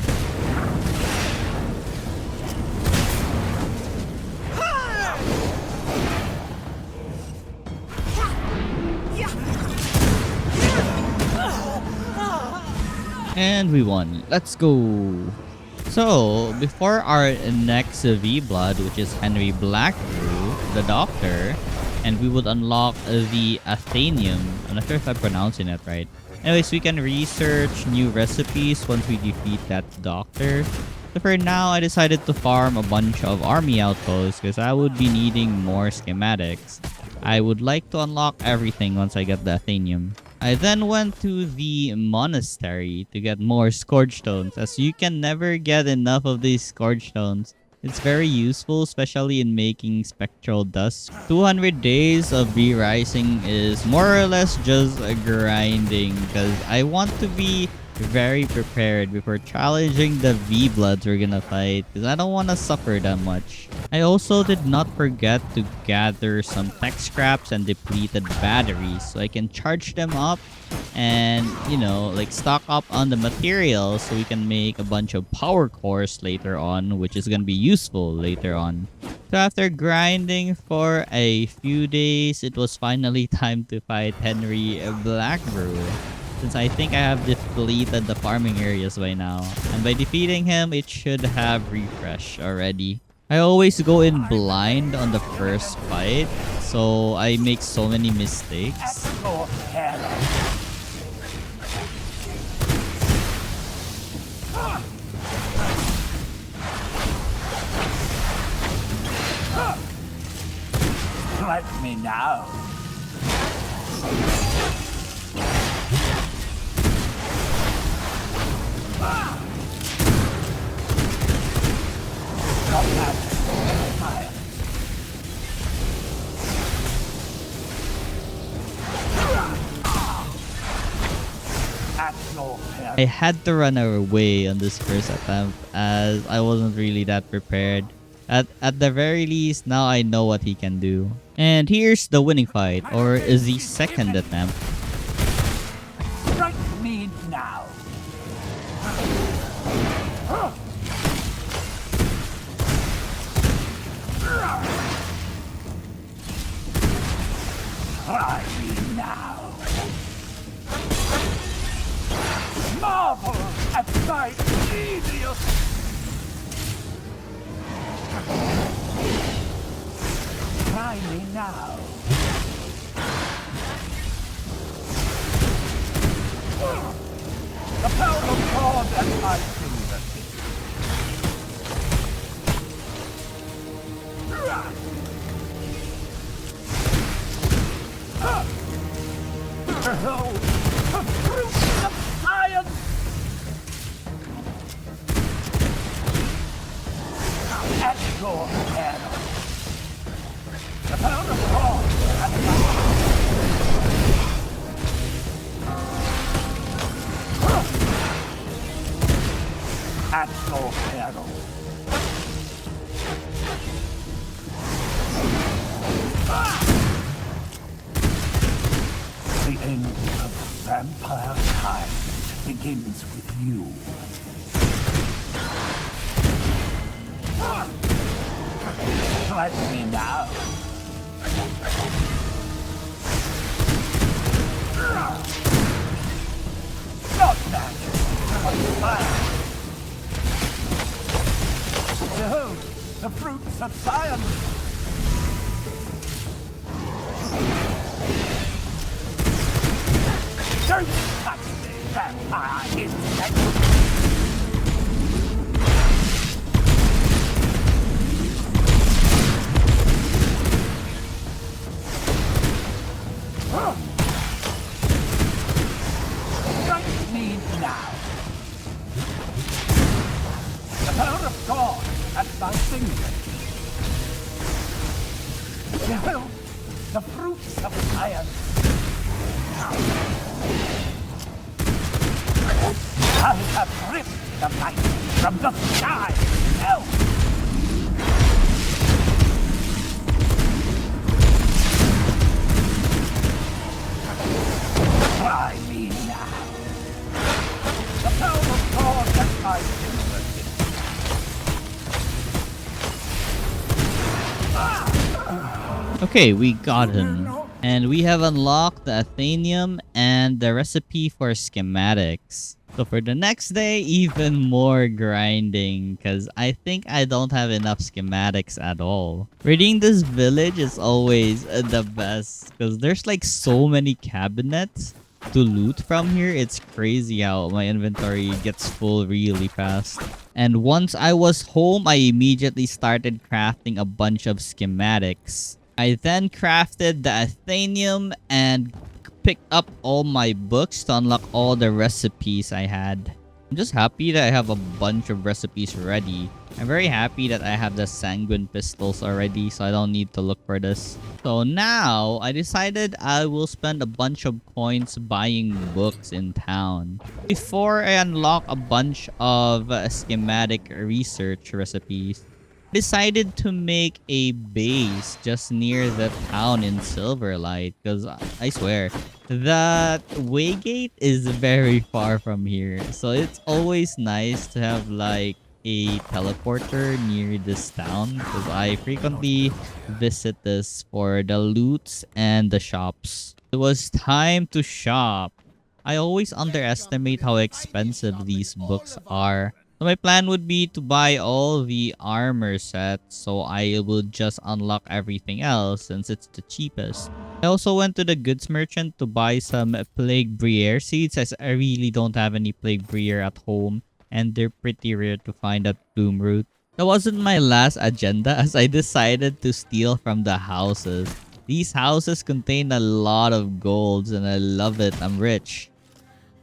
And we won. Let's go. So, before our next V-Blood, which is Henry Blackbrew, the doctor, and we would unlock the Athenium. I'm not sure if I'm pronouncing it right. Anyways, we can research new recipes once we defeat that doctor. So for now, I decided to farm a bunch of army outposts because I would be needing more schematics. I would like to unlock everything once I get the Athenium. I then went to the monastery to get more scourge stones, as you can never get enough of these scourge stones. It's very useful, especially in making spectral dust. 200 days of re-rising is more or less just a grinding, because I want to be very prepared before challenging the V-Bloods we're gonna fight, because I don't want to suffer that much. I also did not forget to gather some tech scraps and depleted batteries so I can charge them up and, you know, like stock up on the materials so we can make a bunch of power cores later on, which is gonna be useful later on. So after grinding for a few days, it was finally time to fight Henry Blackbrew, since I think I have depleted the farming areas by now. And by defeating him, it should have refreshed already. I always go in blind on the first fight, so I make so many mistakes. Let me now. At your peril. I had to run away on this first attempt as I wasn't really that prepared. At the very least, now I know what he can do. And here's the winning fight, or is the second attempt. Strike me now. Try me now. Marvel at thy genius. Try me now. The power of God at my fingertips. Behold, the fruits of science! At your peril. The power of God at your peril. The end of vampire time begins with you. Let me now. Not magic, but fire. Behold, the fruits of science. Don't touch me, vampire insect! Strike me now! The power of God at my fingers. Behold, the fruits of science. I have ripped the light from the sky. No! Try me now. The power of God at my fingertips. Okay, we got him. And we have unlocked the Athenium and the recipe for schematics. So for the next day, even more grinding because I think I don't have enough schematics at all. Raiding this village is always the best because there's like so many cabinets to loot from here. It's crazy how my inventory gets full really fast. And once I was home, I immediately started crafting a bunch of schematics. I then crafted the Athenium and picked up all my books to unlock all the recipes I had. I'm just happy that I have a bunch of recipes ready. I'm very happy that I have the sanguine pistols already, so I don't need to look for this. So now, I decided I will spend a bunch of coins buying books in town. Before I unlock a bunch of schematic research recipes, decided to make a base just near the town in Silverlight because I swear that waygate is very far from here, so it's always nice to have like a teleporter near this town because I frequently visit this for the loots and the shops. It was time to shop. I always underestimate how expensive these books are. So my plan would be to buy all the armor sets so I will just unlock everything else since it's the cheapest. I also went to the goods merchant to buy some plague briere seeds as I really don't have any plague briere at home and they're pretty rare to find at Gloomrot. That wasn't my last agenda as I decided to steal from the houses. These houses contain a lot of golds and I love it. I'm rich.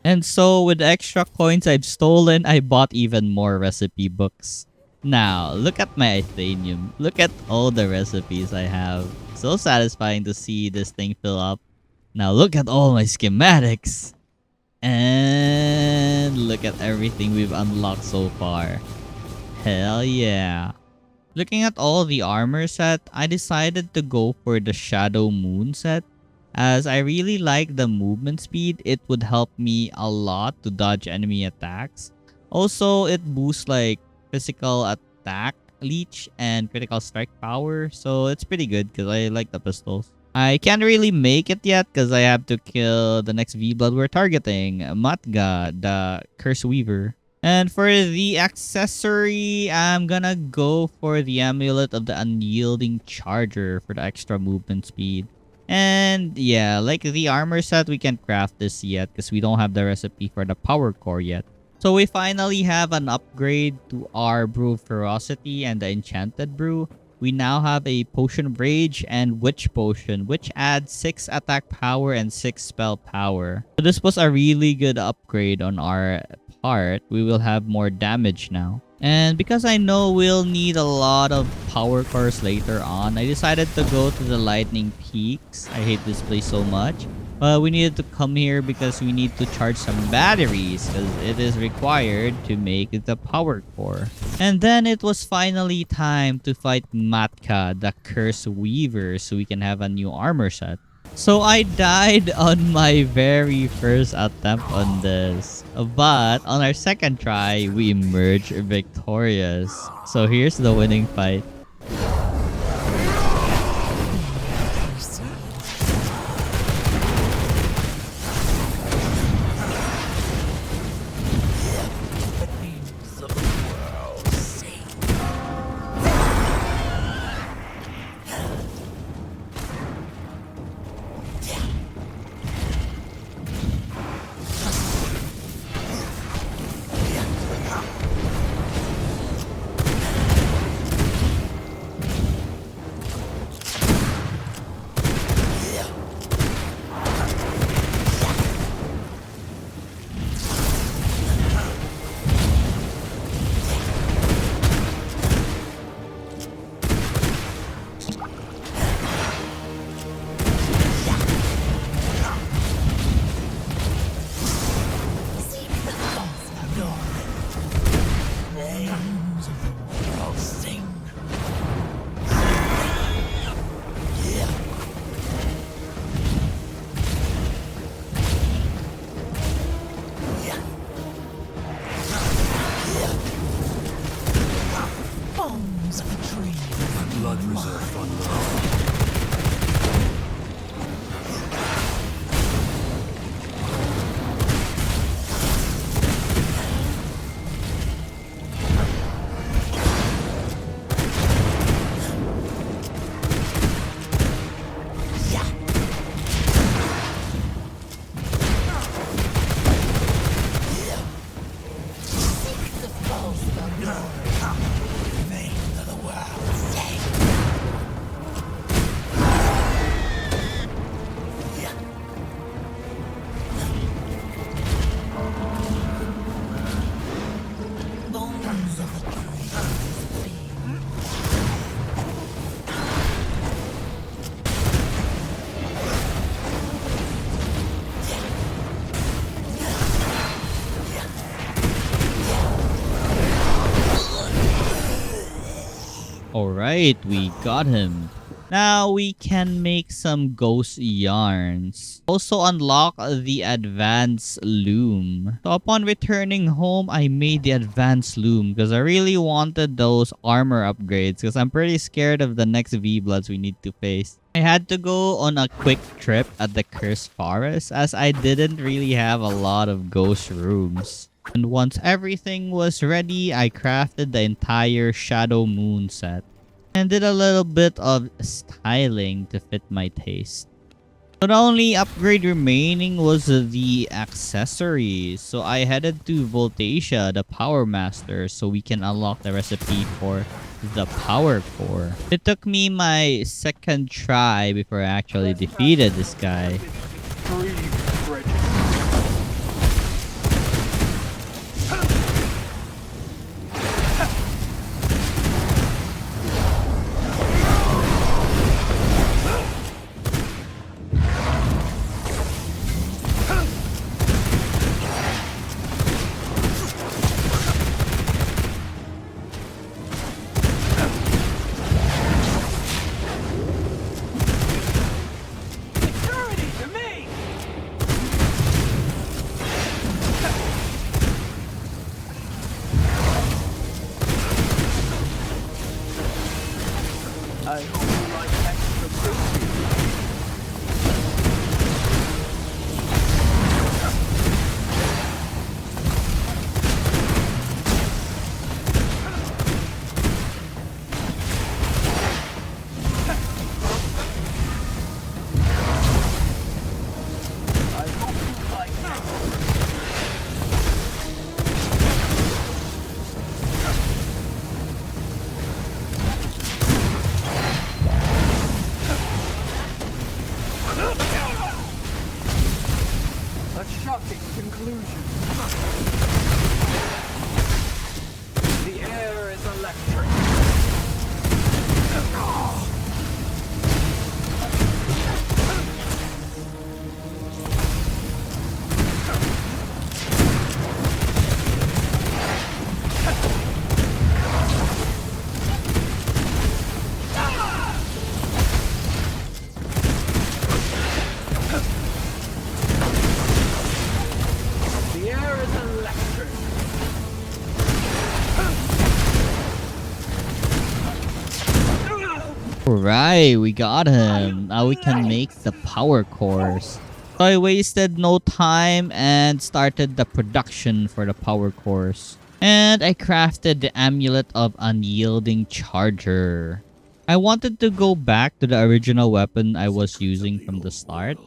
And so with the extra coins I've stolen, I bought even more recipe books. Now, look at my Athenium. Look at all the recipes I have. So satisfying to see this thing fill up. Now look at all my schematics. And look at everything we've unlocked so far. Hell yeah. Looking at all the armor set, I decided to go for the Shadow Moon set. As I really like the movement speed, it would help me a lot to dodge enemy attacks. Also, it boosts like physical attack, leech, and critical strike power. So it's pretty good because I like the pistols. I can't really make it yet because I have to kill the next V-Blood we're targeting, Matga, the Curse Weaver. And for the accessory, I'm gonna go for the amulet of the unyielding charger for the extra movement speed. And yeah, like the armor set, we can't craft this yet because we don't have the recipe for the power core yet. So we finally have an upgrade to our brew of ferocity and the enchanted brew. We now have a potion of rage and witch potion, which adds 6 attack power and 6 spell power. So this was a really good upgrade on our part. We will have more damage now. And because I know we'll need a lot of power cores later on, I decided to go to the Lightning Peaks. I hate this place so much. But we needed to come here because we need to charge some batteries because it is required to make the power core. And then it was finally time to fight Matka, the Curse Weaver, so we can have a new armor set. So I died on my very first attempt on this. But on our second try, we emerged victorious. So here's the winning fight. Blood reserve on low. Alright, we got him. Now we can make some ghost yarns. Also unlock the advanced loom. So upon returning home, I made the advanced loom because I really wanted those armor upgrades because I'm pretty scared of the next V-Bloods we need to face. I had to go on a quick trip at the Cursed Forest as I didn't really have a lot of ghost rooms. And once everything was ready, I crafted the entire Shadow Moon set and did a little bit of styling to fit my taste. So the only upgrade remaining was the accessories. So I headed to Voltasia, the Power Master, so we can unlock the recipe for the power core. It took me my second try before I actually defeated this guy. I hope you like extra crispy. A shocking conclusion. The air is electric. The air is electric. Alright, we got him. Now we can make the power cores. So I wasted no time and started the production for the power cores. And I crafted the amulet of unyielding charger. I wanted to go back to the original weapon I was using from the start,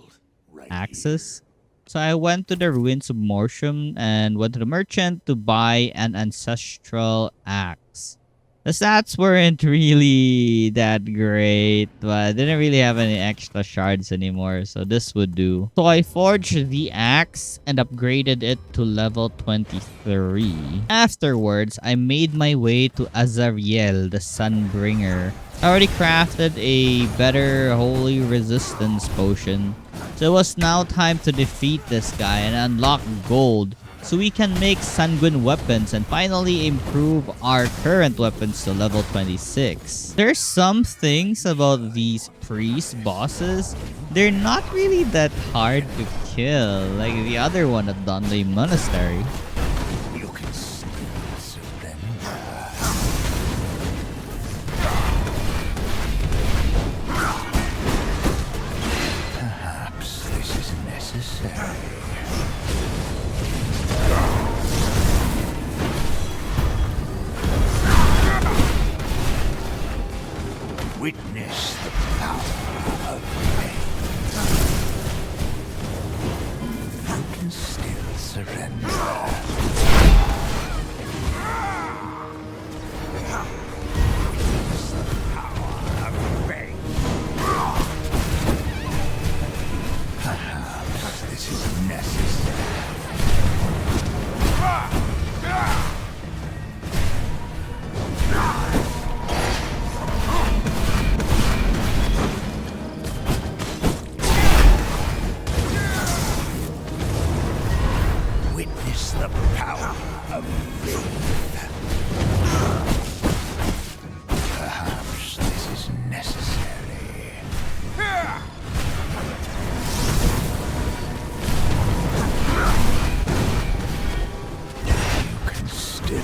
axes. So I went to the ruins of Mortium and went to the merchant to buy an ancestral axe. The stats weren't really that great, but I didn't really have any extra shards anymore, so this would do. So I forged the axe and upgraded it to level 23. Afterwards, I made my way to Azariel, the Sunbringer. I already crafted a better holy resistance potion. So it was now time to defeat this guy and unlock gold, so we can make sanguine weapons and finally improve our current weapons to level 26. There's some things about these priest bosses. They're not really that hard to kill, like the other one at Dunley Monastery. You can still surrender. Perhaps this is necessary. Witness the power of faith. You can still surrender. Witness the power of faith. Perhaps this is necessary. Witness the power of faith. Perhaps this is necessary. You can still.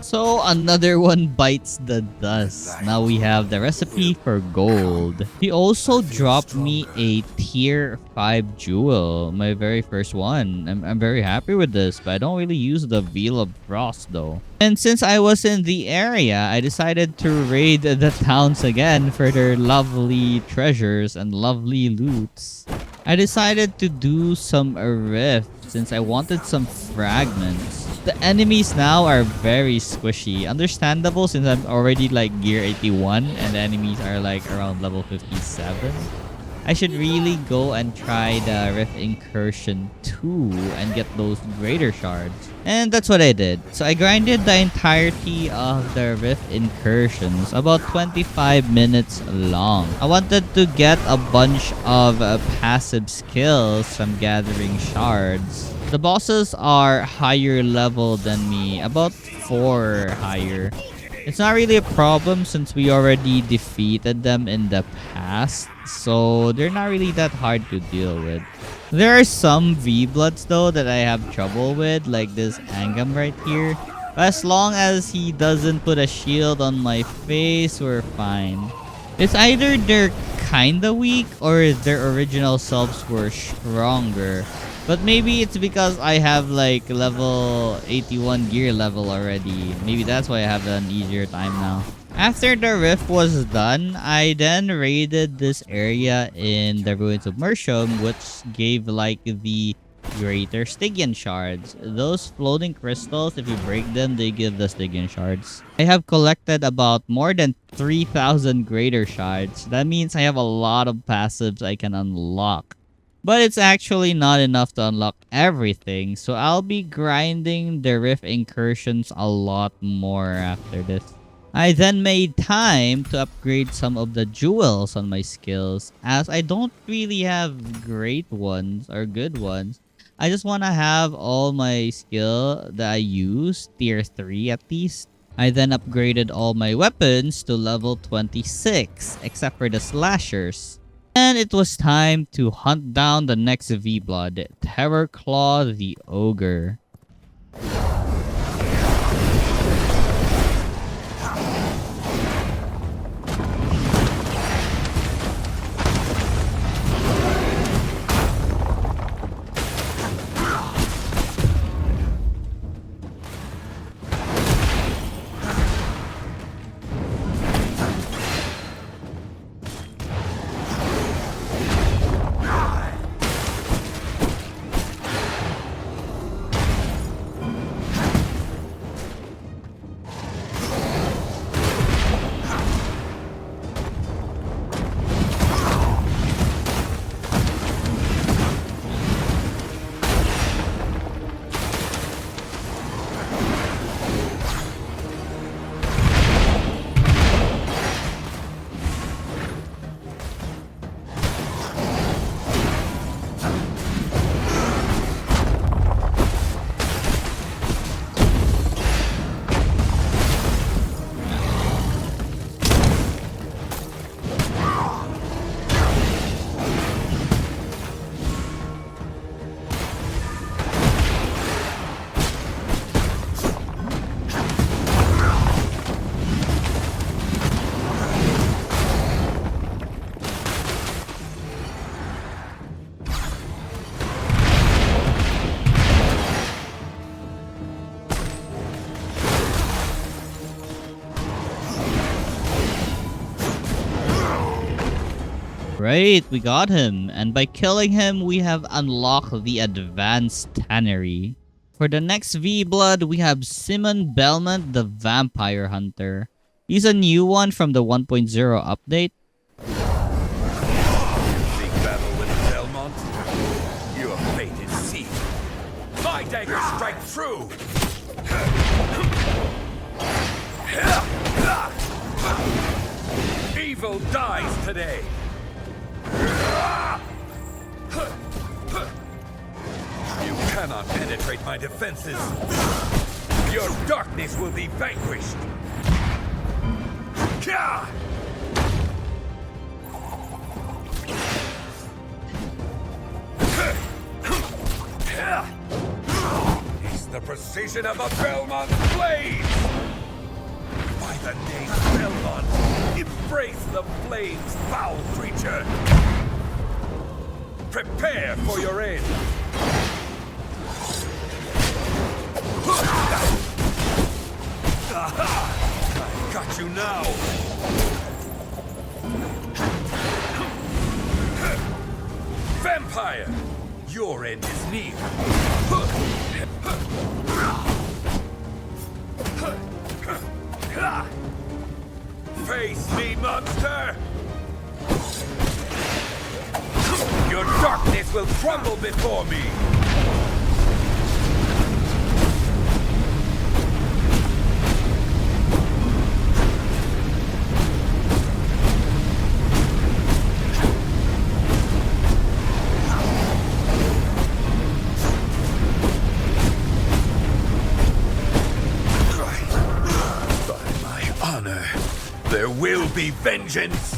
So another one bites the dust. Now we have the recipe for gold. He also dropped me a tier 5 jewel, my very first one. I'm very happy with this, but I don't really use the Veil of Frost though. And since I was in the area, I decided to raid the towns again for their lovely treasures and lovely loots. I decided to do some rift since I wanted some fragments. The enemies now are very squishy. Understandable since I'm already like gear 81 and the enemies are like around level 57. I should really go and try the Rift Incursion 2 and get those greater shards. And that's what I did. So I grinded the entirety of the Rift Incursions, about 25 minutes long. I wanted to get a bunch of passive skills from gathering shards. The bosses are higher level than me, about 4 higher. It's not really a problem since we already defeated them in the past, so they're not really that hard to deal with. There are some V-Bloods though that I have trouble with, like this Angam right here. As long as he doesn't put a shield on my face, we're fine. It's either they're kinda weak or their original selves were stronger. But maybe it's because I have like level 81 gear level already. Maybe that's why I have an easier time now. After the rift was done, I then raided this area in the ruins of Mersham, which gave like the greater Stygian shards. Those floating crystals, if you break them, they give the Stygian shards. I have collected about more than 3,000 greater shards. That means I have a lot of passives I can unlock. But it's actually not enough to unlock everything, so I'll be grinding the rift incursions a lot more after this. I then made time to upgrade some of the jewels on my skills, as I don't really have great ones or good ones. I just want to have all my skill that I use, tier 3 at least. I then upgraded all my weapons to level 26, except for the slashers. And it was time to hunt down the next V-Blood, Terror Claw the Ogre. Right, we got him. And by killing him, we have unlocked the advanced tannery. For the next V-Blood, we have Simon Belmont, the Vampire Hunter. He's a new one from the 1.0 update. Seek battle with Belmont? Your fate is sealed. My dagger strike true! Evil dies today! You cannot penetrate my defenses. Your darkness will be vanquished. It's the precision of a Belmont blade! By the name Belmont, embrace the flames, foul creature! Prepare for your end! Aha! I got you now! Vampire! Your end is near! Face me, monster! Your darkness will crumble before me! There will be vengeance!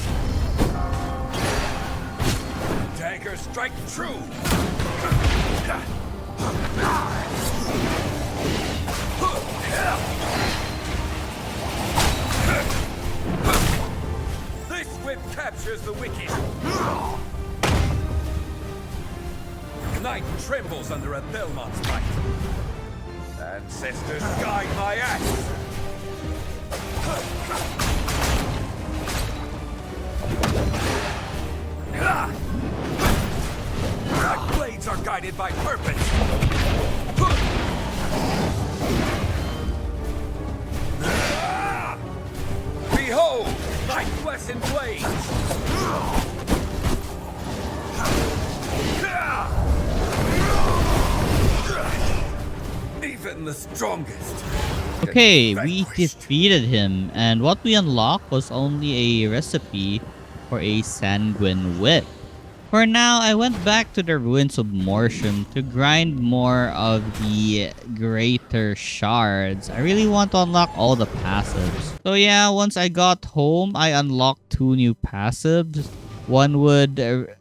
Dagger strike true! This whip captures the wicked. Night trembles under a Belmont's might. Ancestors guide my axe. My blades are guided by purpose. Behold, my blessed blades. Even the strongest. Okay, can be we vanquished. defeated him, and what we unlocked was only a recipe for a sanguine whip. For now, I went back to the ruins of Mortium to grind more of the greater shards. I really want to unlock all the passives. So yeah, once I got home, I unlocked 2 new passives. One would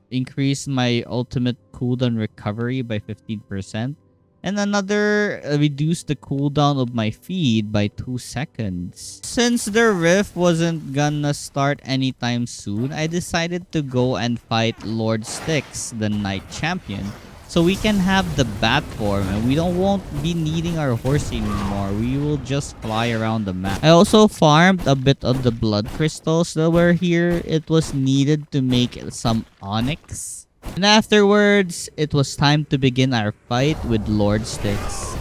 increase my ultimate cooldown recovery by 15%. And another reduced the cooldown of my feed by 2 seconds. Since the rift wasn't gonna start anytime soon, I decided to go and fight Lord Styx, the Knight Champion, so we can have the bat form and we won't be needing our horse anymore. We will just fly around the map. I also farmed a bit of the blood crystals that were here. It was needed to make some onyx. And afterwards, it was time to begin our fight with Lord Styx.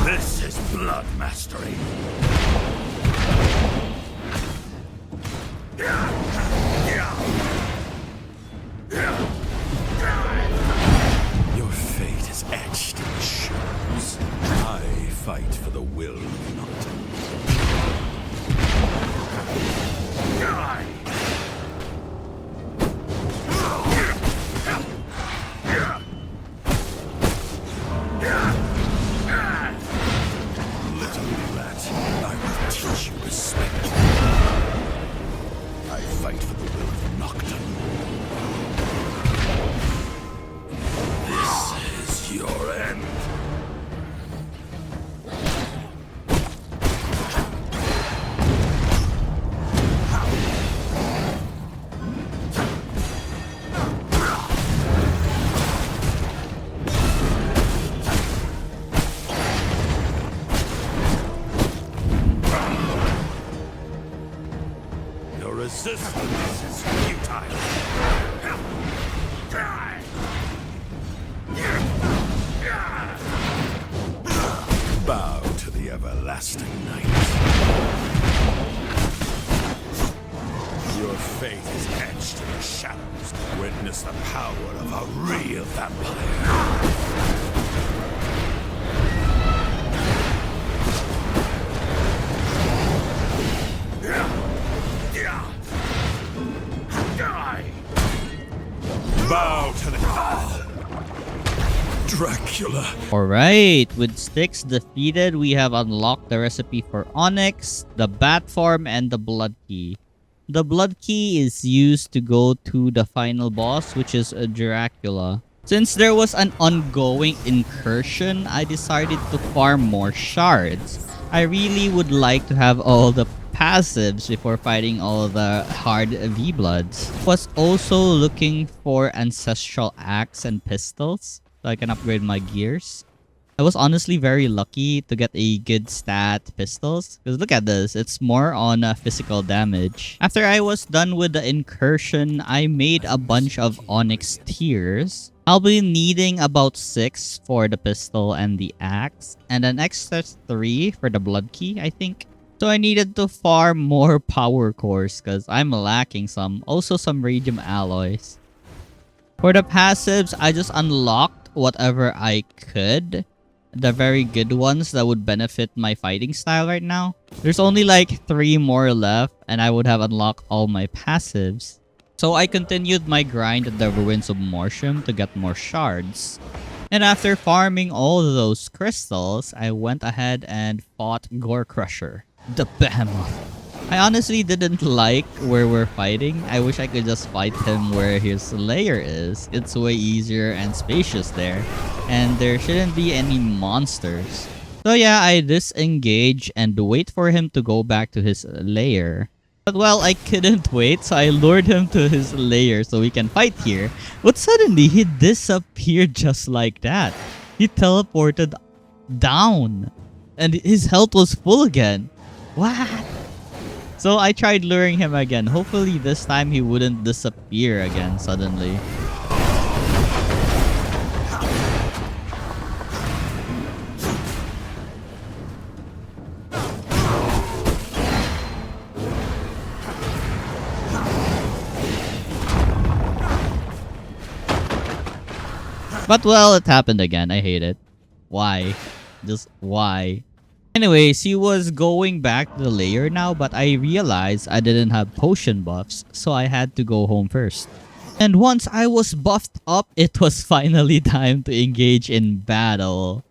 This is blood mastery. Your fate is etched in the shadows. I fight for the will of Nocturne. Little rat, I will teach you respect. I fight for the will of Nocturne. This is your end. Your resistance is futile. Bow to the everlasting night. Your fate is etched in the shadows. Witness the power of a real vampire. Bow to the Dracula. Alright, with Styx defeated, we have unlocked the recipe for Onyx, the Bat Form, and the Blood Key. The Blood Key is used to go to the final boss, which is Dracula. Since there was an ongoing incursion, I decided to farm more shards. I really would like to have all the passives before fighting all the hard V-Bloods. Was also looking for ancestral axe and pistols so I can upgrade my gears. I was honestly very lucky to get a good stat pistols. Because look at this, it's more on physical damage. After I was done with the incursion, I made a bunch of onyx tiers. I'll be needing about 6 for the pistol and the axe. And an extra 3 for the blood key, I think. So I needed to farm more power cores because I'm lacking some. Also some radium alloys. For the passives, I just unlocked whatever I could. The very good ones that would benefit my fighting style right now. There's only like 3 more left and I would have unlocked all my passives. So I continued my grind at the ruins of Mortium to get more shards. And after farming all of those crystals, I went ahead and fought Gore Crusher, the behemoth. I honestly didn't like where we're fighting. I wish I could just fight him where his lair is. It's way easier and spacious there. And there shouldn't be any monsters. So yeah, I disengage and wait for him to go back to his lair. But well, I couldn't wait, so I lured him to his lair so we can fight here. But suddenly, he disappeared just like that. He teleported down. And his health was full again. What? So I tried luring him again. Hopefully this time he wouldn't disappear again suddenly. But well, it happened again. I hate it. Why? Just why? Anyways, he was going back to the lair now, but I realized I didn't have potion buffs, so I had to go home first. And once I was buffed up, it was finally time to engage in battle.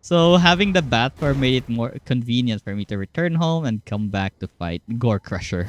So having the bat farm made it more convenient for me to return home and come back to fight Gore Crusher.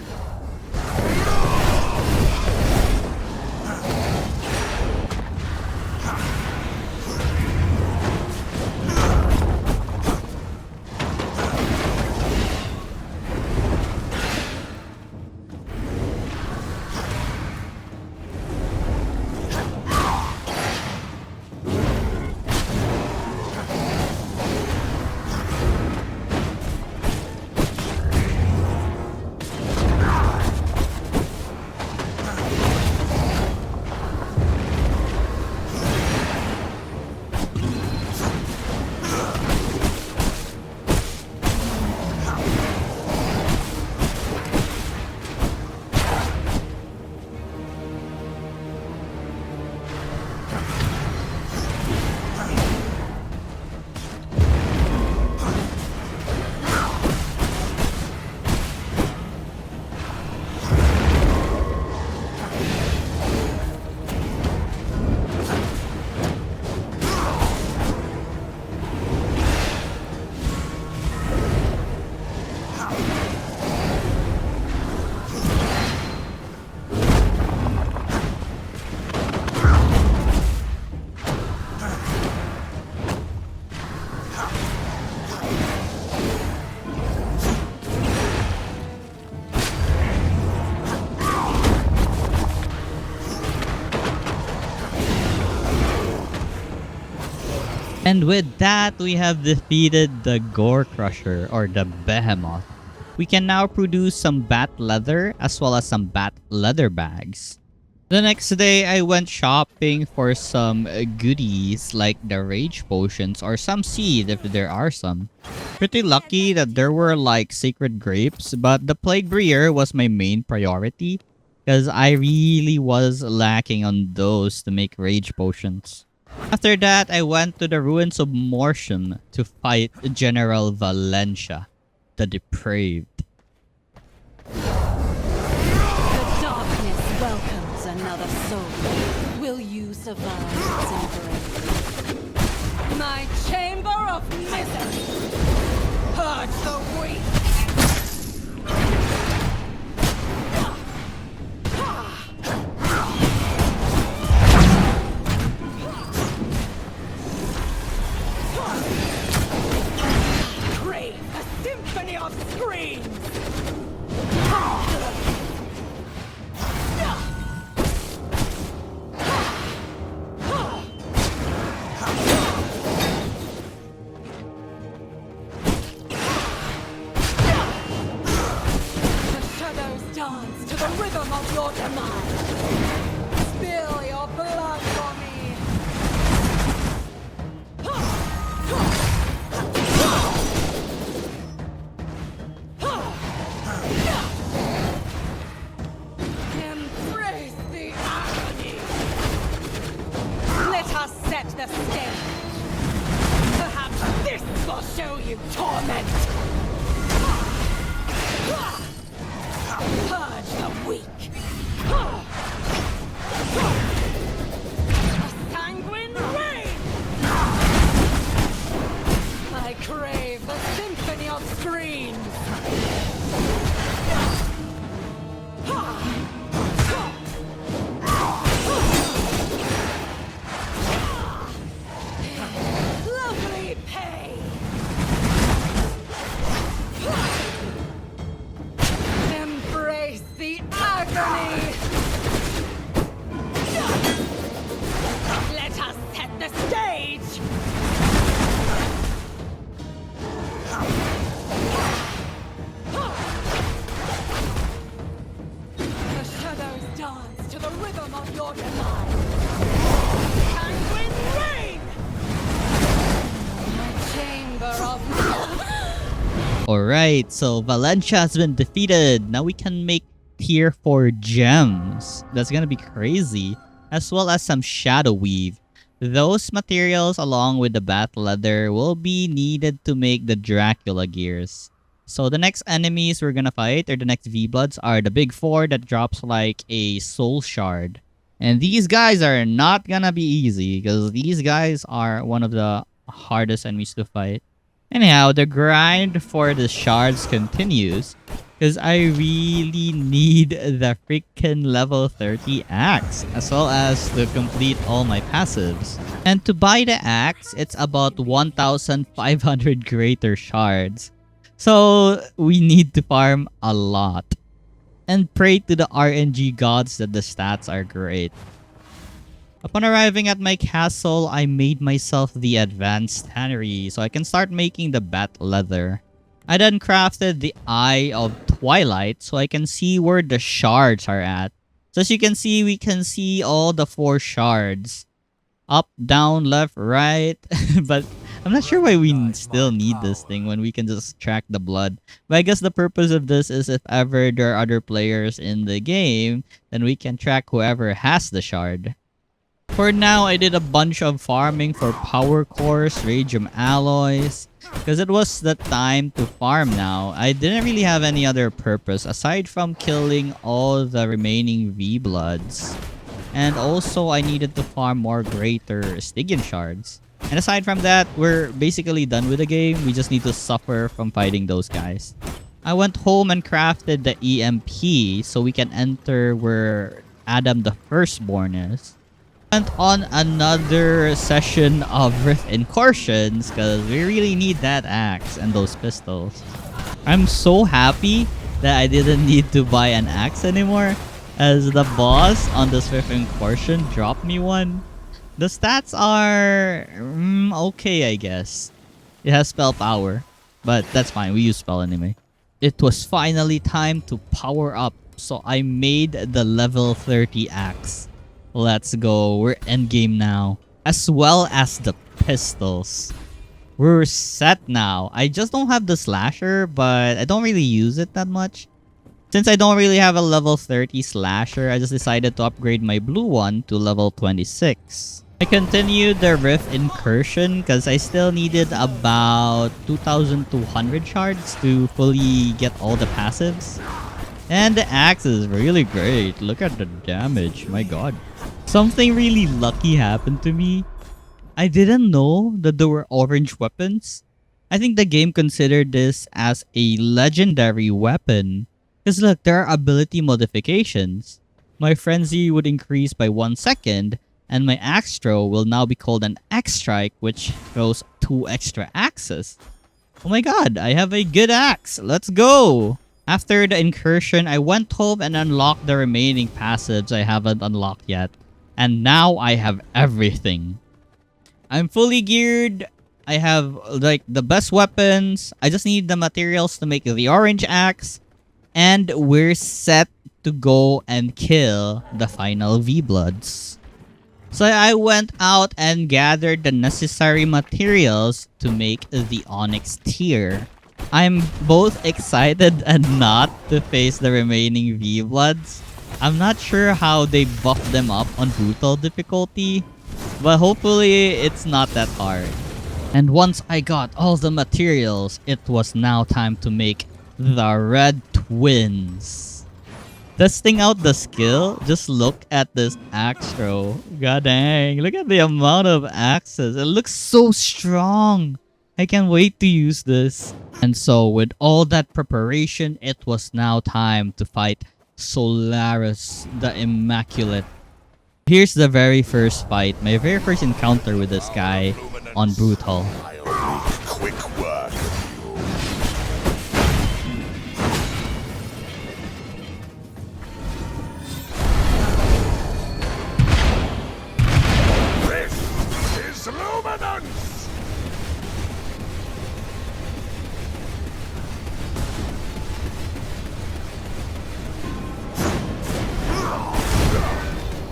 And with that, we have defeated the Gore Crusher, or the behemoth. We can now produce some bat leather as well as some bat leather bags. The next day, I went shopping for some goodies like the rage potions or some seed if there are some. Pretty lucky that there were like sacred grapes, but the plague breeder was my main priority because I really was lacking on those to make rage potions. After that, I went to the ruins of Mortium to fight General Valencia, the depraved. The darkness welcomes another soul. Will you survive its embrace? My chamber of misery! Purge the weak! I crave the symphony of screams! Alright, so Valencia has been defeated. Now we can make tier 4 gems. That's gonna be crazy. As well as some shadow weave. Those materials along with the bat leather will be needed to make the Dracula gears. So the next enemies we're gonna fight, or the next V-Bloods, are the big 4 that drops like a soul shard. And these guys are not gonna be easy, because these guys are one of the hardest enemies to fight. Anyhow, the grind for the shards continues, because I really need the freaking level 30 axe, as well as to complete all my passives. And to buy the axe, it's about 1,500 greater shards. So we need to farm a lot. And pray to the RNG gods that the stats are great. Upon arriving at my castle, I made myself the advanced tannery so I can start making the bat leather. I then crafted the Eye of Twilight so I can see where the shards are at. So as you can see, we can see all the 4 shards. Up, down, left, right. But I'm not sure why we still need this thing when we can just track the blood. But I guess the purpose of this is if ever there are other players in the game, then we can track whoever has the shard. For now, I did a bunch of farming for power cores, radium alloys, because it was the time to farm now. I didn't really have any other purpose aside from killing all the remaining V-Bloods. And also, I needed to farm more greater Stygian shards. And aside from that, we're basically done with the game. We just need to suffer from fighting those guys. I went home and crafted the EMP so we can enter where Adam the Firstborn is. Went on another session of Rift Incursions because we really need that axe and those pistols. I'm so happy that I didn't need to buy an axe anymore, as the boss on this Rift Incursion dropped me one. The stats are okay, I guess. It has spell power, but that's fine. We use spell anyway. It was finally time to power up, so I made the level 30 axe. Let's go. We're endgame now. As well as the pistols. We're set now. I just don't have the slasher, but I don't really use it that much. Since I don't really have a level 30 slasher, I just decided to upgrade my blue one to level 26. I continued the Rift Incursion because I still needed about 2,200 shards to fully get all the passives. And the axe is really great. Look at the damage. My god. Something really lucky happened to me. I didn't know that there were orange weapons. I think the game considered this as a legendary weapon. Because look, there are ability modifications. My frenzy would increase by 1 second, and my axe throw will now be called an axe strike, which throws 2 extra axes. Oh my god, I have a good axe. Let's go! After the incursion, I went home and unlocked the remaining passives I haven't unlocked yet. And now I have everything. I'm fully geared. I have like the best weapons. I just need the materials to make the orange axe. And we're set to go and kill the final V-Bloods. So I went out and gathered the necessary materials to make the Onyx tier. I'm both excited and not to face the remaining V-Bloods. I'm not sure how they buff them up on brutal difficulty, but hopefully it's not that hard. And once I got all the materials, it was now time to make the Red Twins. Testing out the skill, just look at this axe throw. God dang, look at the amount of axes. It looks so strong. I can't wait to use this. And so with all that preparation, it was now time to fight Solaris, the Immaculate. Here's the very first fight, my very first encounter with this guy on Brutal. Quick work. This is Luminance!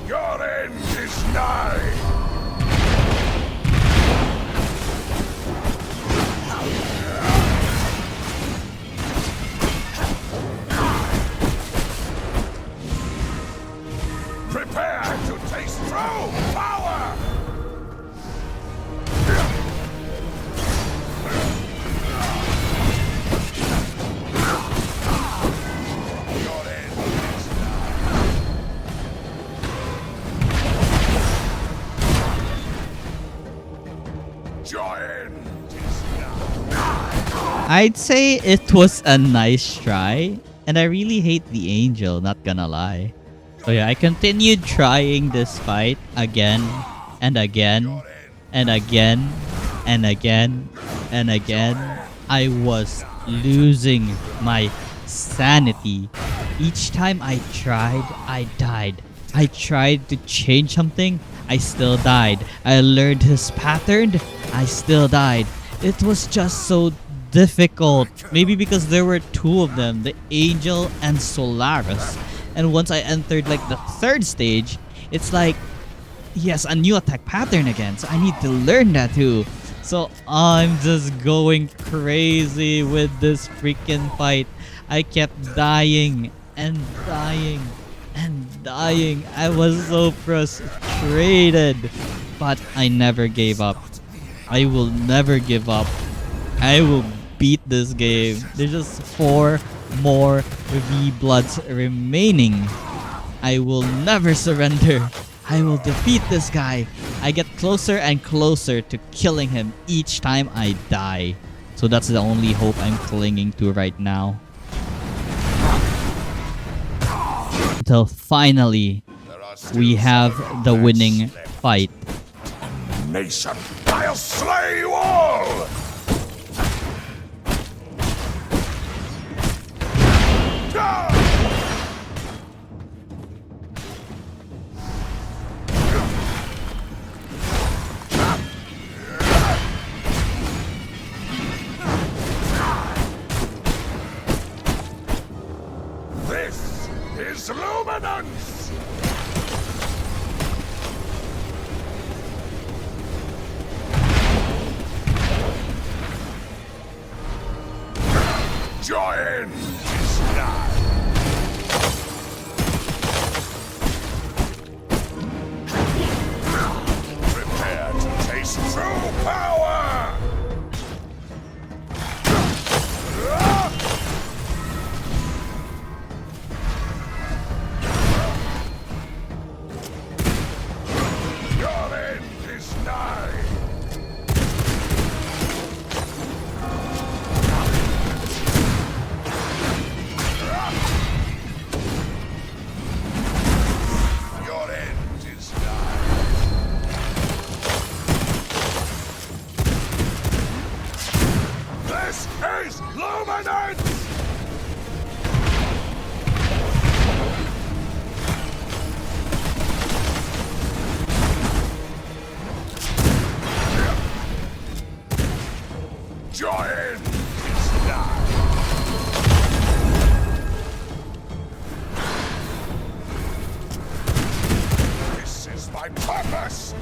Your end is nigh! I'd say it was a nice try, and I really hate the angel, not gonna lie. So yeah, I continued trying this fight again and again and again and again and again. I was losing my sanity. Each time I tried, I died. I tried to change something, I still died. I learned his pattern, I still died. It was just so difficult. Maybe because there were two of them, the angel and Solaris. And once I entered like the third stage, it's like, yes, a new attack pattern again. So I need to learn that too. So I'm just going crazy with this freaking fight. I kept dying and dying and dying. I was so frustrated. But I never gave up. I will never give up. I will beat this game. There's just 4 more V-Bloods remaining. I will never surrender. I will defeat this guy. I get closer and closer to killing him each time I die. So that's the only hope I'm clinging to right now. Until finally, we have the winning fight. Nation, I'll slay you all! This is Luminance! Join is nigh. Prepare to taste true power! Your end is nigh. Your end is nigh. This is Luminance! Your end is nigh. This is my purpose!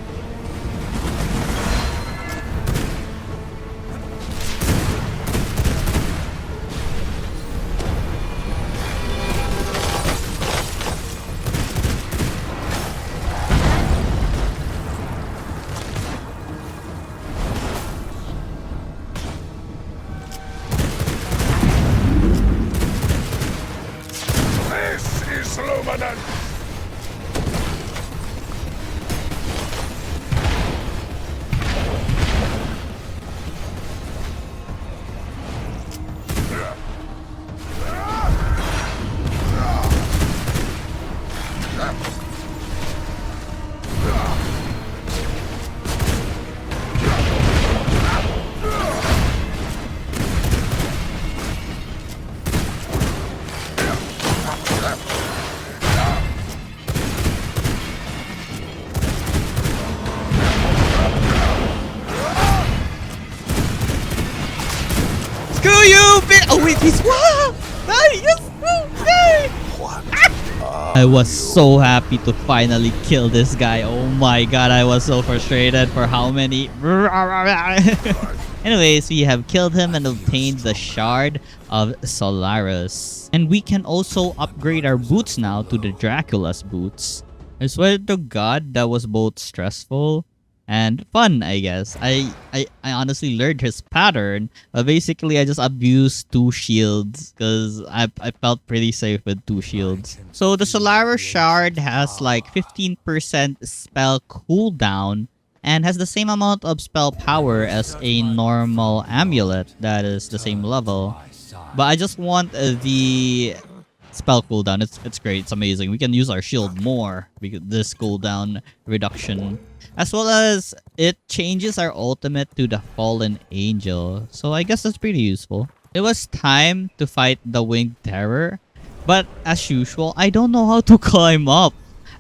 This is Luminance! Screw you, bitch! Oh wait, he's what? Yes! Yay! I was so happy to finally kill this guy. Oh my god, I was so frustrated for how many... Anyways, we have killed him and obtained the Shard of Solaris. And we can also upgrade our boots now to the Dracula's boots. I swear to god, that was both stressful and fun, I guess. I honestly learned his pattern, but basically I just abused 2 shields because I felt pretty safe with 2 shields. So the Solaris Shard has like 15% spell cooldown and has the same amount of spell power as a normal amulet that is the same level. But I just want the spell cooldown. It's great. It's amazing. We can use our shield more because this cooldown reduction, as well as it changes our ultimate to the fallen angel. So I guess that's pretty useful. It was time to fight the winged terror, but as usual, I don't know how to climb up.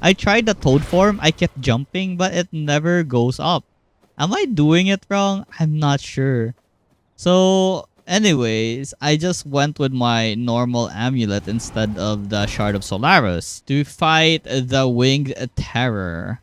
I tried the toad form. I kept jumping, but it never goes up. Am I doing it wrong? I'm not sure. So anyways, I just went with my normal amulet instead of the Shard of Solaris to fight the winged terror.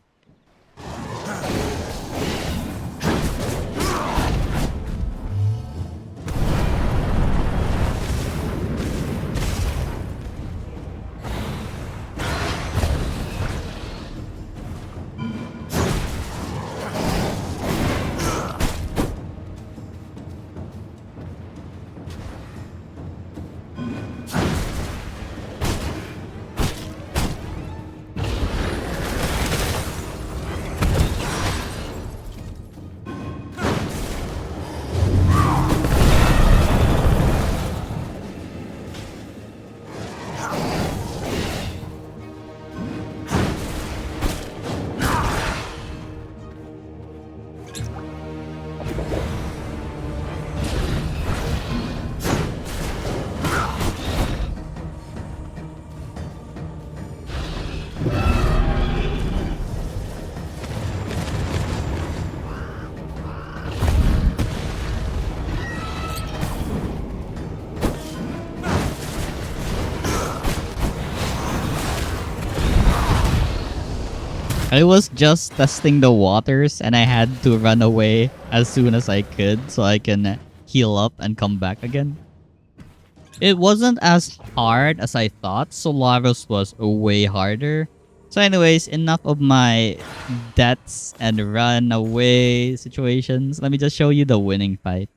I was just testing the waters and I had to run away as soon as I could so I can heal up and come back again. It wasn't as hard as I thought. Solaris was way harder. So anyways, enough of my deaths and run away situations. Let me just show you the winning fight.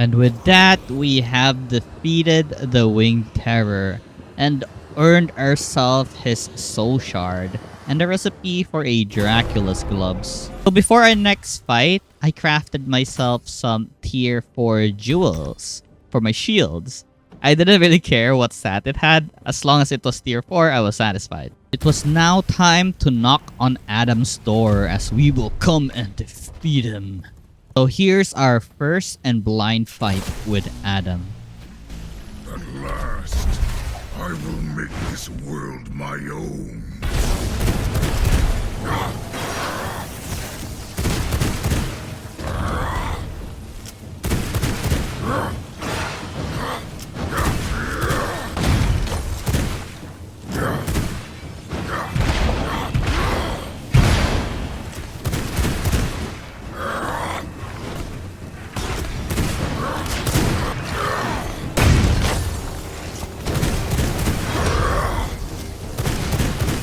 And with that, we have defeated the Winged Terror and earned ourselves his soul shard and a recipe for a Dracula's gloves. So before our next fight, I crafted myself some tier 4 jewels for my shields. I didn't really care what stat it had. As long as it was tier 4, I was satisfied. It was now time to knock on Adam's door as we will come and defeat him. So here's our first and blind fight with Adam. At last, I will make this world my own.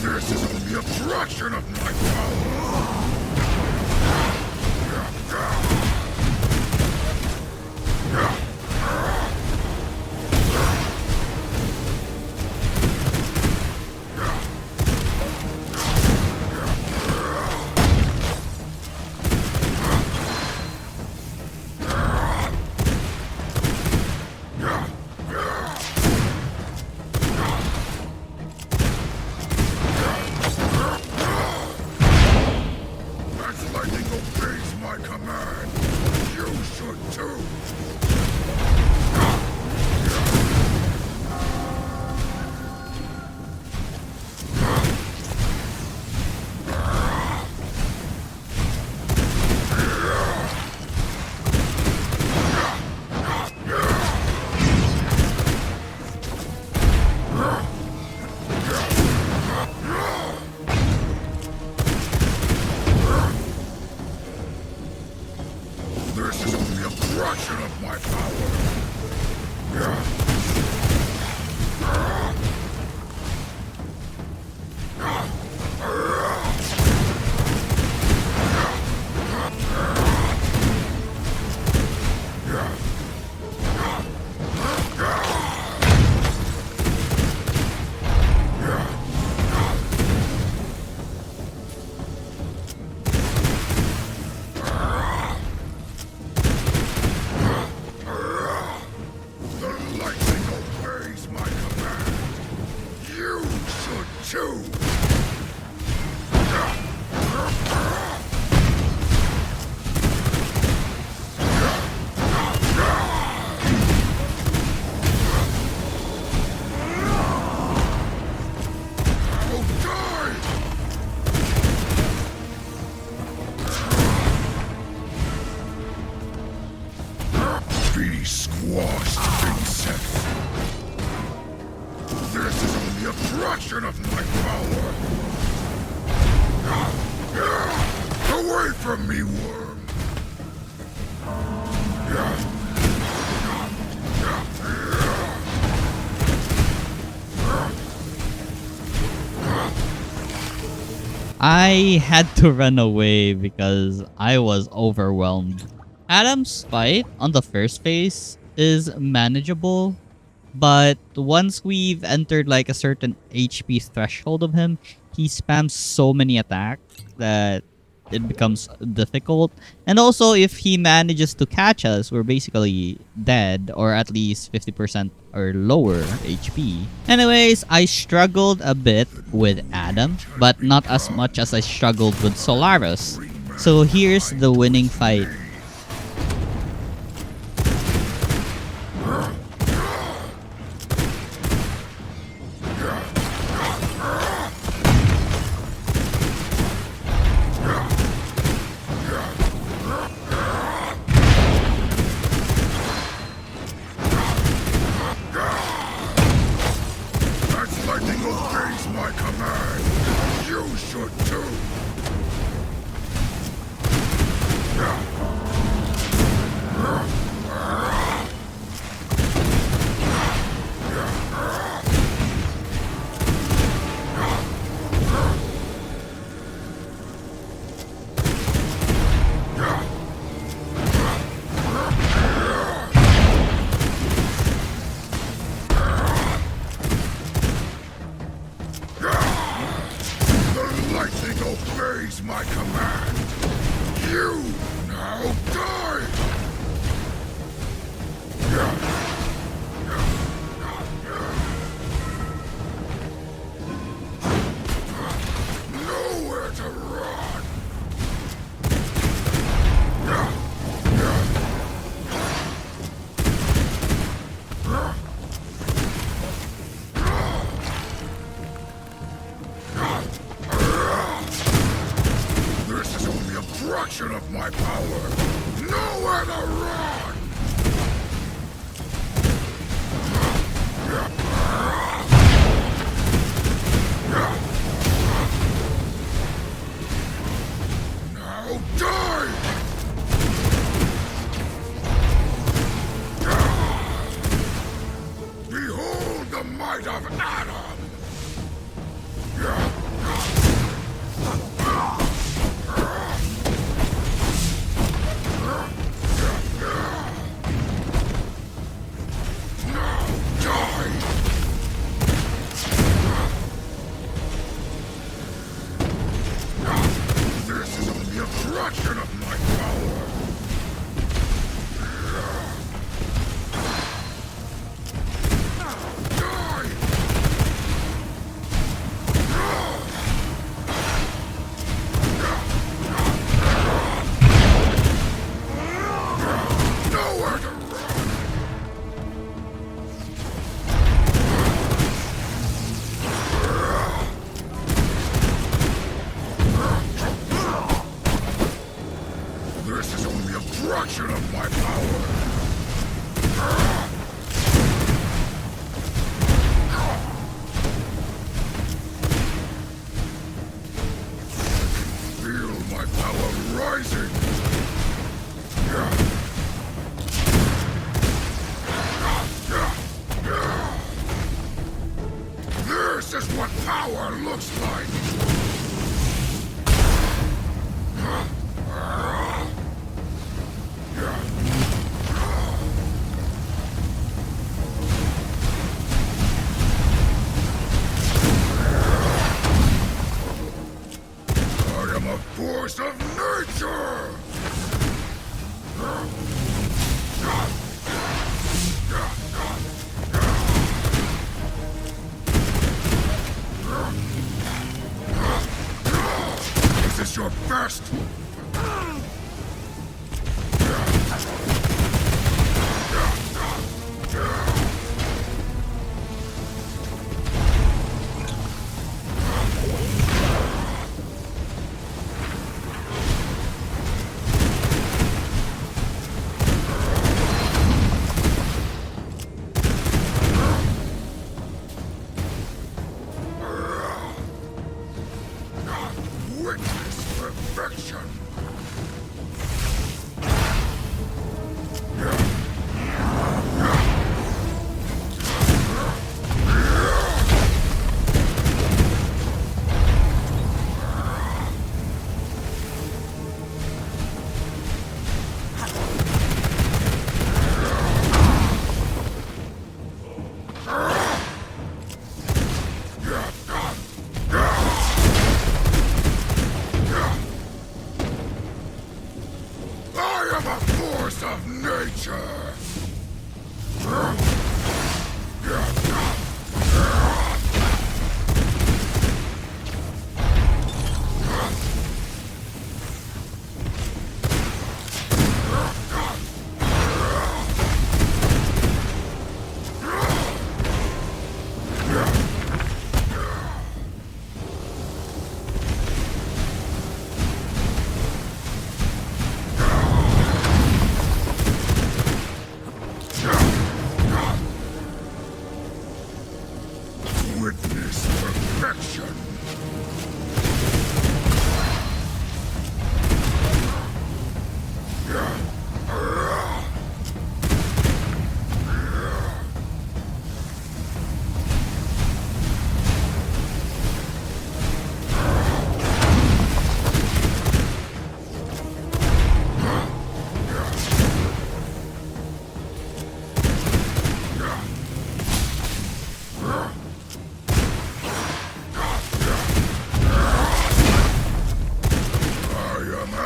This is only a fraction of my power. As lightning obeys my command, you should too. This is only a fraction of my power. The lightning obeys my command. You should too. Will die. Be squashed, insect. This is only a fraction of my power. Away from me, worm. I had to run away because I was overwhelmed. Adam's fight on the first phase is manageable, but once we've entered like a certain HP threshold of him, he spams so many attacks that it becomes difficult. And also, if he manages to catch us, we're basically dead, or at least 50% or lower HP. Anyways, I struggled a bit with Adam, but not as much as I struggled with Solaris. So here's the winning fight. As lightning obeys my command, you should too. is my command. You now die! Nowhere to run! This is only a fraction of my power. Nowhere to run! Now die! Behold the might of Adam! Now die! This is only a fraction of my power! Die! Nowhere to run! This is only a fraction of my power! Feel my power rising! This is what power looks like! I am a force of nature! Is this your best? Witness perfection! I am a force of nature!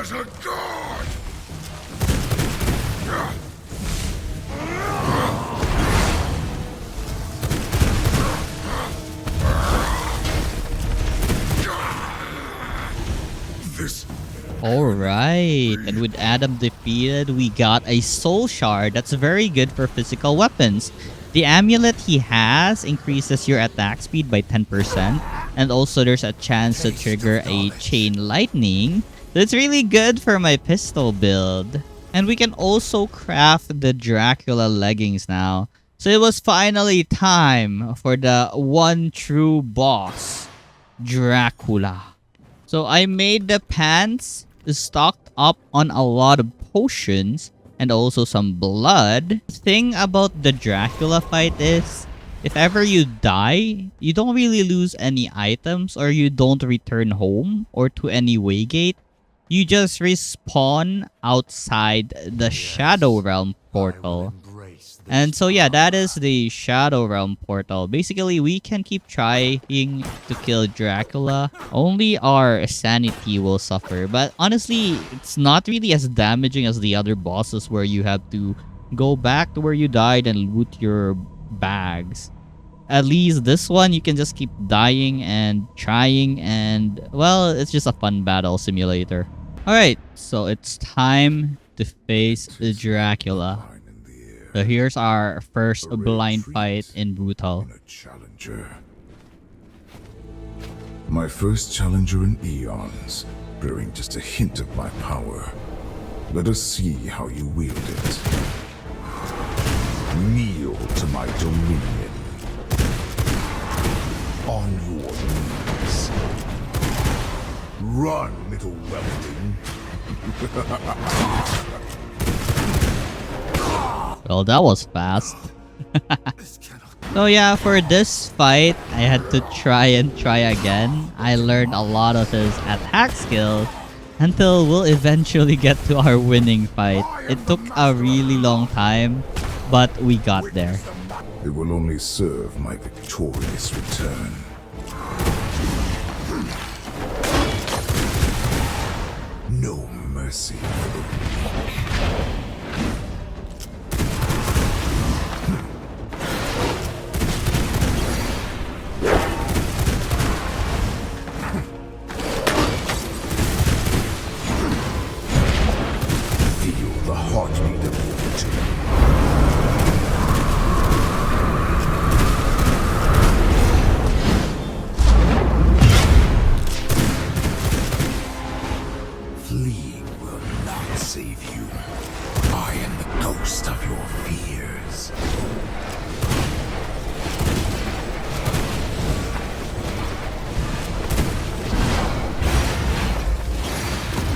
as a god! This Alright, and with Adam defeated, we got a soul shard. That's very good for physical weapons. The amulet he has increases your attack speed by 10%, and also there's a chance to trigger a chain lightning. That's really good for my pistol build. And we can also craft the Dracula leggings now. So it was finally time for the one true boss, Dracula. So I made the pants stocked up on a lot of potions and also some blood. The thing about the Dracula fight is, if ever you die, you don't really lose any items or you don't return home or to any waygate. You just respawn outside the Shadow Realm portal. And so yeah, that is the Shadow Realm portal. Basically, we can keep trying to kill Dracula. Only our sanity will suffer. But honestly, it's not really as damaging as the other bosses where you have to go back to where you died and loot your bags. At least this one, you can just keep dying and trying, and well, it's just a fun battle simulator. Alright, so it's time to face Dracula. So here's our first blind fight in Brutal. Challenger. My first challenger in eons, bearing just a hint of my power. Let us see how you wield it. Kneel to my dominion. On your knees. Run, little weakling. Well, that was fast. So yeah, for this fight, I had to try again. I learned a lot of his attack skills until we'll eventually get to our winning fight. It took a really long time, but we got there. It will only serve my victorious return. No mercy for the weak. Feel the heartbeat of victory. Fleeing will not save you. I am the ghost of your fears.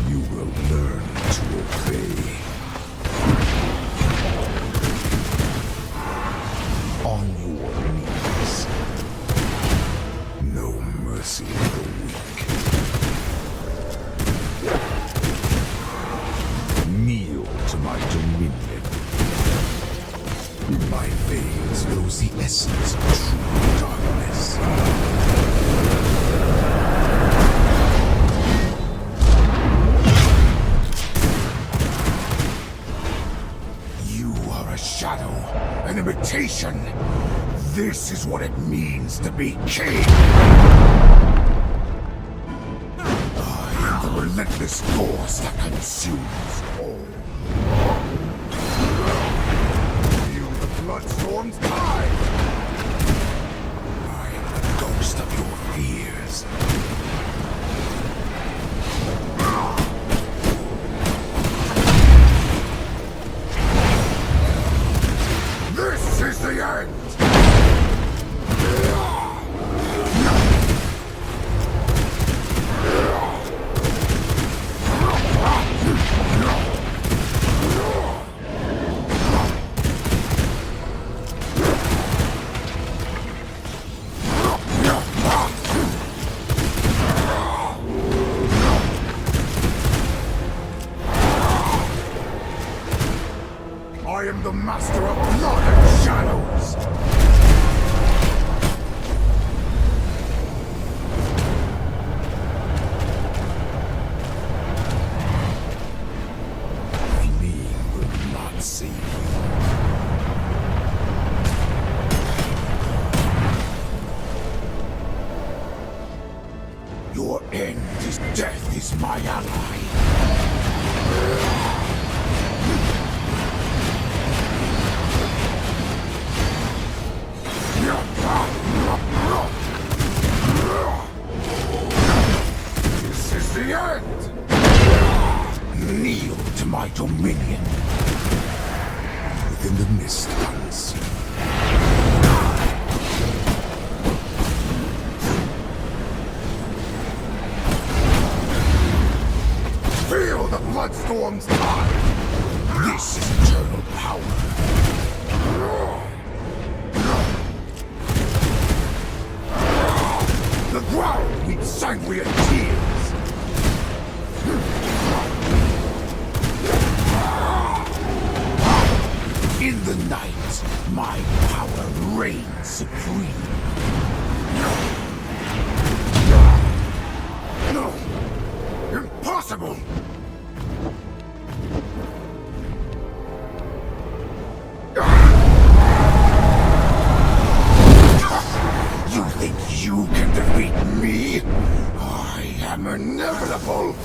You will learn to obey. On your knees. No mercy for the weak. Kneel to my dominion. In my veins flows the essence of true darkness. You are a shadow, an imitation. This is what it means to be king. I am the relentless force that consumes all. Feel the bloodstorm's tide. I am the ghost of your fears. This is the end! I am the master of blood and shadows! my dominion. Within the mist unseen. Feel the bloodstorm's tide! This is eternal power. The ground weeps sanguine tears. In the night, my power reigns supreme. No! Impossible! You think you can defeat me? I am inevitable!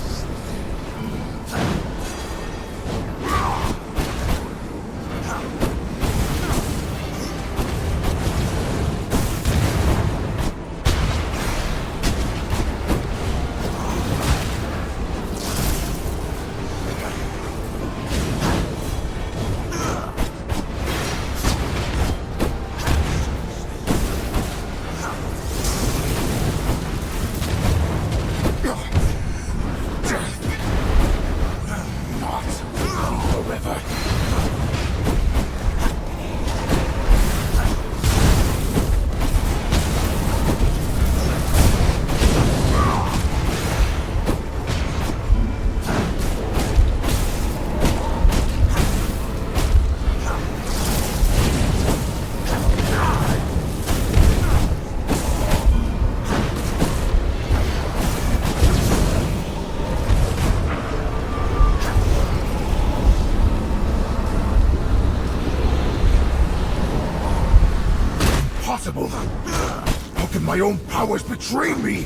How can my own powers betray me?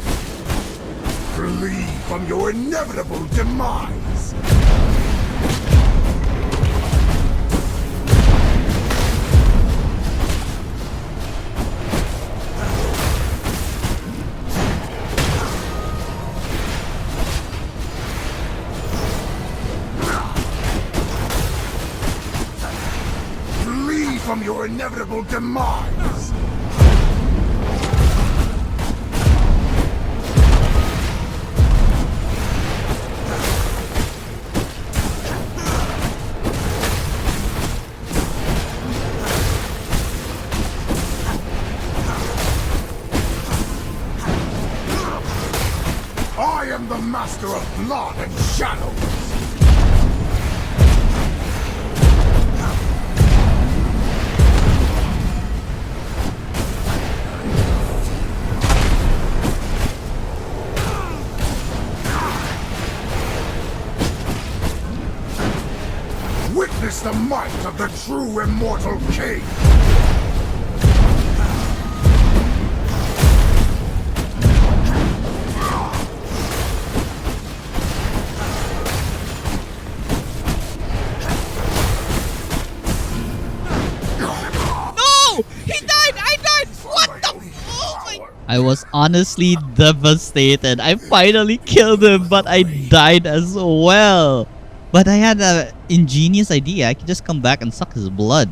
Flee from your inevitable demise! Flee from your inevitable demise! I am the master of blood and shadows! Witness the might of the true immortal king! I was honestly devastated. I finally killed him, but I died as well. But I had an ingenious idea. I could just come back and suck his blood.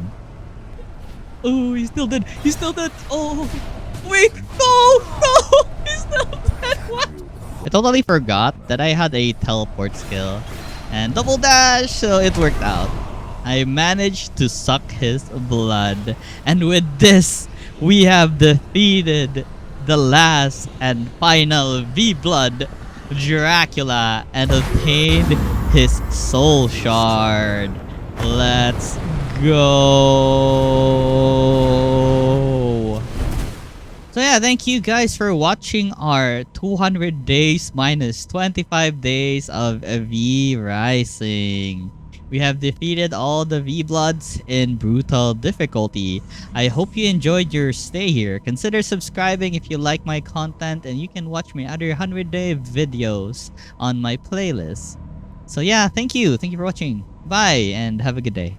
Oh, he's still dead. He's still dead. Oh, wait. No, no. He's still dead. What? I totally forgot that I had a teleport skill and double dash, so it worked out. I managed to suck his blood. And with this, we have defeated the last and final V-Blood, Dracula, and obtained his soul shard. Let's go. So yeah, thank you guys for watching our 200 days minus 25 days of V Rising. We have defeated all the V-Bloods in brutal difficulty. I hope you enjoyed your stay here. Consider subscribing if you like my content, and you can watch my other 100-day videos on my playlist. So yeah, thank you. Thank you for watching. Bye, and have a good day.